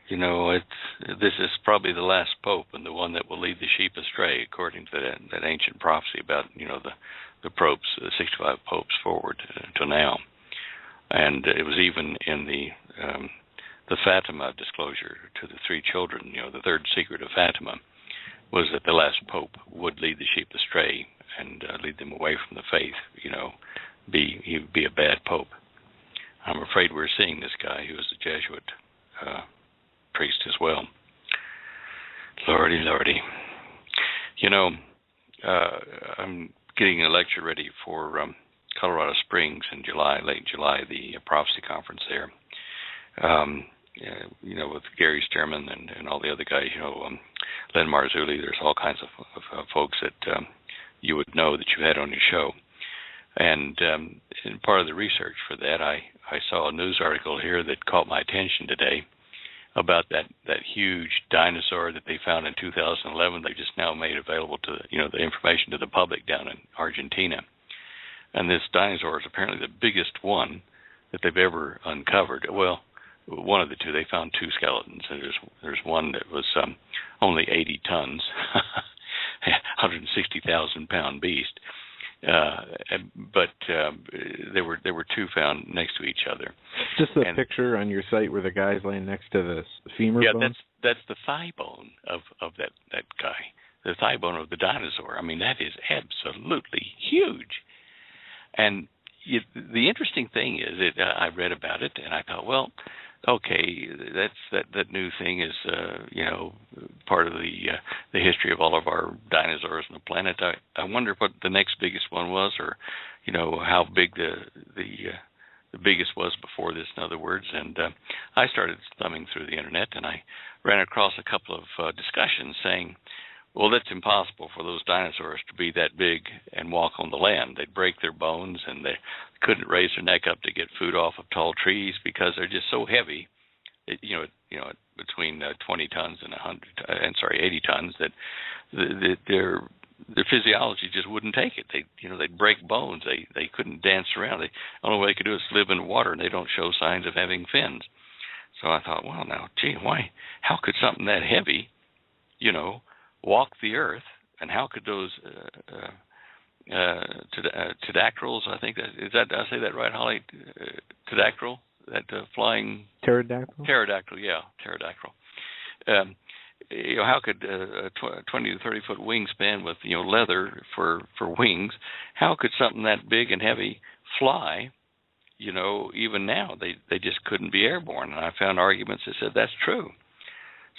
this is probably the last pope and the one that will lead the sheep astray, according to that ancient prophecy about the popes, the 65 popes forward to now. And it was even in the Fatima disclosure to the three children. The third secret of Fatima was that the last pope would lead the sheep astray and lead them away from the faith. he would be a bad pope. I'm afraid we're seeing this guy who was a Jesuit priest as well. Lordy, lordy. You know, I'm getting a lecture ready for Colorado Springs in July, late July, the prophecy conference there. You know, with Gary Stearman and all the other guys, you know, Len Marzulli, there's all kinds of folks that you would know that you had on your show. And in part of the research for that, I saw a news article here that caught my attention today about that huge dinosaur that they found in 2011. They just now made available to, you know, the information to the public down in Argentina. And this dinosaur is apparently the biggest one that they've ever uncovered. Well, one of the two, they found two skeletons. And there's one that was only 80 tons, 160,000 pound beast. But there were two found next to each other. Just the picture on your site where the guy's laying next to the femur bone? Yeah, that's the thigh bone of that guy, the thigh bone of the dinosaur. I mean, that is absolutely huge. And the interesting thing is that I read about it, and I thought, well, okay, that new thing is, you know, part of the history of all of our dinosaurs on the planet. I wonder what the next biggest one was, or, you know, how big the biggest was before this, in other words. And I started thumbing through the internet, and I ran across a couple of discussions saying, well, that's impossible for those dinosaurs to be that big and walk on the land. They'd break their bones, and they couldn't raise their neck up to get food off of tall trees because they're just so heavy. Between 20 tons and 80 tons, that their physiology just wouldn't take it. They'd break bones. They couldn't dance around. The only way they could do is live in water, and they don't show signs of having fins. So I thought, well, now, gee, why? How could something that heavy, you know, walk the earth, and how could those pterodactyls, I think did I say that right, Holly? Pterodactyl, that flying pterodactyl. Pterodactyl, yeah, pterodactyl. You know, how could a 20 to 30 foot wingspan with, you know, leather for wings? How could something that big and heavy fly? You know, even now they just couldn't be airborne, and I found arguments that said that's true.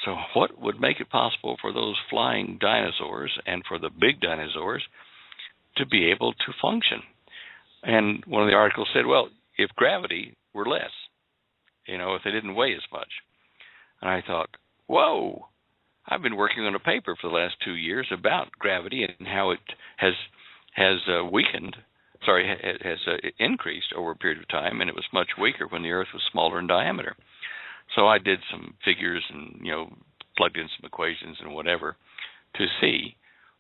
So what would make it possible for those flying dinosaurs and for the big dinosaurs to be able to function? And one of the articles said, well, if gravity were less, you know, if they didn't weigh as much. And I thought, whoa, I've been working on a paper for the last 2 years about gravity and how it has increased over a period of time, and it was much weaker when the Earth was smaller in diameter. So I did some figures and, you know, plugged in some equations and whatever to see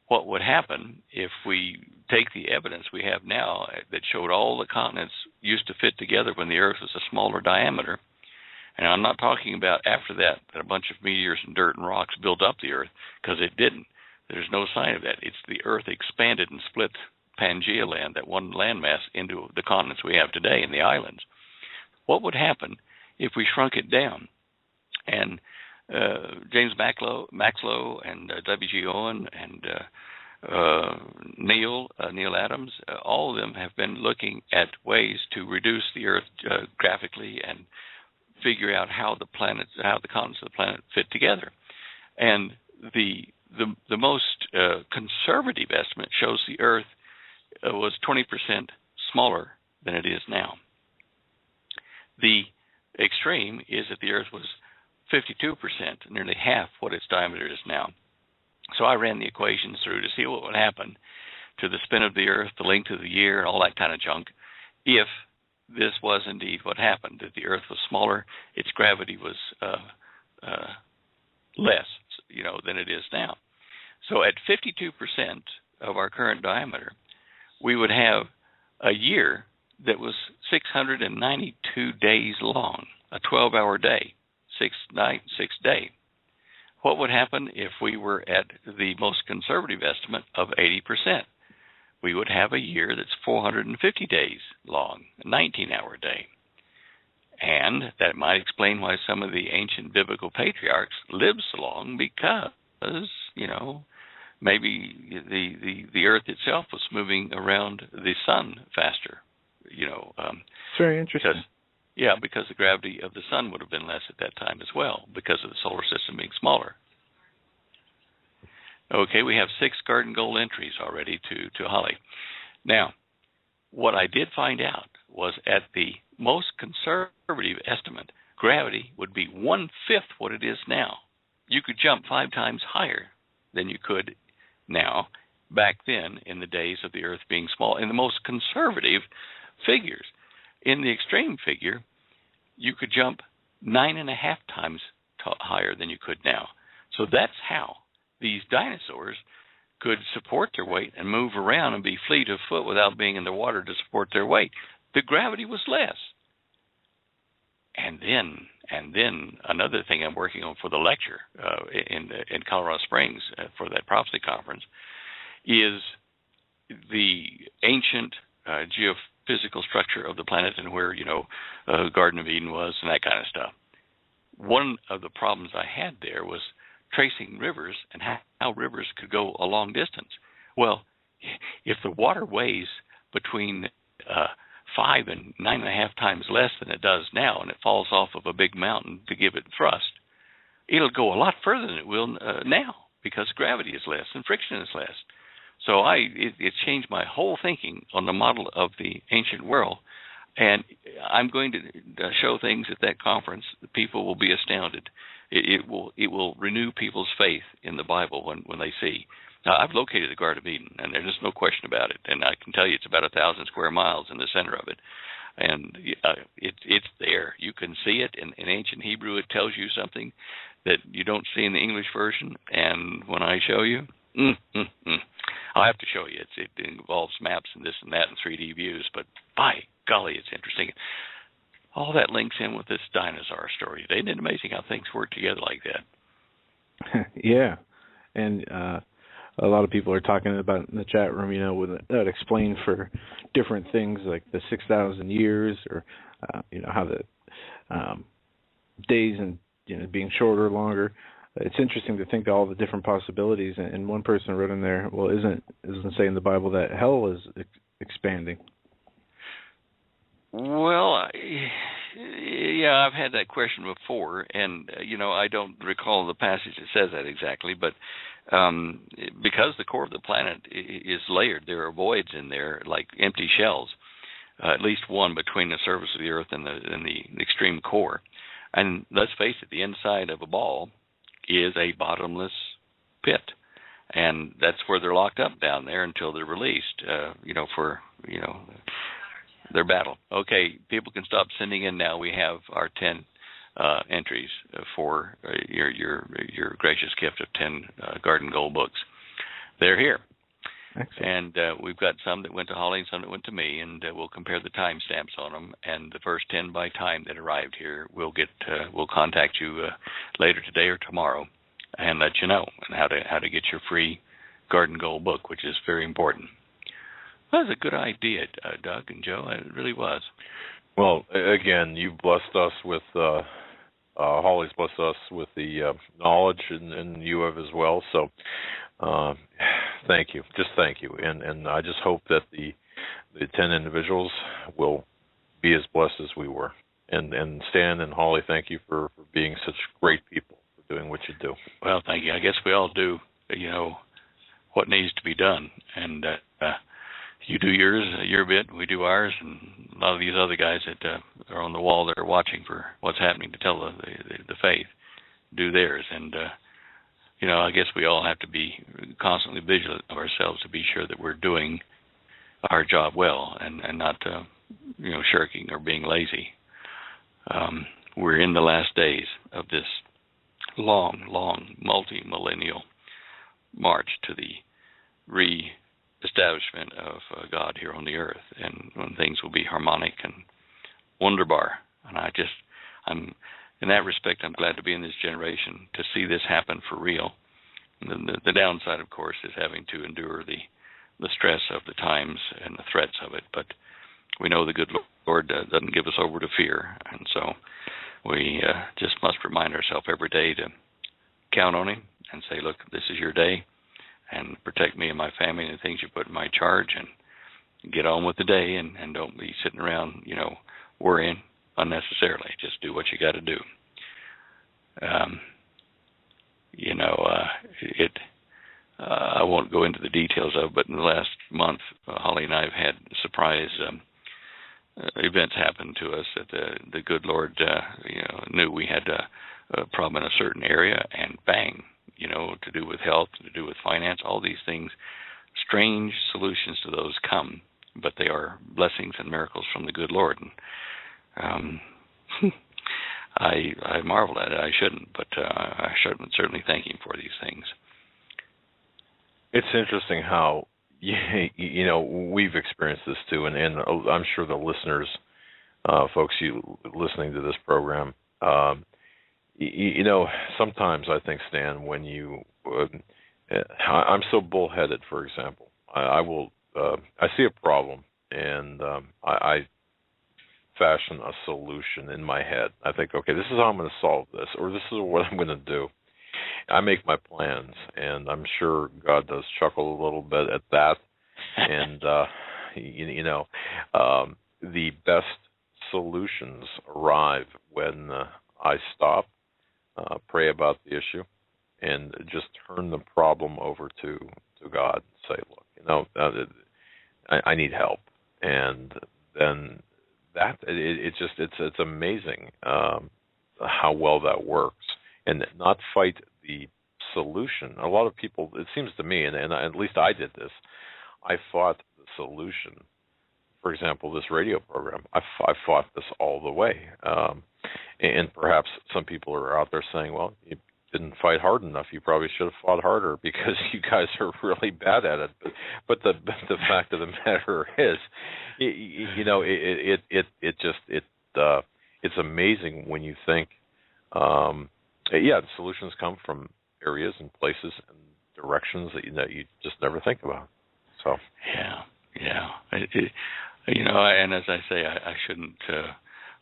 what would happen if we take the evidence we have now that showed all the continents used to fit together when the Earth was a smaller diameter. And I'm not talking about after that a bunch of meteors and dirt and rocks built up the Earth, because it didn't. There's no sign of that. It's the Earth expanded and split Pangea land, that one landmass, into the continents we have today and the islands. What would happen if we shrunk it down? And James Maxlow and W.G. Owen and Neil Adams, all of them have been looking at ways to reduce the Earth graphically and figure out how the continents of the planet fit together. And the most conservative estimate shows the Earth was 20% smaller than it is now. The extreme is that the Earth was 52%, nearly half what its diameter is now. So I ran the equations through to see what would happen to the spin of the Earth, the length of the year, and all that kind of junk, if this was indeed what happened, that the Earth was smaller, its gravity was less, you know, than it is now. So at 52% of our current diameter, we would have a year that was 692 days long, a 12-hour day, 6 night, 6 day. What would happen if we were at the most conservative estimate of 80%? We would have a year that's 450 days long, a 19-hour day. And that might explain why some of the ancient biblical patriarchs lived so long, because, you know, maybe the earth itself was moving around the sun faster, It's very interesting. Because the gravity of the sun would have been less at that time as well, because of the solar system being smaller. Okay, we have 6 garden goal entries already to Holly. Now, what I did find out was at the most conservative estimate, gravity would be 1/5 what it is now. You could jump 5 times higher than you could now, back then in the days of the Earth being small, in the most conservative figures. In the extreme figure, you could jump 9.5 times higher than you could now. So that's how these dinosaurs could support their weight and move around and be fleet of foot without being in the water to support their weight. The gravity was less. And then another thing I'm working on for the lecture in Colorado Springs for that prophecy conference is the ancient geophysical structure of the planet and where, Garden of Eden was and that kind of stuff. One of the problems I had there was tracing rivers and how rivers could go a long distance. Well, if the water weighs between 5 and 9.5 times less than it does now, and it falls off of a big mountain to give it thrust, it'll go a lot further than it will now because gravity is less and friction is less. So it changed my whole thinking on the model of the ancient world, and I'm going to show things at that conference that people will be astounded. It will renew people's faith in the Bible when they see. Now, I've located the Garden of Eden, and there's no question about it. And I can tell you it's about 1,000 square miles in the center of it. And it's there. You can see it. In ancient Hebrew, it tells you something that you don't see in the English version. And when I show you, I'll have to show you. It involves maps and this and that and 3D views. But by golly, it's interesting. All that links in with this dinosaur story. Isn't it amazing how things work together like that? Yeah. And a lot of people are talking about in the chat room, with that explain for different things like the 6,000 years or, how the days and, being shorter or longer. It's interesting to think of all the different possibilities. And one person wrote in there, well, isn't saying in the Bible that hell is expanding? Well, I've had that question before, and, I don't recall the passage that says that exactly, but because the core of the planet is layered, there are voids in there, like empty shells, at least one between the surface of the Earth and the extreme core. And let's face it, the inside of a ball is a bottomless pit, and that's where they're locked up down there until they're released, for their battle. Okay, people can stop sending in now. We have our 10 entries for your gracious gift of 10 Garden Goal books. They're here. Excellent. And we've got some that went to Holly and some that went to me, and we'll compare the timestamps on them. And the first 10 by time that arrived here, we'll contact you later today or tomorrow and let you know how to get your free Garden Goal book, which is very important. That was a good idea, Doug and Joe. It really was. Well, again, you've blessed us with, Holly's blessed us with the knowledge, and you have as well. So thank you. Just thank you. And I just hope that the 10 individuals will be as blessed as we were. And Stan and Holly, thank you for being such great people, for doing what you do. Well, thank you. I guess we all do, what needs to be done. And you do your bit, we do ours, and a lot of these other guys that are on the wall that are watching for what's happening to tell the faith do theirs. And, I guess we all have to be constantly vigilant of ourselves to be sure that we're doing our job well and not, shirking or being lazy. We're in the last days of this long, multi-millennial march to the establishment of God here on the earth, and when things will be harmonic and wunderbar. And I'm in that respect, I'm glad to be in this generation to see this happen for real. And the downside, of course, is having to endure the stress of the times and the threats of it. But we know the good Lord doesn't give us over to fear, and so we just must remind ourselves every day to count on Him and say, look, this is your day, and protect me and my family and the things you put in my charge, and get on with the day, and don't be sitting around, worrying unnecessarily. Just do what you got to do. I won't go into the details of, but in the last month, Holly and I have had surprise events happen to us that the good Lord, knew we had a problem in a certain area, and bang, to do with health, to do with finance, all these things. Strange solutions to those come, but they are blessings and miracles from the good Lord. And I marvel at it. I shouldn't, but I certainly thank Him for these things. It's interesting how we've experienced this too, and I'm sure the listeners, folks, you listening to this program, sometimes I think, Stan, when I'm so bullheaded, for example, I see a problem and I fashion a solution in my head. I think, okay, this is how I'm going to solve this, or this is what I'm going to do. I make my plans, and I'm sure God does chuckle a little bit at that. And the best solutions arrive when I stop, pray about the issue, and just turn the problem over to God. Say, look, I need help, and then that it's amazing how well that works, and not fight the solution. A lot of people, it seems to me, and at least I did this, I fought the solution. For example, this radio program, I fought this all the way. And perhaps some people are out there saying, well, you didn't fight hard enough. You probably should have fought harder because you guys are really bad at it. But the fact of the matter is, it's amazing when you think, solutions come from areas and places and directions that you just never think about. So yeah. And as I say, I shouldn't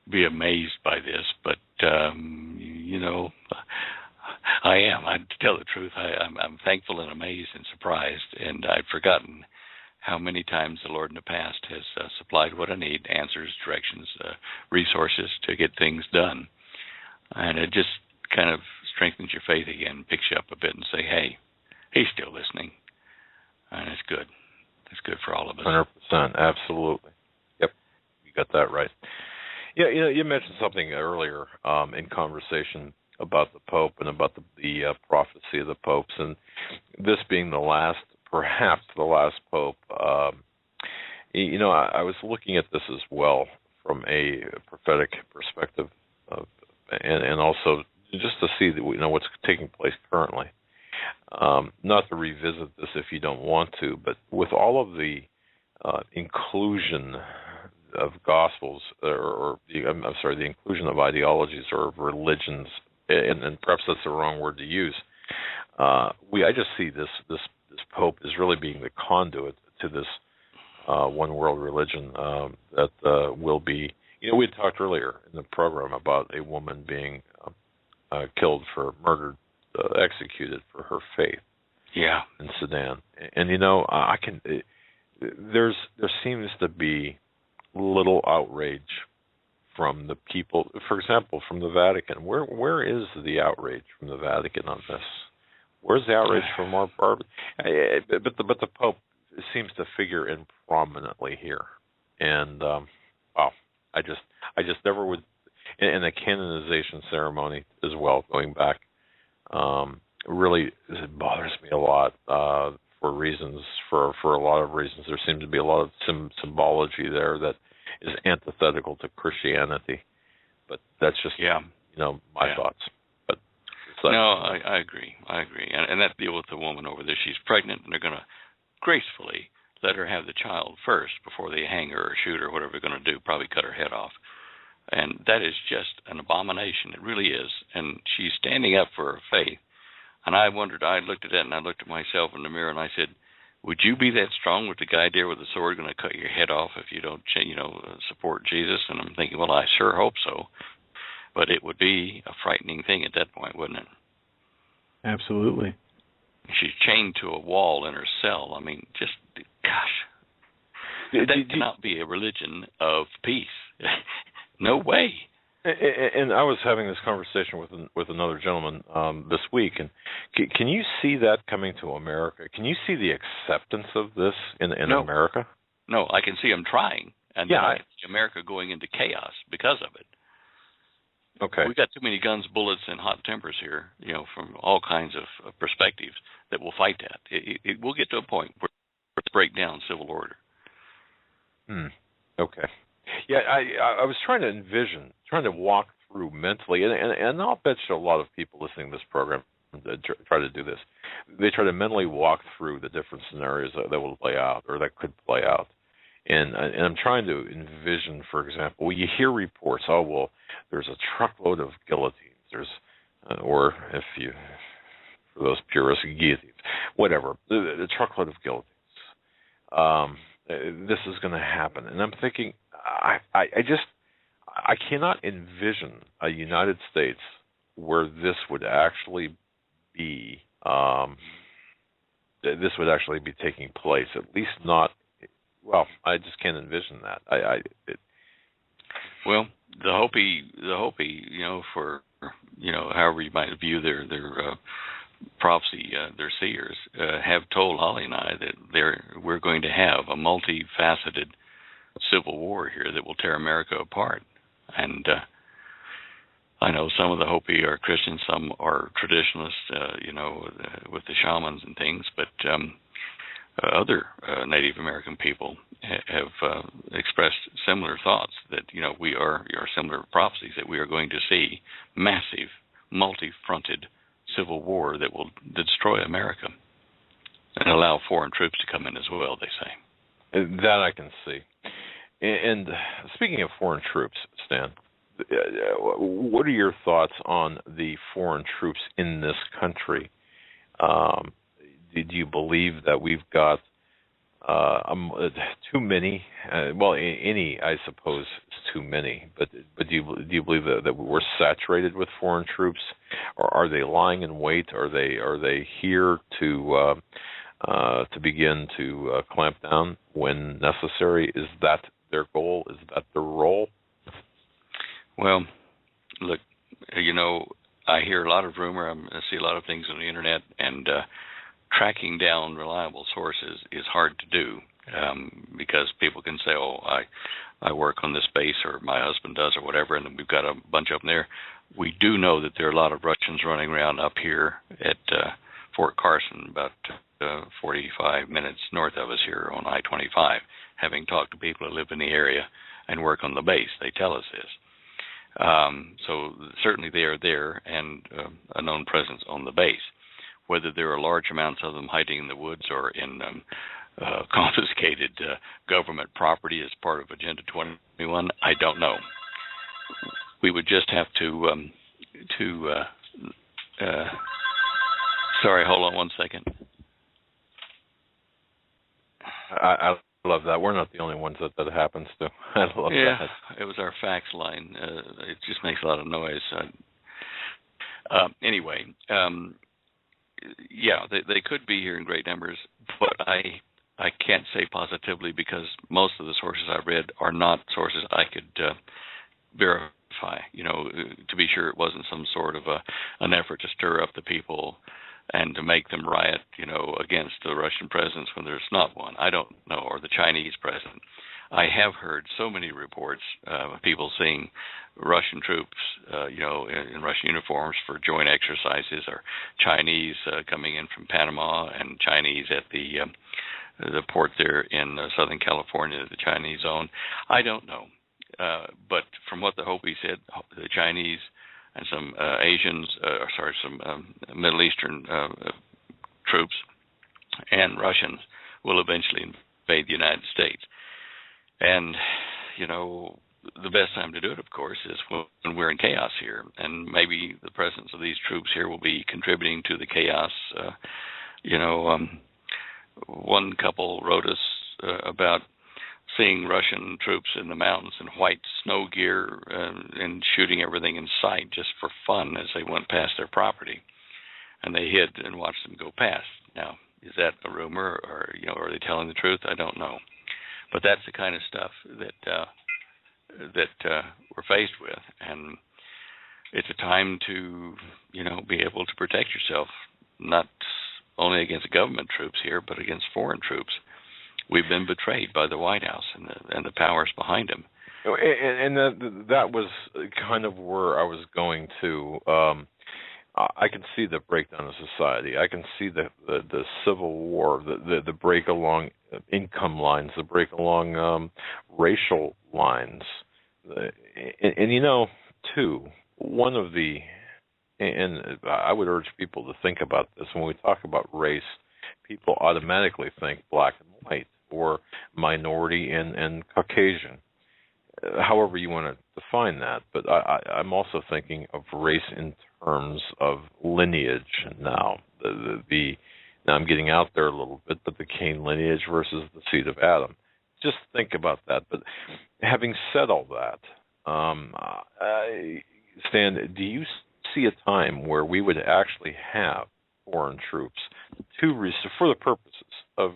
be amazed by this, but I am. To tell the truth, I'm thankful and amazed and surprised, and I've forgotten how many times the Lord in the past has supplied what I need, answers, directions, resources to get things done. And it just kind of strengthens your faith again, picks you up a bit and say, hey, He's still listening. And it's good. It's good for all of us. 100%. Absolutely. Yep. You got that right. Yeah, you mentioned something earlier in conversation about the Pope and about the prophecy of the popes, and this being perhaps the last Pope. I was looking at this as well from a prophetic perspective, and also just to see what's taking place currently. Not to revisit this if you don't want to, but with all of the inclusion of gospels, the inclusion of ideologies or of religions, and perhaps that's the wrong word to use. I just see this Pope is really being the conduit to this one world religion that will be. We had talked earlier in the program about a woman being executed for her faith. Yeah. In Sudan, and there seems to be little outrage from the people. For example, from the Vatican. Where is the outrage from the Vatican on this? Where's the outrage from our part? But the Pope seems to figure in prominently here, and I just never would. And the canonization ceremony as well, going back, really it bothers me a lot for a lot of reasons. There seems to be a lot of symbology there that is antithetical to Christianity, but that's just my thoughts. But I agree, and that deal with the woman over there. She's pregnant, and they're going to gracefully let her have the child first before they hang her or shoot her, or whatever they're going to do. Probably cut her head off. And that is just an abomination. It really is. And she's standing up for her faith. And I looked at that, and I looked at myself in the mirror, and I said, would you be that strong with the guy there with the sword going to cut your head off if you don't, support Jesus? And I'm thinking, well, I sure hope so. But it would be a frightening thing at that point, wouldn't it? Absolutely. She's chained to a wall in her cell. I mean, just, gosh. That cannot be a religion of peace. No way. And I was having this conversation with another gentleman this week, and can you see that coming to America? Can you see the acceptance of this in No. America? No, I can see them trying, and I can see America going into chaos because of it. Okay. We've got too many guns, bullets, and hot tempers here, from all kinds of perspectives that will fight that. It will get to a point where it's break down civil order. Okay. Yeah, I was trying to walk through mentally, and I'll bet you a lot of people listening to this program try to do this. They try to mentally walk through the different scenarios that will play out or that could play out. And I'm trying to envision, for example, you hear reports, there's a truckload of guillotines. There's, or if you, for those purists, guillotines, whatever, the truckload of guillotines. This is going to happen. And I'm thinking, I cannot envision a United States where this would actually be, taking place, at least not. Well, I just can't envision that. Well, the Hopi, for however you might view their prophecy, their seers have told Holly and I that we're going to have a multifaceted civil war here that will tear America apart. And I know some of the Hopi are Christians, some are traditionalists, with the shamans and things, but other Native American people have expressed similar thoughts that, we are similar prophecies that we are going to see massive, multi-fronted civil war that will destroy America and allow foreign troops to come in as well, they say. That I can see. And speaking of foreign troops, Stan, what are your thoughts on the foreign troops in this country? Do you believe that we've got too many? Any, I suppose, is too many. But do you believe that we're saturated with foreign troops, or are they lying in wait? Are they here to begin to clamp down when necessary? Is that their goal? Is that their role? Well, look, I hear a lot of rumor. I see a lot of things on the internet, and tracking down reliable sources is hard to do because people can say, "Oh, I work on this base," or "My husband does," or whatever, and we've got a bunch of them there. We do know that there are a lot of Russians running around up here at Fort Carson, about 45 minutes north of us here on I-25, having talked to people who live in the area and work on the base. They tell us this. So certainly they are there and a known presence on the base. Whether there are large amounts of them hiding in the woods or in confiscated government property as part of Agenda 21, I don't know. We would just have to sorry, hold on one second. I love that. We're not the only ones that happens to. I love that. Yeah, it was our fax line. It just makes a lot of noise. Anyway, yeah, they could be here in great numbers, but I can't say positively because most of the sources I read are not sources I could verify. To be sure it wasn't some sort of an effort to stir up the people and to make them riot, against the Russian presence when there's not one. I don't know, or the Chinese presence. I have heard so many reports of people seeing Russian troops, in Russian uniforms for joint exercises, or Chinese coming in from Panama and Chinese at the port there in Southern California, the Chinese zone. I don't know. But from what the Hopi said, the Chinese and some some Middle Eastern troops and Russians will eventually invade the United States. And, the best time to do it, of course, is when we're in chaos here. And maybe the presence of these troops here will be contributing to the chaos. One couple wrote us about seeing Russian troops in the mountains in white snow gear and shooting everything in sight just for fun as they went past their property. And they hid and watched them go past. Now, is that a rumor or, are they telling the truth? I don't know. But that's the kind of stuff that we're faced with, and it's a time to, be able to protect yourself, not only against government troops here, but against foreign troops. We've been betrayed by the White House and the powers behind them. And that was kind of where I was going to. I can see the breakdown of society. I can see the civil war, the break along income lines, the break along racial lines, and too, one of the, and I would urge people to think about this when we talk about race. People automatically think black and white or minority and Caucasian, however you want to define that. But I'm also thinking of race in terms of lineage now. Now I'm getting out there a little bit, but the Cain lineage versus the seed of Adam. Just think about that. But having said all that, Stan, do you see a time where we would actually have foreign troops for the purposes of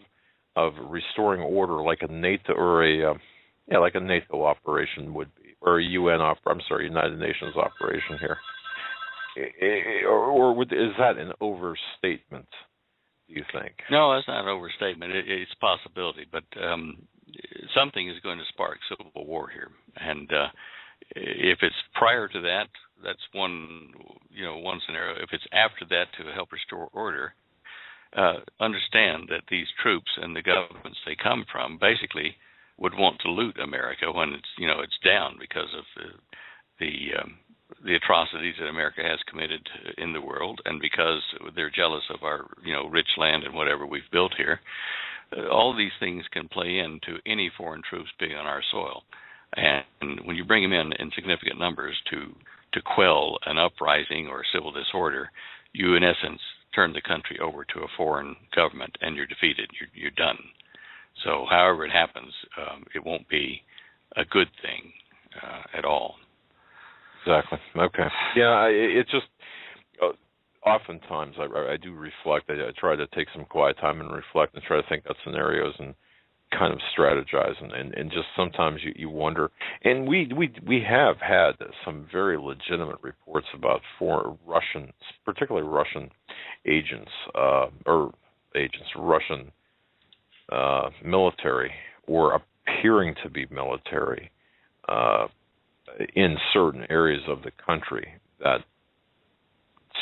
restoring order, like a NATO or like a NATO operation would be, or a United Nations operation here, or is that an overstatement? Do you think? No, that's not an overstatement. It's a possibility, but something is going to spark civil war here, and if it's prior to that, that's one scenario. If it's after that to help restore order, understand that these troops and the governments they come from basically would want to loot America when it's down because of the atrocities that America has committed in the world, and because they're jealous of our rich land and whatever we've built here. All these things can play into any foreign troops being on our soil, and when you bring them in significant numbers to quell an uprising or civil disorder, you in essence turn the country over to a foreign government, and you're defeated. You're done. So however it happens, it won't be a good thing at all. Exactly. Okay. Yeah, it's just oftentimes I do reflect. I try to take some quiet time and reflect and try to think out scenarios and kind of strategize, and just sometimes you wonder. And we have had some very legitimate reports about Russian, particularly Russian agents Russian military or appearing to be military in certain areas of the country that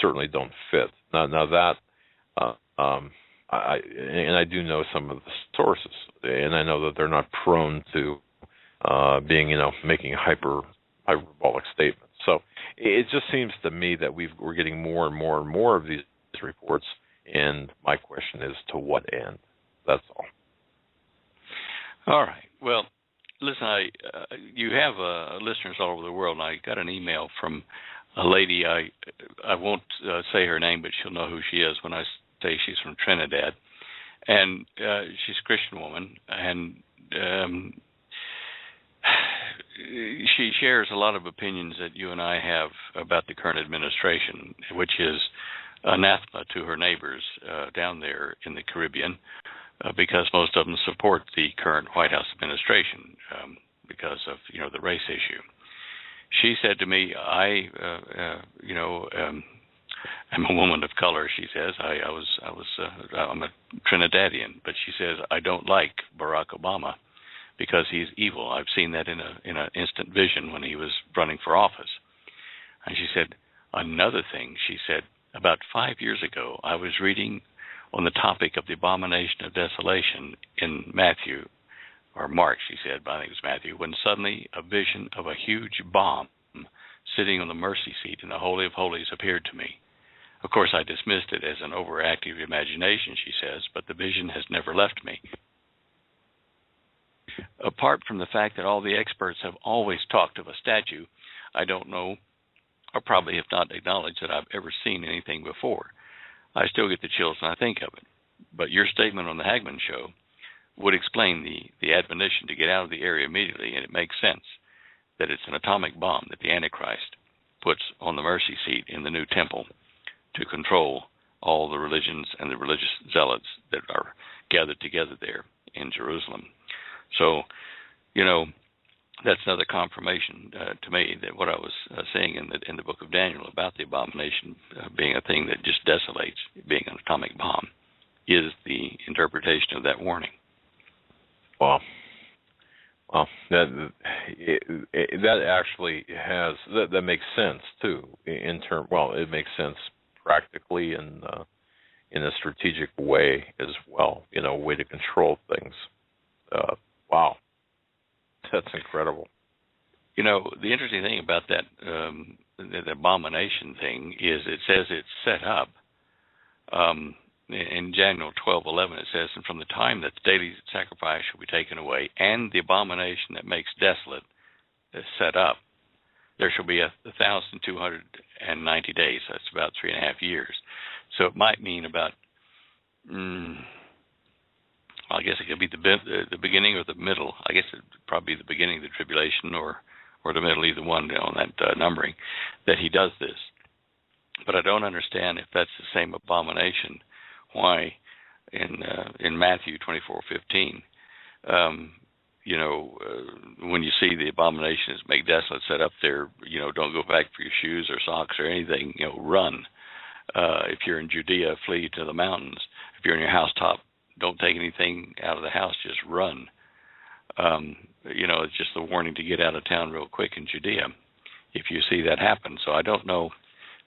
certainly don't fit. Now that I do know some of the sources, and I know that they're not prone to being making hyperbolic statements. So it just seems to me that we're getting more and more and more of these reports, and my question is, to what end? That's all. All right. Well, listen, you have listeners all over the world, and I got an email from a lady. I won't say her name, but she'll know who she is when I say she's from Trinidad, and she's a Christian woman, and she shares a lot of opinions that you and I have about the current administration, which is anathema to her neighbors down there in the Caribbean, because most of them support the current White House administration because of the race issue. She said to me, I'm a woman of color. She says I'm a Trinidadian, but she says I don't like Barack Obama because he's evil. I've seen that in an instant vision when he was running for office. And she said another thing. She said about 5 years ago I was reading on the topic of the abomination of desolation in Matthew, or Mark, she said, but I think it was Matthew, when suddenly a vision of a huge bomb sitting on the mercy seat in the Holy of Holies appeared to me. Of course, I dismissed it as an overactive imagination, she says, but the vision has never left me. Apart from the fact that all the experts have always talked of a statue, I don't know, or probably have not acknowledged that I've ever seen anything before. I still get the chills when I think of it. But your statement on the Hagmann show would explain the admonition to get out of the area immediately, and it makes sense that it's an atomic bomb that the Antichrist puts on the mercy seat in the new temple to control all the religions and the religious zealots that are gathered together there in Jerusalem. So, that's another confirmation to me that what I was saying in the book of Daniel about the abomination being a thing that just desolates, being an atomic bomb, is the interpretation of that warning. Wow. Well, that actually has that makes sense too. It makes sense practically in a strategic way as well. A way to control things. Wow, that's incredible. The interesting thing about that the abomination thing is it says it's set up. In Daniel 12:11 it says, "And from the time that the daily sacrifice shall be taken away, and the abomination that makes desolate is set up, there shall be 1,290 days." That's about 3.5 years. So it might mean about, I guess it could be the beginning or the middle. I guess it'd probably be the beginning of the tribulation or the middle, either one on that numbering, that he does this. But I don't understand if that's the same abomination. Why in Matthew 24:15, when you see the abominations make desolate set up there, don't go back for your shoes or socks or anything, run. If you're in Judea, flee to the mountains. If you're in your housetop, don't take anything out of the house, just run. It's just the warning to get out of town real quick in Judea if you see that happen. So I don't know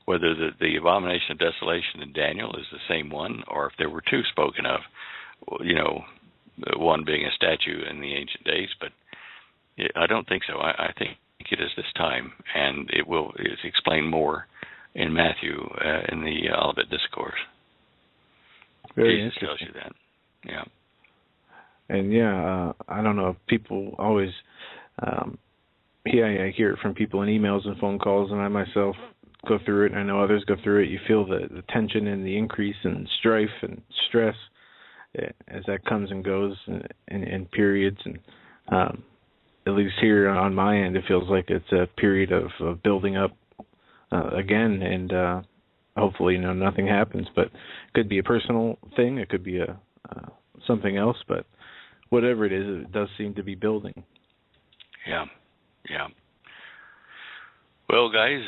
whether the abomination of desolation in Daniel is the same one, or if there were two spoken of, one being a statue in the ancient days, but I don't think so. I think it is this time, and it's explained more in Matthew in the Olivet Discourse. Very Jesus interesting. tells you that. Yeah. And I don't know if people always, I hear it from people in emails and phone calls, and I myself go through it, and I know others go through it. You feel the tension and the increase in strife and stress as that comes and goes in periods. And at least here on my end, it feels like it's a period of building up again, and hopefully nothing happens. But it could be a personal thing. It could be something else. But whatever it is, it does seem to be building. Yeah. Well, guys,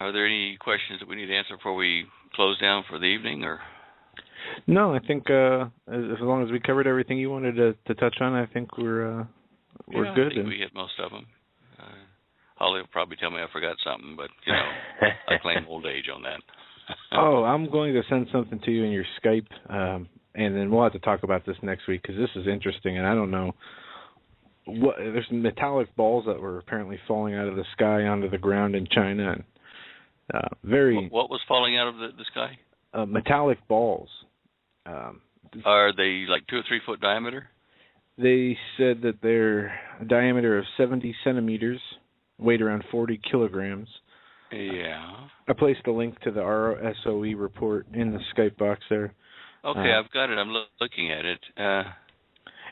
are there any questions that we need to answer before we close down for the evening? Or no, I think as long as we covered everything you wanted to touch on, I think we're good. I think we hit most of them. Holly will probably tell me I forgot something, but I claim old age on that. Oh, I'm going to send something to you in your Skype, and then we'll have to talk about this next week because this is interesting, and I don't know. There's metallic balls that were apparently falling out of the sky onto the ground in China, and What was falling out of the sky? Metallic balls. Are they like 2 or 3 foot diameter? They said that they're a diameter of 70 centimeters, weighed around 40 kilograms. Yeah. I placed a link to the RSOE report in the Skype box there. Okay, I've got it. I'm looking at it.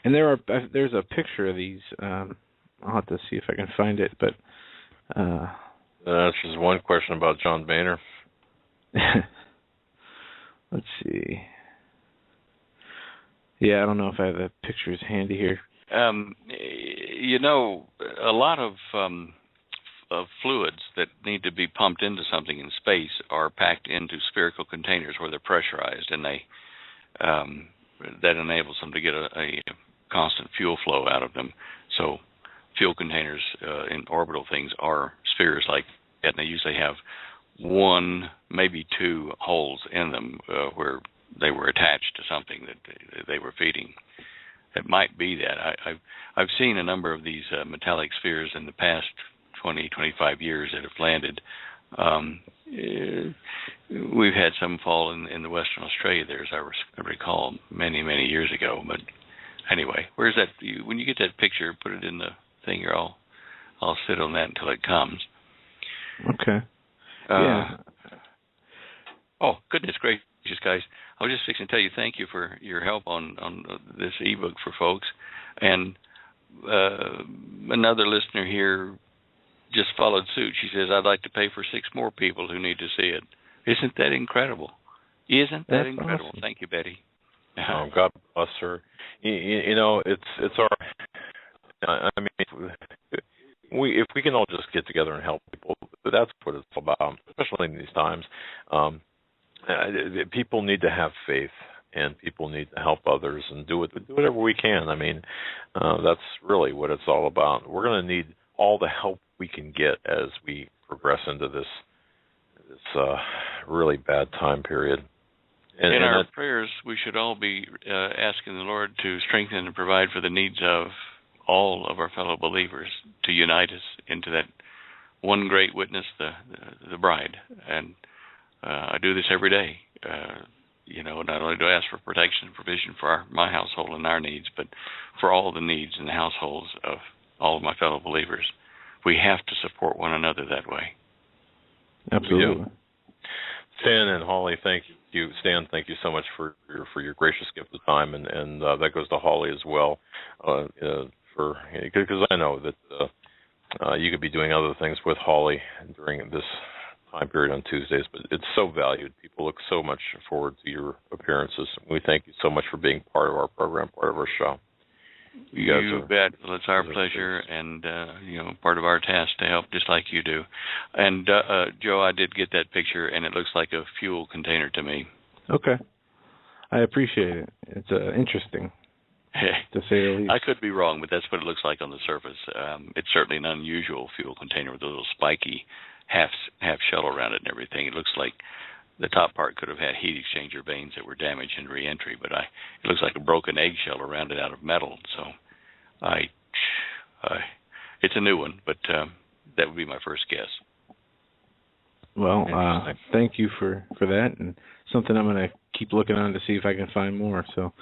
And there's a picture of these. I'll have to see if I can find it. But that's just one question about John Boehner. Let's see. Yeah, I don't know if I have the pictures handy here. A lot of fluids that need to be pumped into something in space are packed into spherical containers where they're pressurized, and that enables them to get a constant fuel flow out of them. So fuel containers in orbital things are spheres like that, and they usually have 1, maybe 2 holes in them where they were attached to something that they were feeding. It might be that. I've seen a number of these metallic spheres in the past 20, 25 years that have landed. We've had some fall in the Western Australia there, as I recall, many, many years ago. But anyway, where's that? When you get that picture, put it in the thing here. I'll sit on that until it comes. Okay. Yeah. Oh, goodness gracious, guys. I was just fixing to tell you thank you for your help on this ebook for folks. And another listener here just followed suit. She says, I'd like to pay for 6 more people who need to see it. Isn't that incredible? Isn't that incredible? Awesome. Thank you, Betty. God bless her. It's I mean, if we can all just get together and help people, that's what it's all about, especially in these times. People need to have faith, and people need to help others and do whatever we can. I mean, that's really what it's all about. We're going to need all the help we can get as we progress into this really bad time period. And in our prayers, we should all be asking the Lord to strengthen and provide for the needs of all of our fellow believers, to unite us into that one great witness, the bride. And I do this every day. Not only do I ask for protection and provision for my household and our needs, but for all the needs in the households of all of my fellow believers. We have to support one another that way. Absolutely. Stan and Holly, thank you. Stan, thank you so much for your gracious gift of time, and that goes to Holly as well. Because I know that you could be doing other things with Holly during this time period on Tuesdays, but it's so valued. People look so much forward to your appearances. We thank you so much for being part of our program, part of our show. You bet. Well, it's our pleasure and, part of our task to help just like you do. And, Joe, I did get that picture, and it looks like a fuel container to me. Okay. I appreciate it. It's interesting, to say the least. I could be wrong, but that's what it looks like on the surface. It's certainly an unusual fuel container with a little spiky half shell around it and everything. It looks like the top part could have had heat exchanger vanes that were damaged in reentry, but it looks like a broken eggshell around it out of metal. So it's a new one, but that would be my first guess. Well, thank you for that, and something I'm going to keep looking on to see if I can find more. So,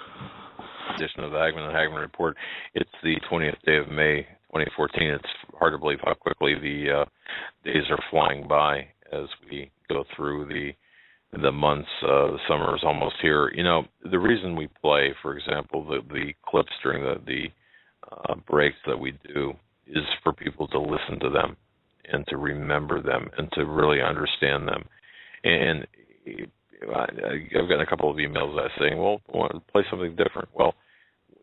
edition of the Hagmann and Hagmann Report. It's the 20th day of May, 2014. It's hard to believe how quickly the days are flying by as we go through the months. The summer is almost here. The reason we play, for example, the clips during the breaks that we do is for people to listen to them and to remember them and to really understand them. And I've gotten a couple of emails that are saying, well, I want to play something different. Well,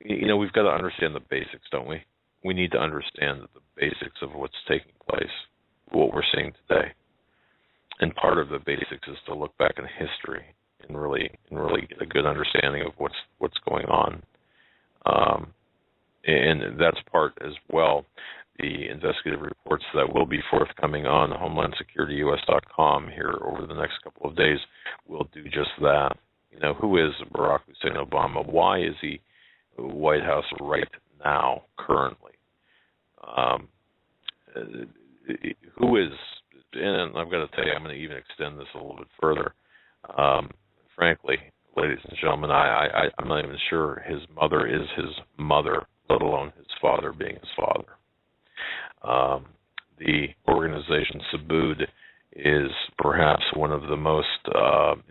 we've got to understand the basics, don't we? We need to understand the basics of what's taking place, what we're seeing today. And part of the basics is to look back in history and really get a good understanding of what's going on. And that's part as well. The investigative reports that will be forthcoming on HomelandSecurityUS.com here over the next couple of days will do just that. Who is Barack Hussein Obama? Why is he White House right now, currently? Who is, and I've got to tell you, I'm going to even extend this a little bit further. Frankly, ladies and gentlemen, I'm not even sure his mother is his mother, let alone his father being his father. The organization Subud is perhaps one of the most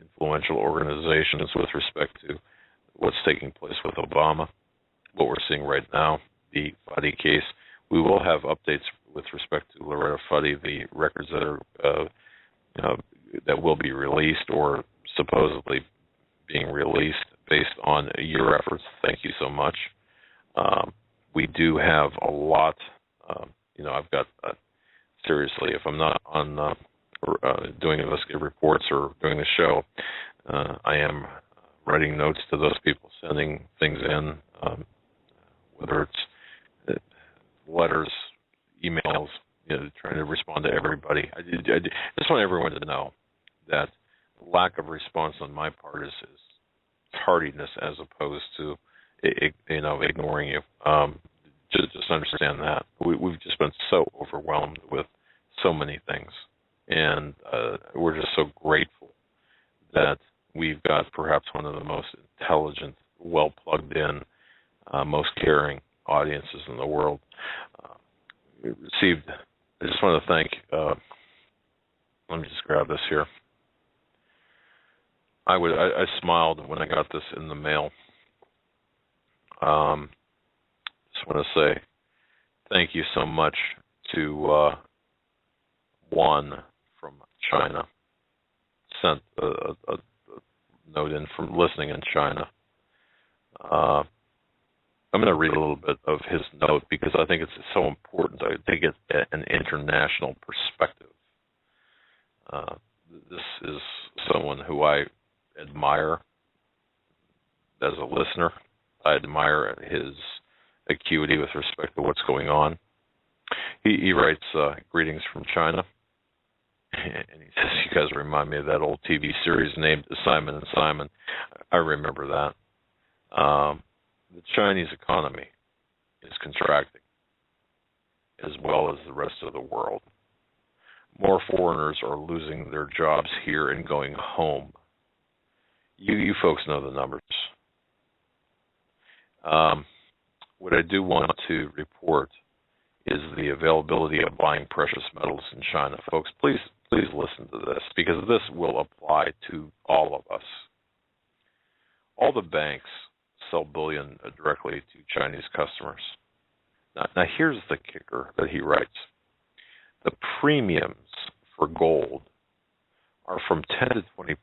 influential organizations with respect to what's taking place with Obama, what we're seeing right now, the Fuddy case. We will have updates with respect to Loretta Fuddy, the records that are that will be released or supposedly being released based on your efforts. Thank you so much. We do have a lot. I've got seriously, if I'm not on doing investigative reports or doing the show, I am writing notes to those people, sending things in, whether it's letters, emails, trying to respond to everybody. I just want everyone to know that lack of response on my part is tardiness as opposed to ignoring you. Just understand that. We've just been so overwhelmed with so many things, and we're just so grateful that we've got perhaps one of the most intelligent, well plugged in, most caring audiences in the world. We received. I just want to thank. Let me just grab this here. I smiled when I got this in the mail. Just want to say thank you so much to Juan from China. Sent a note in from listening in China. I'm going to read a little bit of his note because I think it's so important to get an international perspective. This is someone who I admire as a listener. I admire his acuity with respect to what's going on. He writes, greetings from China. And he says, you guys remind me of that old TV series named Simon and Simon. I remember that. The Chinese economy is contracting as well as the rest of the world. More foreigners are losing their jobs here and going home. You folks know the numbers. What I do want to report is the availability of buying precious metals in China. Folks, please listen to this, because this will apply to all of us. All the banks sell bullion directly to Chinese customers. Now here's the kicker that he writes. The premiums for gold are from 10 to 20%.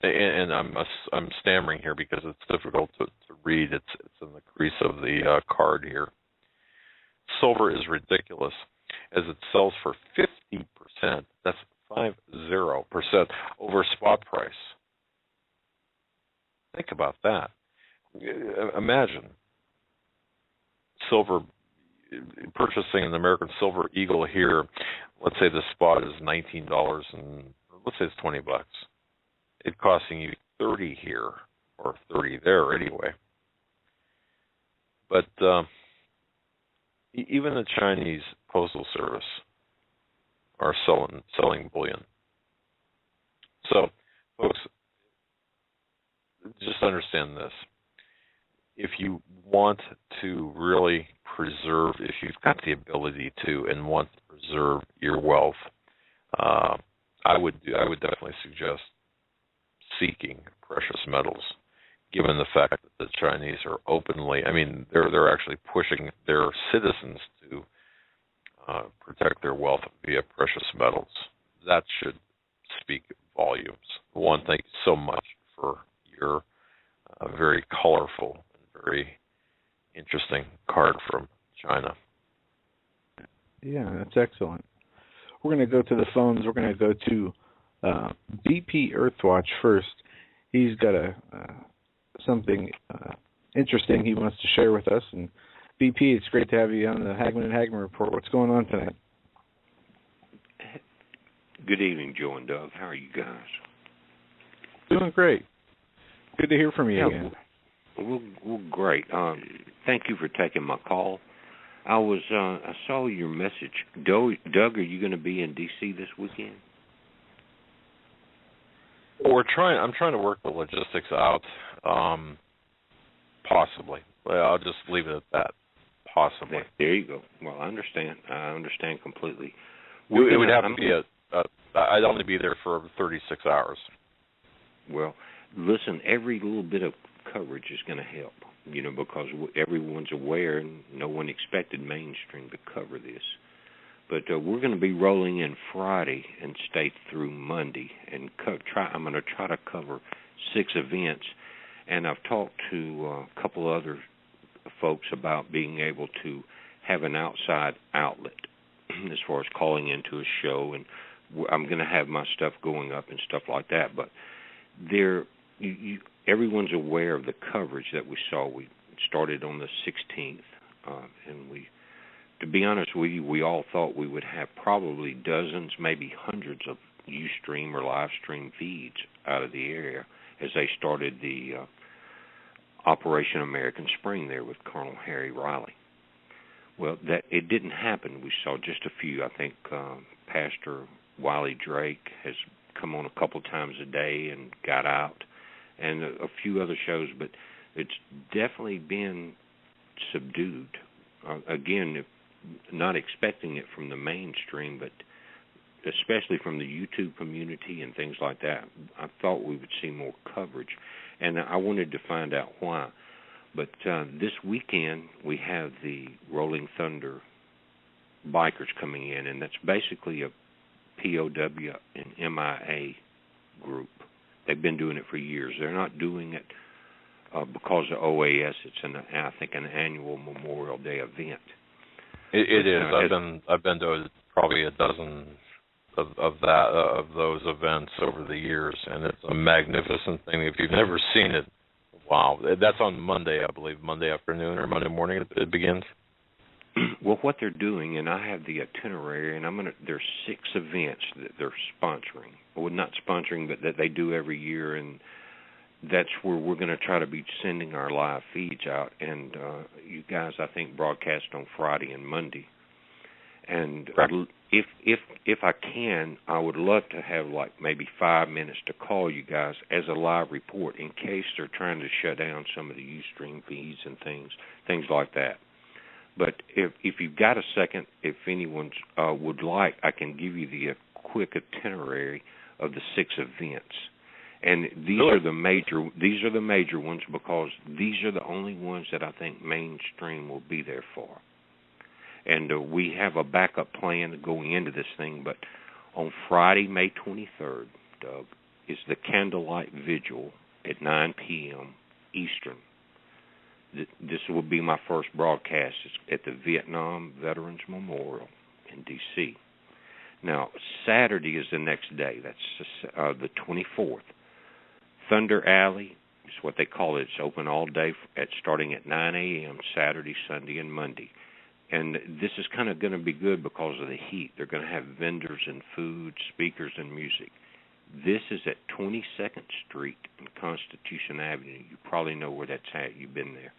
And I'm stammering here because it's difficult to read. It's in the crease of the card here. Silver is ridiculous, as it sells for 50%. That's 50% over spot price. Think about that. Imagine silver, purchasing an American Silver Eagle here. Let's say the spot is $19, and let's say it's $20. It costing you $30 here or $30 there anyway. But even the Chinese Postal Service are selling bullion. So, folks, just understand this. If you want to really preserve, if you've got the ability to and want to preserve your wealth, I would definitely suggest seeking precious metals, given the fact that the Chinese are openly, they're actually pushing their citizens to protect their wealth via precious metals. That should speak volumes. One, thank you so much for your very colorful and very interesting card from China. Yeah, that's excellent. We're going to go to the phones. We're going to go to BP Earthwatch first. He's got something interesting he wants to share with us. And BP, it's great to have you on the Hagmann and Hagmann Report. What's going on tonight? Good evening, Joe and Doug. How are you guys? Doing great. Good to hear from you again. Well, great. Thank you for taking my call. I saw your message. Doug, are you going to be in D.C. this weekend? I'm trying to work the logistics out. Possibly. Well, I'll just leave it at that. Possibly. There you go. Well, I understand. I understand completely. It would have to be I'd only be there for 36 hours. Well, listen, every little bit of coverage is going to help, because everyone's aware and no one expected mainstream to cover this. But we're going to be rolling in Friday and stay through Monday, and I'm going to try to cover 6 events. And I've talked to a couple other folks about being able to have an outside outlet as far as calling into a show, and I'm going to have my stuff going up and stuff like that. But everyone's aware of the coverage that we saw. We started on the 16th, and to be honest with you, we all thought we would have probably dozens, maybe hundreds of Ustream or live stream feeds out of the area as they started the Operation American Spring there with Colonel Harry Riley. Well, it didn't happen. We saw just a few. I think Pastor Wiley Drake has come on a couple times a day and got out, and a few other shows, but it's definitely been subdued. Again, not expecting it from the mainstream, but especially from the YouTube community and things like that. I thought we would see more coverage, and I wanted to find out why. But this weekend we have the Rolling Thunder bikers coming in, and that's basically a POW and MIA group. They've been doing it for years. They're not doing it because of OAS. It's I think an annual Memorial Day event. It is. I've been to probably a dozen of those events over the years, and it's a magnificent thing. If you've never seen it, wow! That's on Monday, I believe, Monday afternoon or Monday morning. It begins. Well, what they're doing, and I have the itinerary, and there's 6 events that they're sponsoring. Well, not sponsoring, but that they do every year, and that's where we're going to try to be sending our live feeds out. And you guys, I think, broadcast on Friday and Monday. And if I can, I would love to have like maybe 5 minutes to call you guys as a live report in case they're trying to shut down some of the Ustream feeds and things like that. But if you've got a second, if anyone would like, I can give you the quick itinerary of the 6 events. And these are the major ones because these are the only ones that I think mainstream will be there for. And we have a backup plan going into this thing. But on Friday, May 23rd, Doug, is the Candlelight Vigil at 9 p.m. Eastern. This will be my first broadcast. It's at the Vietnam Veterans Memorial in D.C. Now, Saturday is the next day. That's the 24th. Thunder Alley is what they call it. It's open all day starting at 9 a.m. Saturday, Sunday, and Monday. And this is kind of going to be good because of the heat. They're going to have vendors and food, speakers, and music. This is at 22nd Street and Constitution Avenue. You probably know where that's at. You've been there.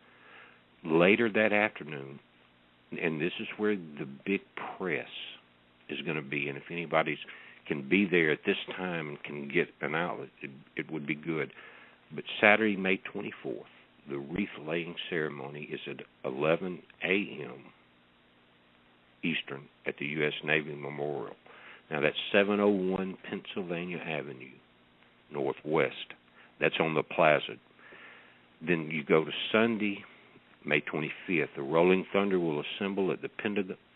Later that afternoon, and this is where the big press is going to be, and if anybody can be there at this time and can get an outlet, it would be good. But Saturday, May 24th, the wreath-laying ceremony is at 11 a.m. Eastern at the U.S. Navy Memorial. Now, that's 701 Pennsylvania Avenue, Northwest. That's on the plaza. Then you go to Sunday, May 25th. The Rolling Thunder will assemble at the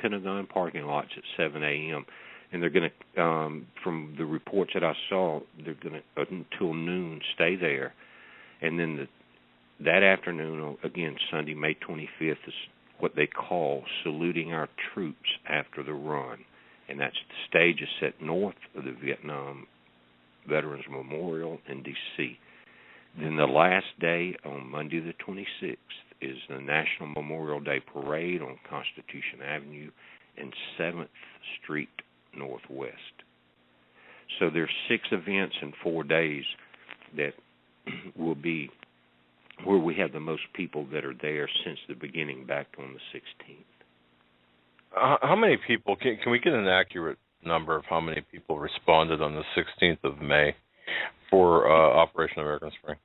Pentagon parking lots at 7 a.m., and they're going to, from the reports that I saw, they're going to, until noon, stay there. And then that afternoon, again, Sunday, May 25th, is what they call saluting our troops after the run. And that's the stage is set north of the Vietnam Veterans Memorial in D.C. Then the last day, on Monday the 26th, is the National Memorial Day Parade on Constitution Avenue and 7th Street Northwest. So there's 6 events in 4 days that will be where we have the most people that are there since the beginning back on the 16th. How many people, can we get an accurate number of how many people responded on the 16th of May for Operation American Spring?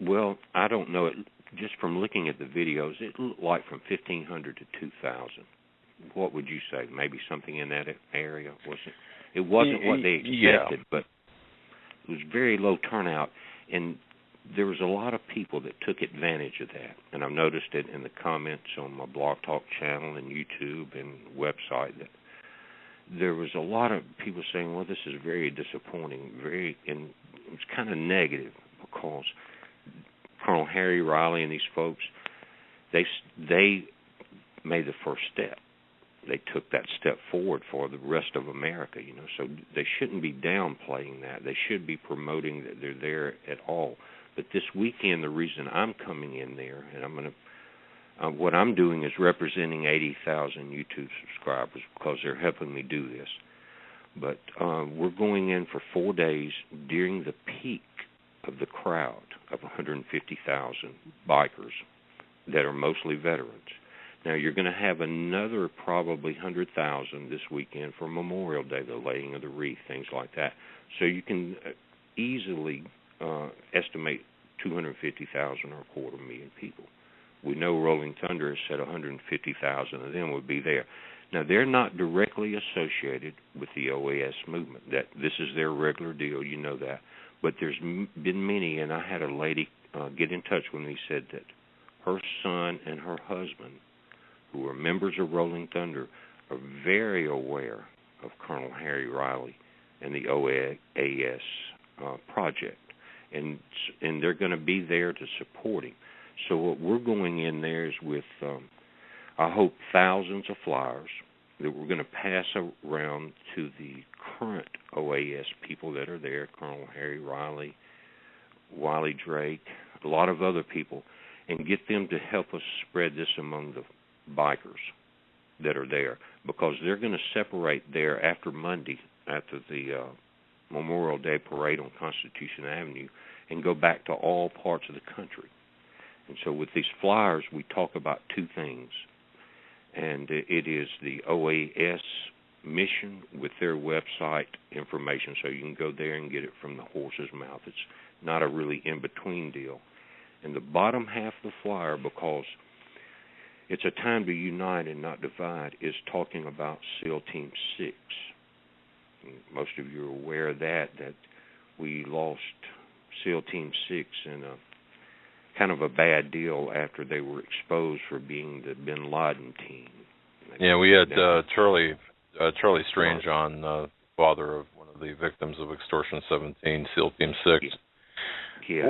Well, I don't know. Just from looking at the videos, it looked like from 1,500 to 2,000. What would you say? Maybe something in that area, was it? It wasn't what they expected, but it was very low turnout, and there was a lot of people that took advantage of that. And I've noticed it in the comments on my Blog Talk channel and YouTube and website that there was a lot of people saying, well, this is very disappointing, and it was kind of negative because Colonel Harry Riley and these folks, they made the first step. They took that step forward for the rest of America, so they shouldn't be downplaying that. They should be promoting that they're there at all. But this weekend, the reason I'm coming in there, and I'm going to, what I'm doing is representing 80,000 YouTube subscribers because they're helping me do this. But we're going in for 4 days during the peak of the crowd of 150,000 bikers that are mostly veterans. Now, you're going to have another probably 100,000 this weekend for Memorial Day, the laying of the wreath, things like that. So you can easily estimate 250,000 or 250,000 people. We know Rolling Thunder has said 150,000 of them would be there. Now, they're not directly associated with the OAS movement. That this is their regular deal, you know that. But there's been many, and I had a lady get in touch with me, said that her son and her husband, who are members of Rolling Thunder, are very aware of Colonel Harry Riley and the OAS project. And they're going to be there to support him. So what we're going in there is with, I hope, thousands of flyers that we're going to pass around to the current OAS people that are there, Colonel Harry Riley, Wiley Drake, a lot of other people, and get them to help us spread this among the bikers that are there, because they're going to separate there after Monday, after the Memorial Day parade on Constitution Avenue, and go back to all parts of the country. And so with these flyers, we talk about two things. And it is the OAS mission with their website information, so you can go there and get it from the horse's mouth. It's not a really in-between deal. And the bottom half of the flyer, because it's a time to unite and not divide, is talking about SEAL Team 6. And most of you are aware of that we lost SEAL Team 6 in a kind of a bad deal after they were exposed for being the Bin Laden team. Yeah, we had Charlie Strange on, father of one of the victims of Extortion 17, SEAL Team 6. Yeah,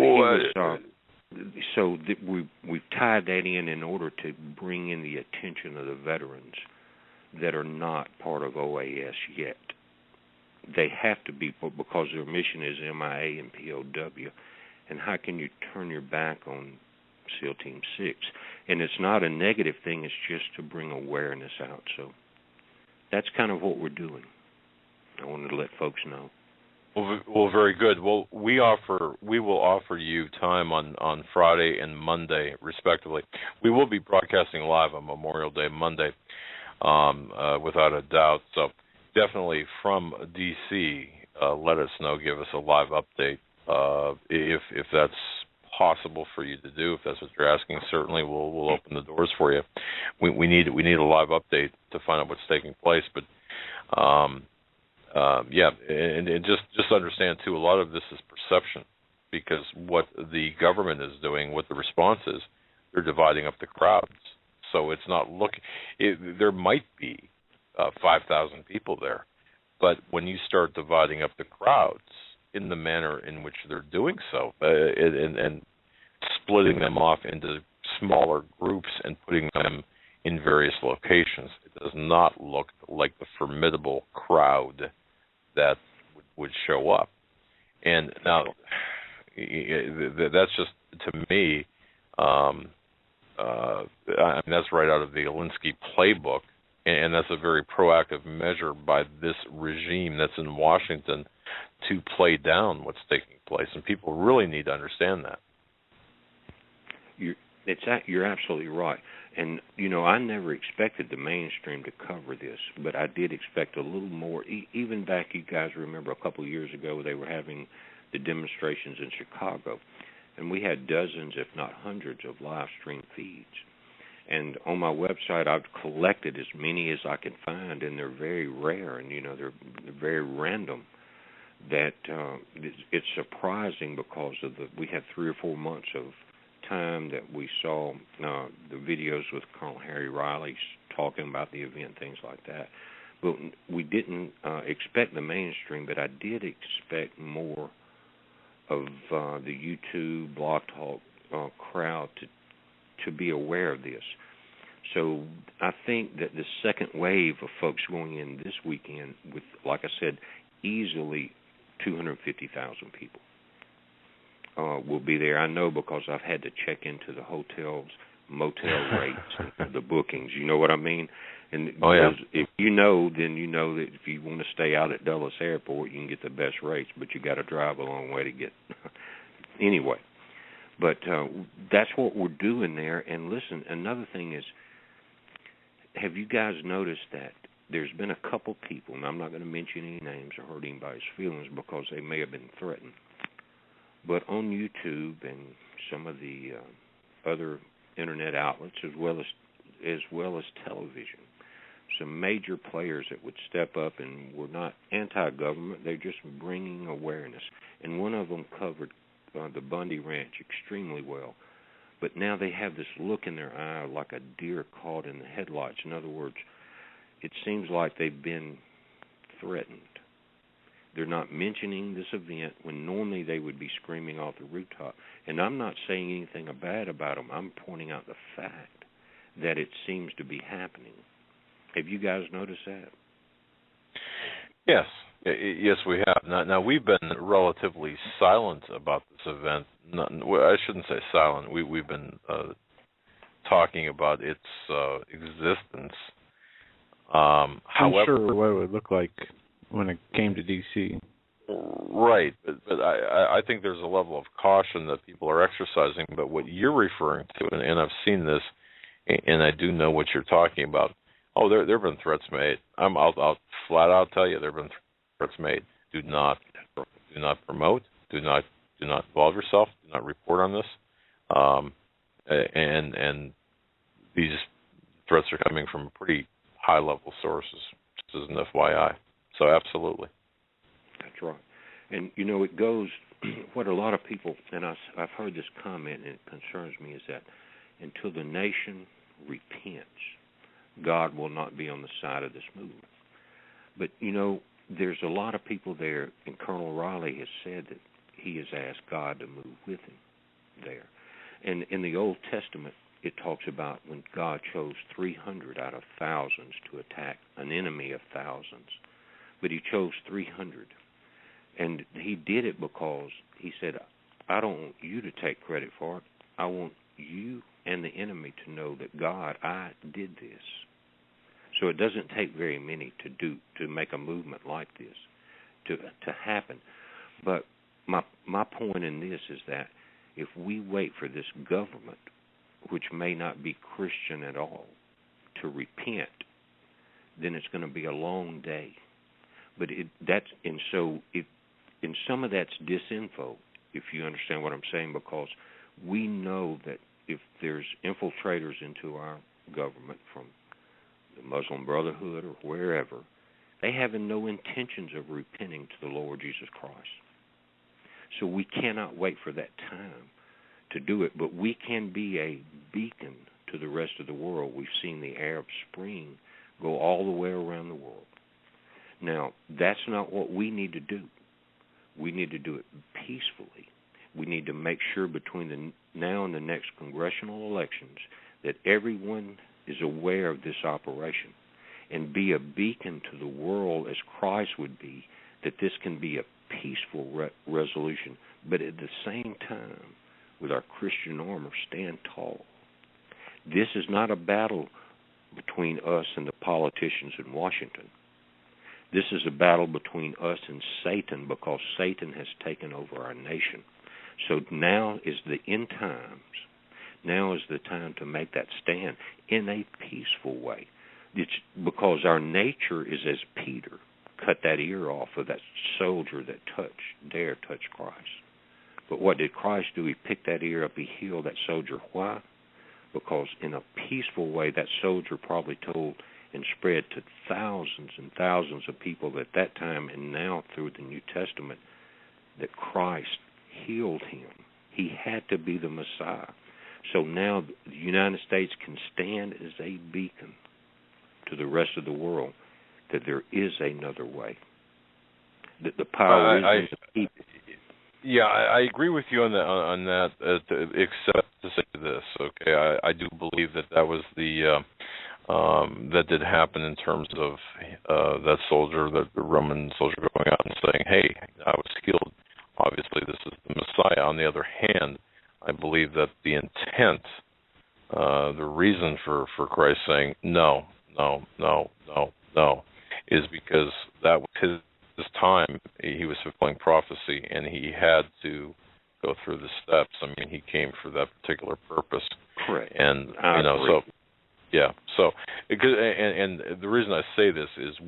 so we've tied that in order to bring in the attention of the veterans that are not part of OAS yet. They have to be, because their mission is MIA and POW. And how can you turn your back on SEAL Team 6? And it's not a negative thing, it's just to bring awareness out. So that's kind of what we're doing. I wanted to let folks know. Well, very good. Well, we will offer you time on Friday and Monday, respectively. We will be broadcasting live on Memorial Day Monday, without a doubt. So definitely from D.C., let us know, give us a live update. If that's possible for you to do, if that's what you're asking, certainly we'll open the doors for you. We need a live update to find out what's taking place. But yeah, and just understand too, a lot of this is perception, because what the government is doing, what the response is, they're dividing up the crowds. So it's not there might be 5,000 people there, but when you start dividing up the crowds in the manner in which they're doing so, and splitting them off into smaller groups and putting them in various locations, it does not look like the formidable crowd that would show up. And now, that's just, to me, I mean, that's right out of the Alinsky playbook, and that's a very proactive measure by this regime that's in Washington to play down what's taking place, and people really need to understand that. You're absolutely right. And, I never expected the mainstream to cover this, but I did expect a little more. Even back, you guys remember a couple of years ago, they were having the demonstrations in Chicago, and we had dozens, if not hundreds, of live stream feeds. And on my website, I've collected as many as I can find, and they're very rare, and, they're very random. That it's surprising because of we had 3 or 4 months of time that we saw the videos with Colonel Harry Riley talking about the event, things like that. But we didn't expect the mainstream, but I did expect more of the YouTube, Blog Talk crowd to be aware of this. So I think that the second wave of folks going in this weekend with, like I said, easily 250,000 people will be there. I know, because I've had to check into the hotels, motel rates, and the bookings. You know what I mean? And if you know, then you know that if you want to stay out at Dulles Airport, you can get the best rates, but you got to drive a long way to get anyway. But that's what we're doing there. And listen, another thing is, have you guys noticed that there's been a couple people, and I'm not going to mention any names or hurt anybody's feelings because they may have been threatened, but on YouTube and some of the other internet outlets, as well as television, some major players that would step up and were not anti-government, they're just bringing awareness. And one of them covered the Bundy Ranch extremely well. But now they have this look in their eye like a deer caught in the headlights. In other words, it seems like they've been threatened. They're not mentioning this event when normally they would be screaming off the rooftop. And I'm not saying anything bad about them. I'm pointing out the fact that it seems to be happening. Have you guys noticed that? Yes. Yes, we have. Now we've been relatively silent about this event. Well, I shouldn't say silent. We've been talking about its existence. I'm however, sure what it would look like when it came to D.C. Right, but I think there's a level of caution that people are exercising. But what you're referring to, and I've seen this, and I do know what you're talking about. Oh, there have been threats made. I'll flat out tell you there have been threats made. Do not promote. Do not involve yourself. Do not report on this. And these threats are coming from pretty high level sources. Just as an FYI. So absolutely. That's right. And, you know, it goes, what a lot of people, and I've heard this comment, and it concerns me, is that until the nation repents, God will not be on the side of this movement. But, you know, there's a lot of people there, and Colonel Riley has said that he has asked God to move with him there. And in the Old Testament, it talks about when God chose 300 out of thousands to attack an enemy of thousands. But he chose 300. And he did it because he said, I don't want you to take credit for it. I want you and the enemy to know that, God, I did this. So it doesn't take very many to make a movement like this to happen. But my point in this is that if we wait for this government, which may not be Christian at all, to repent, then it's going to be a long day. But and some of that's disinfo, if you understand what I'm saying, because we know that if there's infiltrators into our government from the Muslim Brotherhood or wherever, they have no intentions of repenting to the Lord Jesus Christ. So we cannot wait for that time to do it, but we can be a beacon to the rest of the world. We've seen the Arab Spring go all the way around the world. Now, that's not what we need to do. We need to do it peacefully. We need to make sure between now and the next congressional elections that everyone is aware of this operation and be a beacon to the world as Christ would be, that this can be a peaceful resolution, but at the same time, with our Christian armor, stand tall. This is not a battle between us and the politicians in Washington. This is a battle between us and Satan, because Satan has taken over our nation. So now is the end times. Now is the time to make that stand in a peaceful way. It's because our nature is as Peter cut that ear off of that soldier that dare touch Christ. But what did Christ do? He picked that ear up. He healed that soldier. Why? Because in a peaceful way, that soldier probably told and spread to thousands and thousands of people at that time and now through the New Testament that Christ healed him. He had to be the Messiah. So now the United States can stand as a beacon to the rest of the world that there is another way, that the power is in the people. Yeah, I agree with you on that. Except to say this, okay, I do believe that was the that did happen in terms of that soldier, the Roman soldier, going out and saying, "Hey, I was healed. Obviously, this is the Messiah." On the other hand, I believe that the intent, the reason for Christ saying no, is because that was his time. He was fulfilling prophecy, and he had to go through the steps. I mean, he came for that particular purpose. Correct. And so yeah. So and the reason I say this is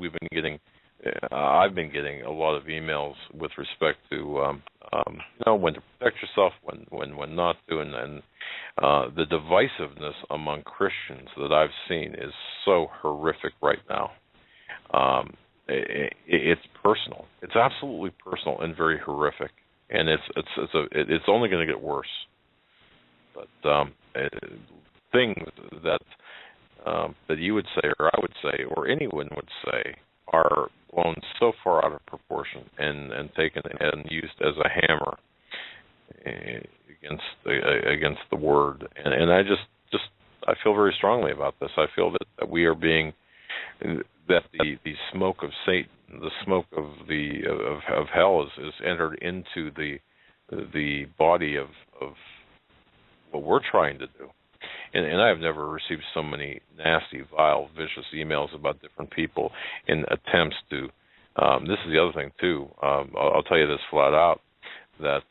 I've been getting a lot of emails with respect to when to protect yourself, when not to, and the divisiveness among Christians that I've seen is so horrific right now. It's personal. It's absolutely personal and very horrific, and it's only going to get worse. But things that you would say, or I would say, or anyone would say, are blown so far out of proportion and taken and used as a hammer against the word. And I just I feel very strongly about this. I feel that we are being, that the smoke of Satan, the smoke of hell is entered into the body of what we're trying to do. And I have never received so many nasty, vile, vicious emails about different people in attempts to. This is the other thing too. I'll tell you this flat out, that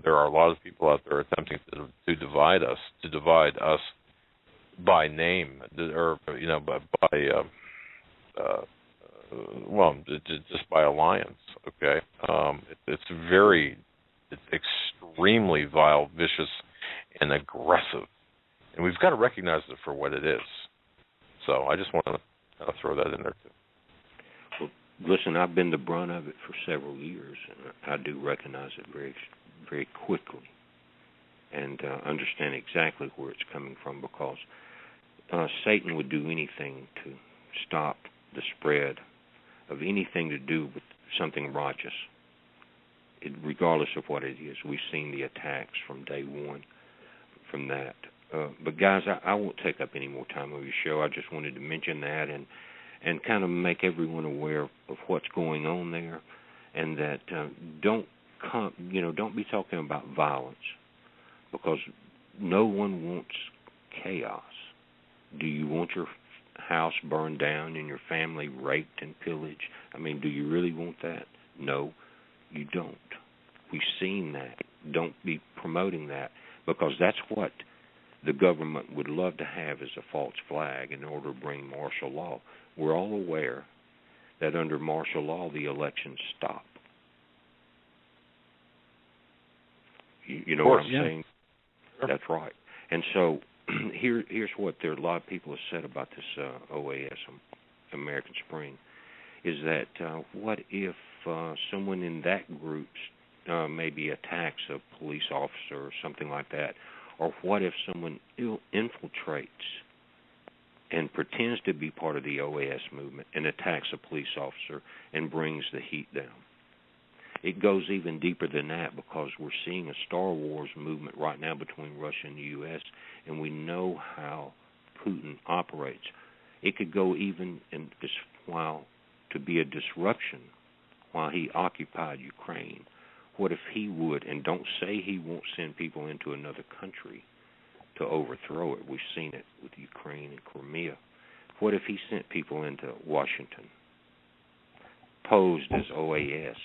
there are a lot of people out there attempting to divide us by name, or just by alliance. Okay, it's extremely vile, vicious, and aggressive. And we've got to recognize it for what it is. So I just want to kind of throw that in there, too. Well, listen, I've been the brunt of it for several years, and I do recognize it very, very quickly and understand exactly where it's coming from, because Satan would do anything to stop the spread of anything to do with something righteous, regardless of what it is. We've seen the attacks from day one from that. But guys, I won't take up any more time of your show. I just wanted to mention that and kind of make everyone aware of what's going on there, and that don't be talking about violence, because no one wants chaos. Do you want your house burned down and your family raped and pillaged? I mean, do you really want that? No, you don't. We've seen that. Don't be promoting that, because that's what the government would love to have as a false flag in order to bring martial law. We're all aware that under martial law, the elections stop. You know what I'm saying? Sure. That's right. And so here's what a lot of people have said about this OAS, American Spring, is that what if someone in that group maybe attacks a police officer or something like that? Or what if someone infiltrates and pretends to be part of the OAS movement and attacks a police officer and brings the heat down? It goes even deeper than that, because we're seeing a Star Wars movement right now between Russia and the U.S., and we know how Putin operates. It could go even to be a disruption while he occupied Ukraine. What if he would, and don't say he won't send people into another country to overthrow it. We've seen it with Ukraine and Crimea. What if he sent people into Washington, posed as OAS,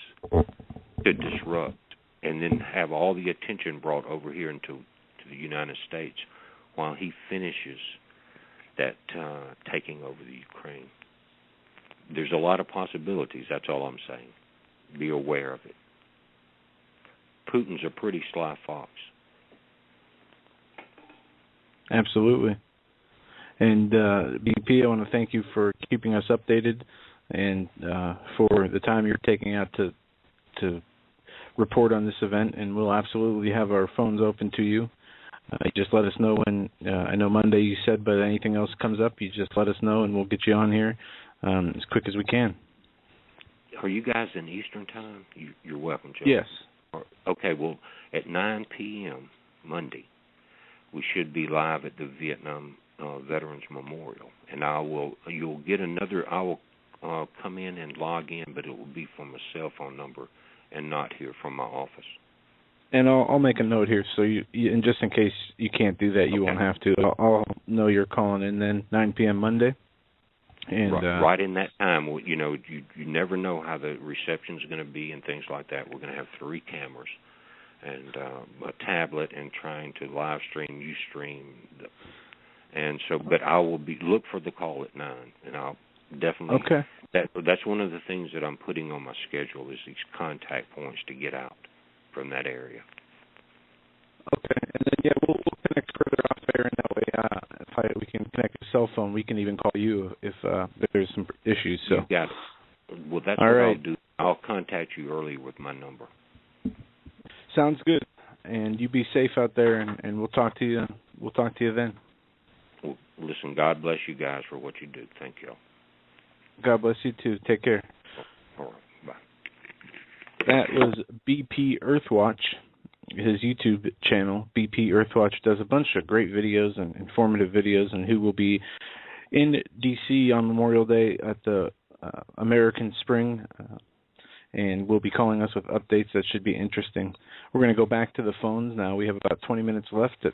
to disrupt, and then have all the attention brought over here to the United States while he finishes that taking over the Ukraine? There's a lot of possibilities, that's all I'm saying. Be aware of it. Putin's a pretty sly fox. Absolutely. And BP, I want to thank you for keeping us updated and for the time you're taking out to report on this event. And we'll absolutely have our phones open to you. Just let us know when, I know Monday you said, but anything else comes up, you just let us know and we'll get you on here as quick as we can. Are you guys in Eastern time? You're welcome, Joe. Yes. Okay, well, at 9 p.m. Monday, we should be live at the Vietnam Veterans Memorial, and I will come in and log in, but it will be from a cell phone number and not here from my office. And I'll make a note here, so and just in case you can't do that, you won't have to. I'll know you're calling in then 9 p.m. Monday. And right in that time, you never know how the reception's going to be and things like that. We're going to have 3 cameras and a tablet, and trying to live stream, Ustream, and so. But I will look for the call at 9, and I'll definitely. Okay. That's one of the things that I'm putting on my schedule, is these contact points to get out from that area. Okay, and then we'll connect further off there, and that way, we can connect a cell phone. We can even call you if there's some issues. So. You got it. Well, that's what I'll do. I'll contact you early with my number. Sounds good. And you be safe out there, and we'll talk to you. We'll talk to you then. Well, listen, God bless you guys for what you do. Thank you. God bless you too. Take care. All right. Bye. That was BP Earthwatch, his YouTube channel. BP Earthwatch does a bunch of great videos and informative videos, and who will be in D.C. on Memorial Day at the American Spring, and will be calling us with updates that should be interesting. We're going to go back to the phones now. We have about 20 minutes left at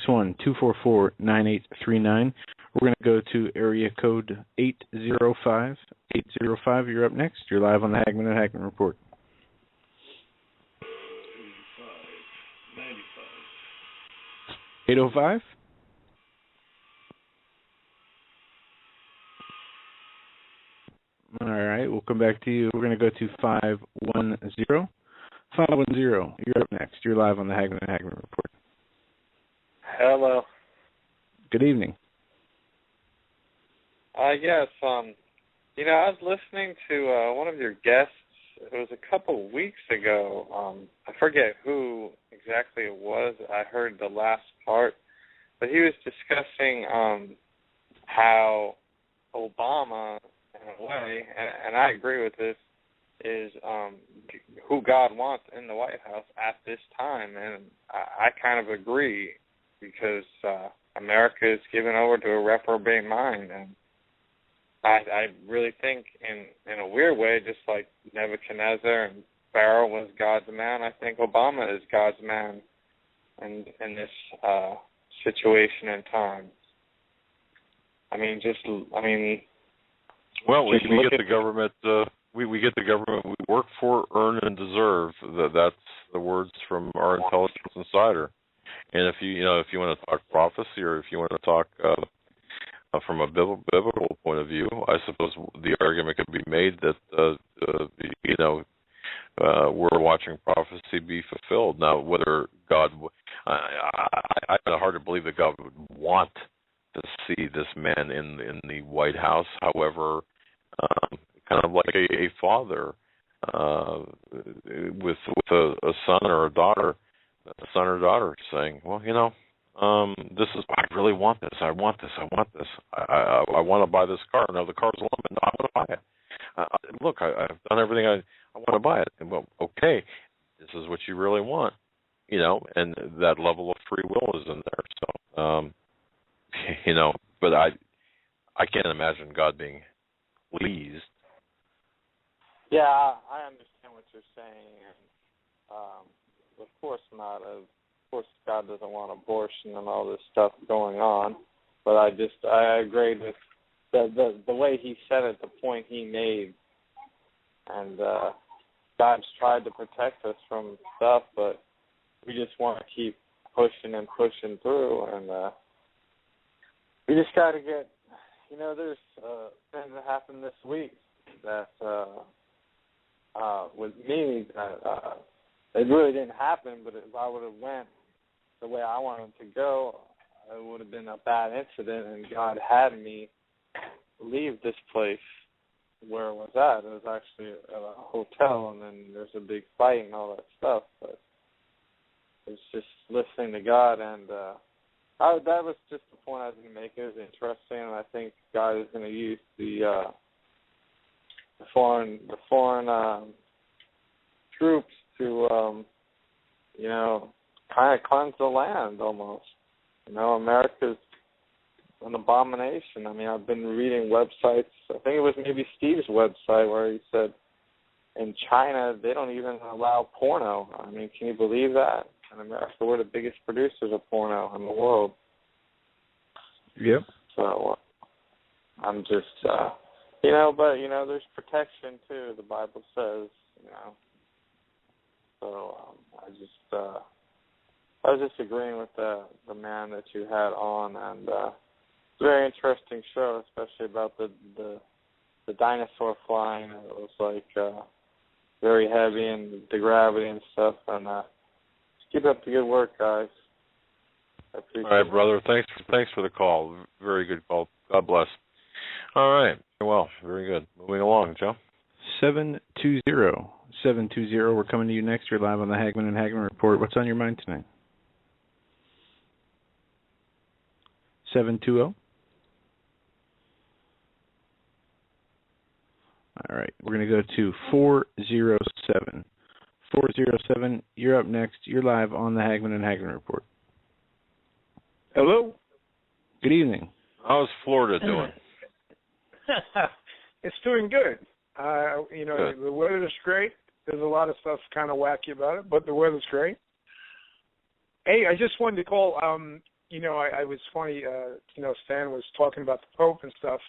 661-244-9839. We're going to go to area code 805. 805, you're up next. You're live on the Hagmann and Hagmann Report. 805? All right, we'll come back to you. We're going to go to 510. 510, you're up next. You're live on the Hagmann and Hagmann Report. Hello. Good evening. Yes, I was listening to one of your guests. It was a couple of weeks ago. I forget who exactly it was. I heard the last part. But he was discussing how Obama, in a way, and I agree with this, is who God wants in the White House at this time. And I kind of agree, because America is given over to a reprobate mind. And I really think, in a weird way, just like Nebuchadnezzar and Pharaoh was God's man, I think Obama is God's man in this situation and time. Well, we get the government. We get the government we work for, earn, and deserve. That's the words from our intelligence insider. And if you want to talk prophecy, or if you want to talk from a biblical point of view, I suppose the argument could be made that we're watching prophecy be fulfilled. Now, whether God, I find it hard to believe that God would want to see this man in the White House. However, kind of like a father with a son or a daughter, saying, well, this is, I really want this. I want this. I want this. I want to buy this car. No, the car's a limit. No, I want to buy it. Look, I've done everything. I want to buy it. And, well, okay, this is what you really want, and that level of free will is in there. So, but I can't imagine God being pleased. Yeah, I understand what you're saying, and of course not. Of course, God doesn't want abortion and all this stuff going on, but I agreed with the way he said it, the point he made, and God's tried to protect us from stuff, but we just want to keep pushing and pushing through, and we just got to get, there's things that happened this week that with me, it really didn't happen, but if I would have went the way I wanted to go, it would have been a bad incident, and God had me leave this place where it was at. It was actually at a hotel, and then there's a big fight and all that stuff, but it's just listening to God, and that was just the point I was going to make. It was interesting, and I think God is going to use the foreign troops to, kind of cleanse the land almost. America's an abomination. I've been reading websites. I think it was maybe Steve's website where he said in China they don't even allow porno. Can you believe that? In America, we're the biggest producers of porno in the world. Yep. So I'm just, but there's protection too. The Bible says, So I was just agreeing with the man that you had on, and it's a very interesting show, especially about the dinosaur flying. It was like very heavy and the gravity and stuff. And keep up the good work, guys. I appreciate All right, brother. Thanks for the call. Very good call. God bless. All right. Well, very good. Moving along, Joe. 720. We're coming to you next. You're live on the Hagmann and Hagmann Report. What's on your mind tonight? 720. right, we're going to go to 407. 407, you're up next. You're live on the Hagmann and Hagmann Report. Hello. Good evening. How's Florida doing? It's doing good. Good. The weather's great. There's a lot of stuff kind of wacky about it, but the weather's great. Hey, I just wanted to call. I was funny. Stan was talking about the Pope and stuff,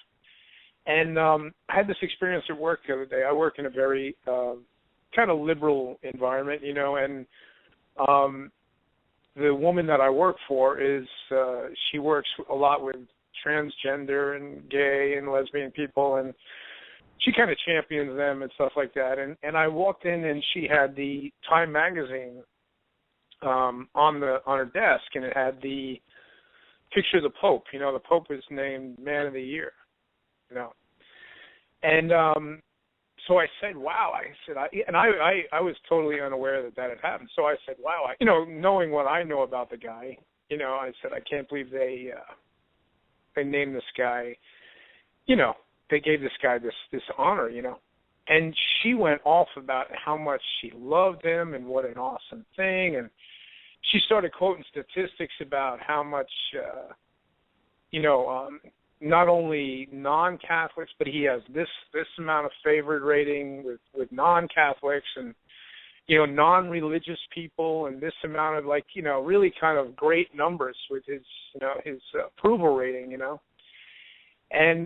and I had this experience at work the other day. I work in a very kind of liberal environment, and the woman that I work for is she works a lot with transgender and gay and lesbian people, and she kind of champions them and stuff like that. And I walked in, and she had the Time magazine on her desk, and it had the picture of the Pope. The Pope was named Man of the Year. And so I said, "Wow!" I said, I was totally unaware that had happened. So I said, "Wow!" Knowing what I know about the guy, I said, "I can't believe they named this guy. They gave this guy this honor, And she went off about how much she loved him and what an awesome thing, and she started quoting statistics about how much, not only non-Catholics, but he has this amount of favorite rating with non-Catholics and, non-religious people, and this amount of really kind of great numbers with his approval rating, And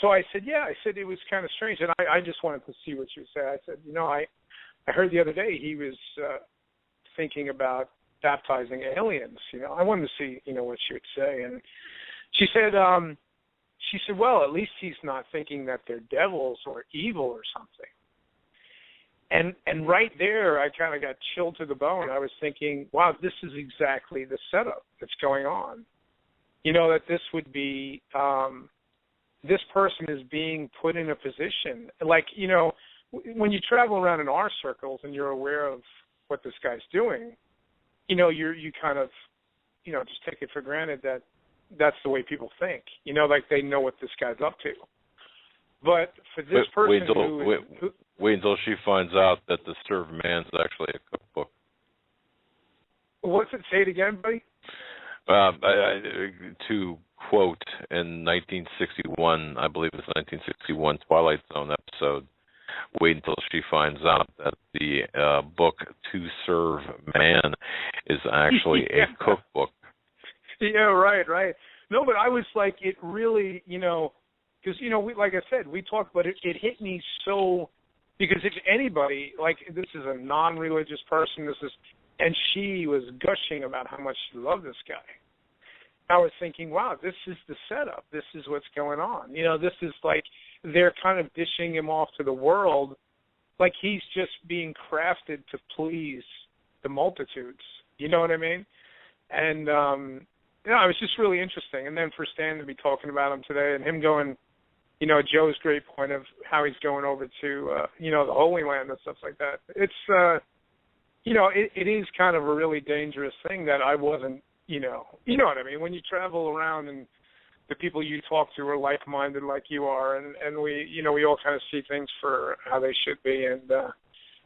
so I said, yeah, it was kind of strange, and I just wanted to see what you would say. I said, I heard the other day he was thinking about baptizing aliens. I wanted to see, what she would say, and she said, well, at least he's not thinking that they're devils or evil or something. And right there, I kind of got chilled to the bone. I was thinking, wow, this is exactly the setup that's going on. That this would be, this person is being put in a position. When you travel around in our circles and you're aware of what this guy's doing, you kind of, just take it for granted that that's the way people think. They know what this guy's up to. But for this person wait until she finds out that the served man's actually a cookbook. What's it? Say it again, buddy. To quote in 1961, I believe it's 1961 Twilight Zone episode, wait until she finds out that the book To Serve Man is actually a cookbook. Yeah, right. No, but I was like, it really, because, like I said, we talked, but it hit me so, because if anybody, this is a non-religious person, and she was gushing about how much she loved this guy. I was thinking, wow, this is the setup. This is what's going on. This is they're kind of dishing him off to the world like he's just being crafted to please the multitudes. You know what I mean? And, it was just really interesting. And then for Stan to be talking about him today and him going, Joe's great point of how he's going over to, the Holy Land and stuff like that. It's, it is kind of a really dangerous thing that I wasn't, you know what I mean? When you travel around and the people you talk to are like-minded like you are, and we all kind of see things for how they should be. And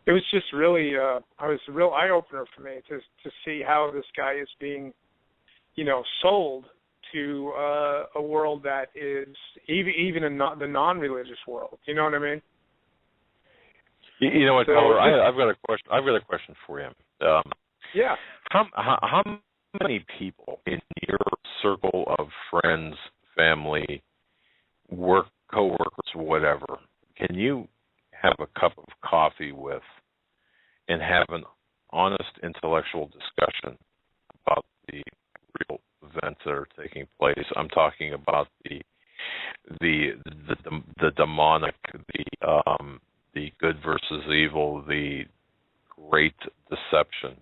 it was just really, it was a real eye-opener for me to see how this guy is being, sold to a world that is even in the non-religious world. You know what I mean? You know what, caller? I've got a question. I've got a question for you. Yeah. How many people in your circle of friends, family, work, coworkers, whatever, can you have a cup of coffee with and have an honest intellectual discussion about the real events that are taking place? I'm talking about the demonic, the good versus evil, the great deception.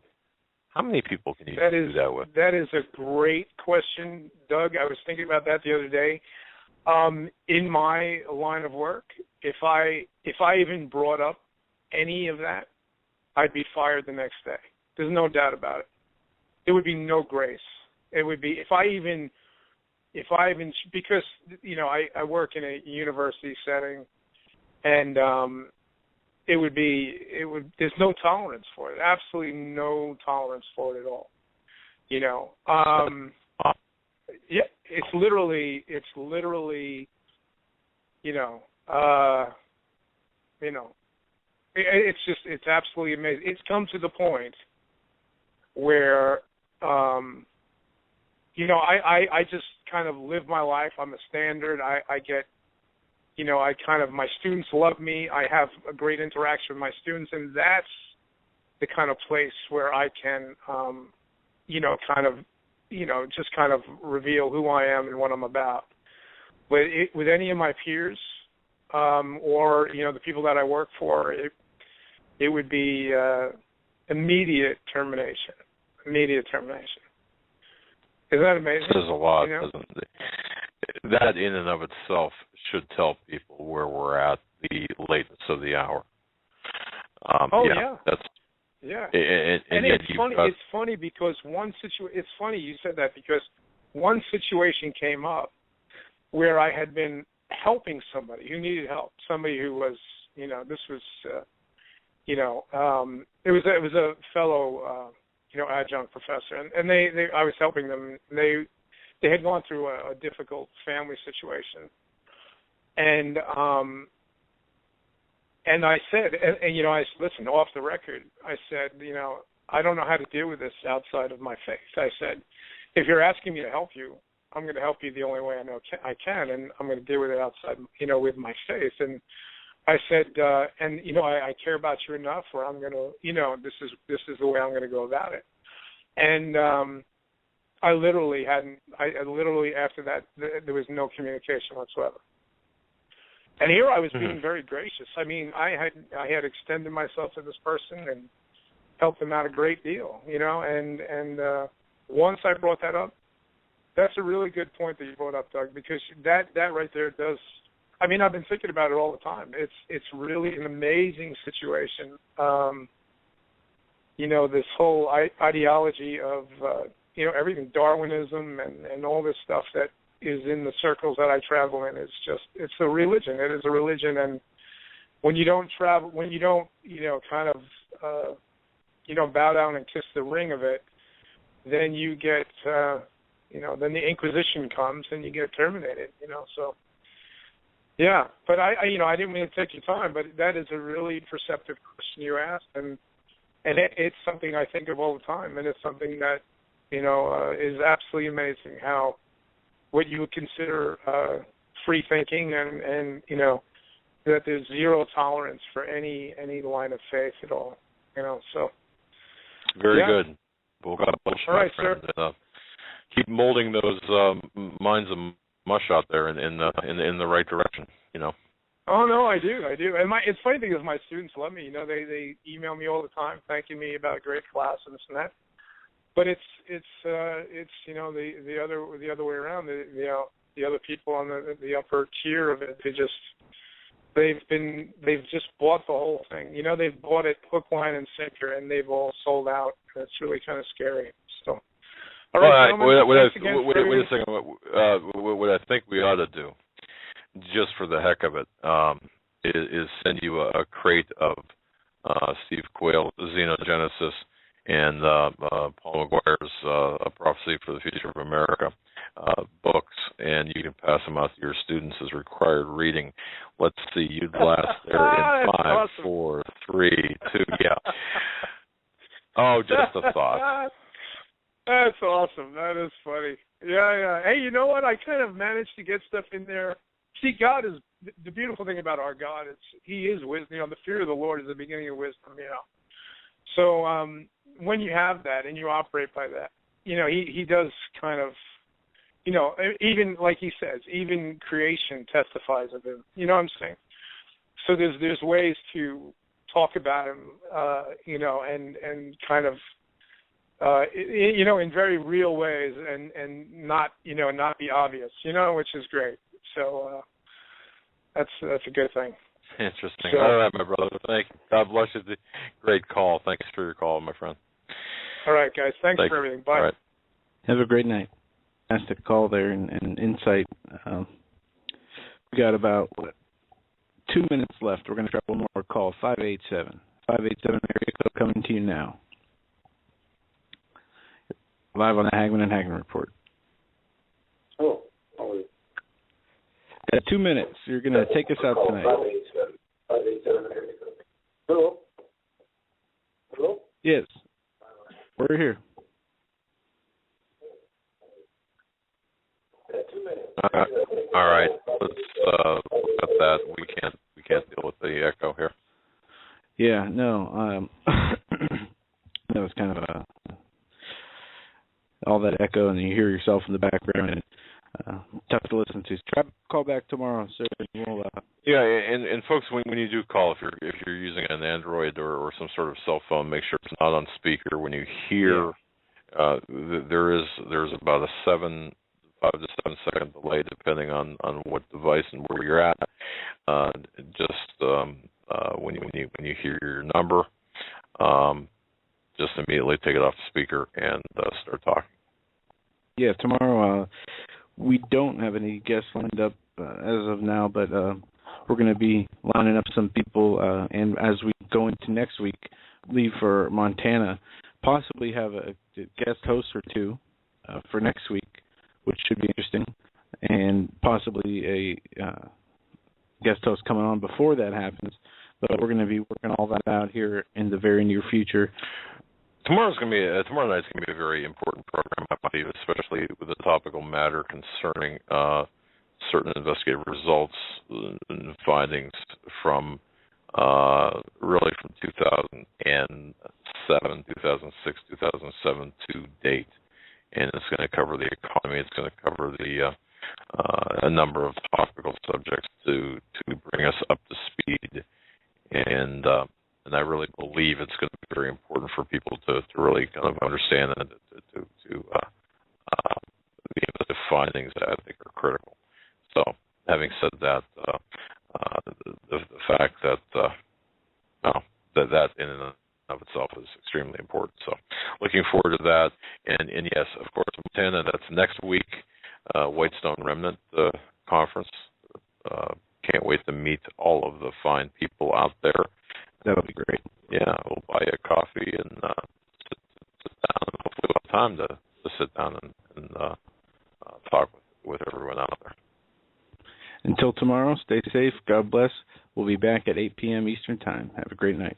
How many people can you do that with? That is a great question, Doug. I was thinking about that the other day. In my line of work, if I even brought up any of that, I'd be fired the next day. There's no doubt about it. There would be no grace. It would be if I even because I work in a university setting, and there's no tolerance for it, absolutely no tolerance for it at all. Yeah, it's literally, it's absolutely amazing. It's come to the point where, I just kind of live my life. I'm a standard. I get, my students love me. I have a great interaction with my students, and that's the kind of place where I can, just kind of reveal who I am and what I'm about. With any of my peers, or the people that I work for, it would be immediate termination. Immediate termination. Isn't that amazing? Says a lot, doesn't it? That in and of itself should tell people where we're at, the lateness of the hour. Yeah. That's yeah. And it's funny. It's funny because it's funny you said that, because one situation came up where I had been helping somebody who needed help. Somebody who was, this was, it was a fellow, adjunct professor, and I was helping them. They had gone through a difficult family situation, and I said, I listened off the record. I said, I don't know how to deal with this outside of my faith. I said, if you're asking me to help you, I'm going to help you the only way I know I can, and I'm going to deal with it outside, with my faith. And I said, I care about you enough where I'm going to, this is the way I'm going to go about it. And I literally after that, there was no communication whatsoever. And here I was being very gracious. I mean, I had extended myself to this person and helped them out a great deal, and once I brought that up, that's a really good point that you brought up, Doug, because that right there does. I mean, I've been thinking about it all the time. It's really an amazing situation. This whole ideology of everything, Darwinism and all this stuff that is in the circles that I travel in. It's a religion. It is a religion, and when you don't bow down and kiss the ring of it, then you get, then the Inquisition comes and you get terminated. So. Yeah, but I didn't mean to take your time, but that is a really perceptive question you asked, and it's something I think of all the time, and it's something that is absolutely amazing how what you would consider free thinking and that there's zero tolerance for any line of faith at all. So very good. Well, God bless you, all right, my friend. sir. Keep molding those minds of mush out there in the right direction. Oh no, I do. And it's funny thing is my students love me. They email me all the time thanking me about a great class and this and that. But it's the other way around. The other people on the upper tier of it, they've just bought the whole thing. They've bought it hook, line, and sinker, and they've all sold out. It's really kind of scary. So, all right, gentlemen, wait a second. What I think we ought to do, just for the heck of it, is send you a crate of Steve Quayle's Xenogenesis and Paul McGuire's A Prophecy for the Future of America books, and you can pass them out to your students as required reading. Let's see, you'd last there in 5, awesome. 4, 3, 2, yeah. Oh, just a thought. That's awesome. That is funny. Yeah. Hey, you know what? I kind of managed to get stuff in there. See, God is the beautiful thing about our God. He is wisdom. The fear of the Lord is the beginning of wisdom. So when you have that and you operate by that, He does kind of, even like He says, even creation testifies of Him. You know what I'm saying? So there's ways to talk about Him, and kind of. In very real ways, and not be obvious, which is great. So that's a good thing. Interesting. So, all right, my brother. Thank you. God bless you. Great call. Thanks for your call, my friend. All right, guys. Thanks for everything. Bye. All right. Have a great night. Fantastic call there and insight. We got about 2 minutes left. We're going to try one more call. 587. 587 area code coming to you now. Live on the Hagmann and Hagmann Report. Oh. 2 minutes. You're going to take us out tonight. 587 area code. Hello? Hello? Yes. We're here. 2 minutes. All right. Let's look at that. We can't deal with the echo here. Yeah, no. That was kind of all that echo, and you hear yourself in the background, and tough to listen to. So try to call back tomorrow, sir. We'll, yeah, and folks, when you do call, if you're using an Android or some sort of cell phone, make sure it's not on speaker. When you hear, there's about a 5 to 7 second delay depending on what device and where you're at. When you hear your number, just immediately take it off the speaker and start talking. Yeah, tomorrow we don't have any guests lined up as of now, but we're going to be lining up some people, and as we go into next week, leave for Montana, possibly have a guest host or two for next week, which should be interesting, and possibly a guest host coming on before that happens. But we're going to be working all that out here in the very near future. Tomorrow night's going to be a very important program, I believe, especially with the topical matter concerning certain investigative results and findings from really from 2007, 2006, 2007 to date. And it's going to cover the economy. It's going to cover a number of topical subjects to bring us up to speed. And I really believe it's going to be very important for people to really kind of understand and to be able to find things that I think are critical. So, having said that, the fact that that in and of itself is extremely important. So, looking forward to that. And yes, of course, Montana. That's next week. Whitestone Remnant Conference. Can't wait to meet all of the fine people out there. That would be great. Yeah, we'll buy you a coffee and sit down, and hopefully we'll have time to sit down and talk with everyone out there. Until tomorrow, stay safe. God bless. We'll be back at 8 p.m. Eastern Time. Have a great night.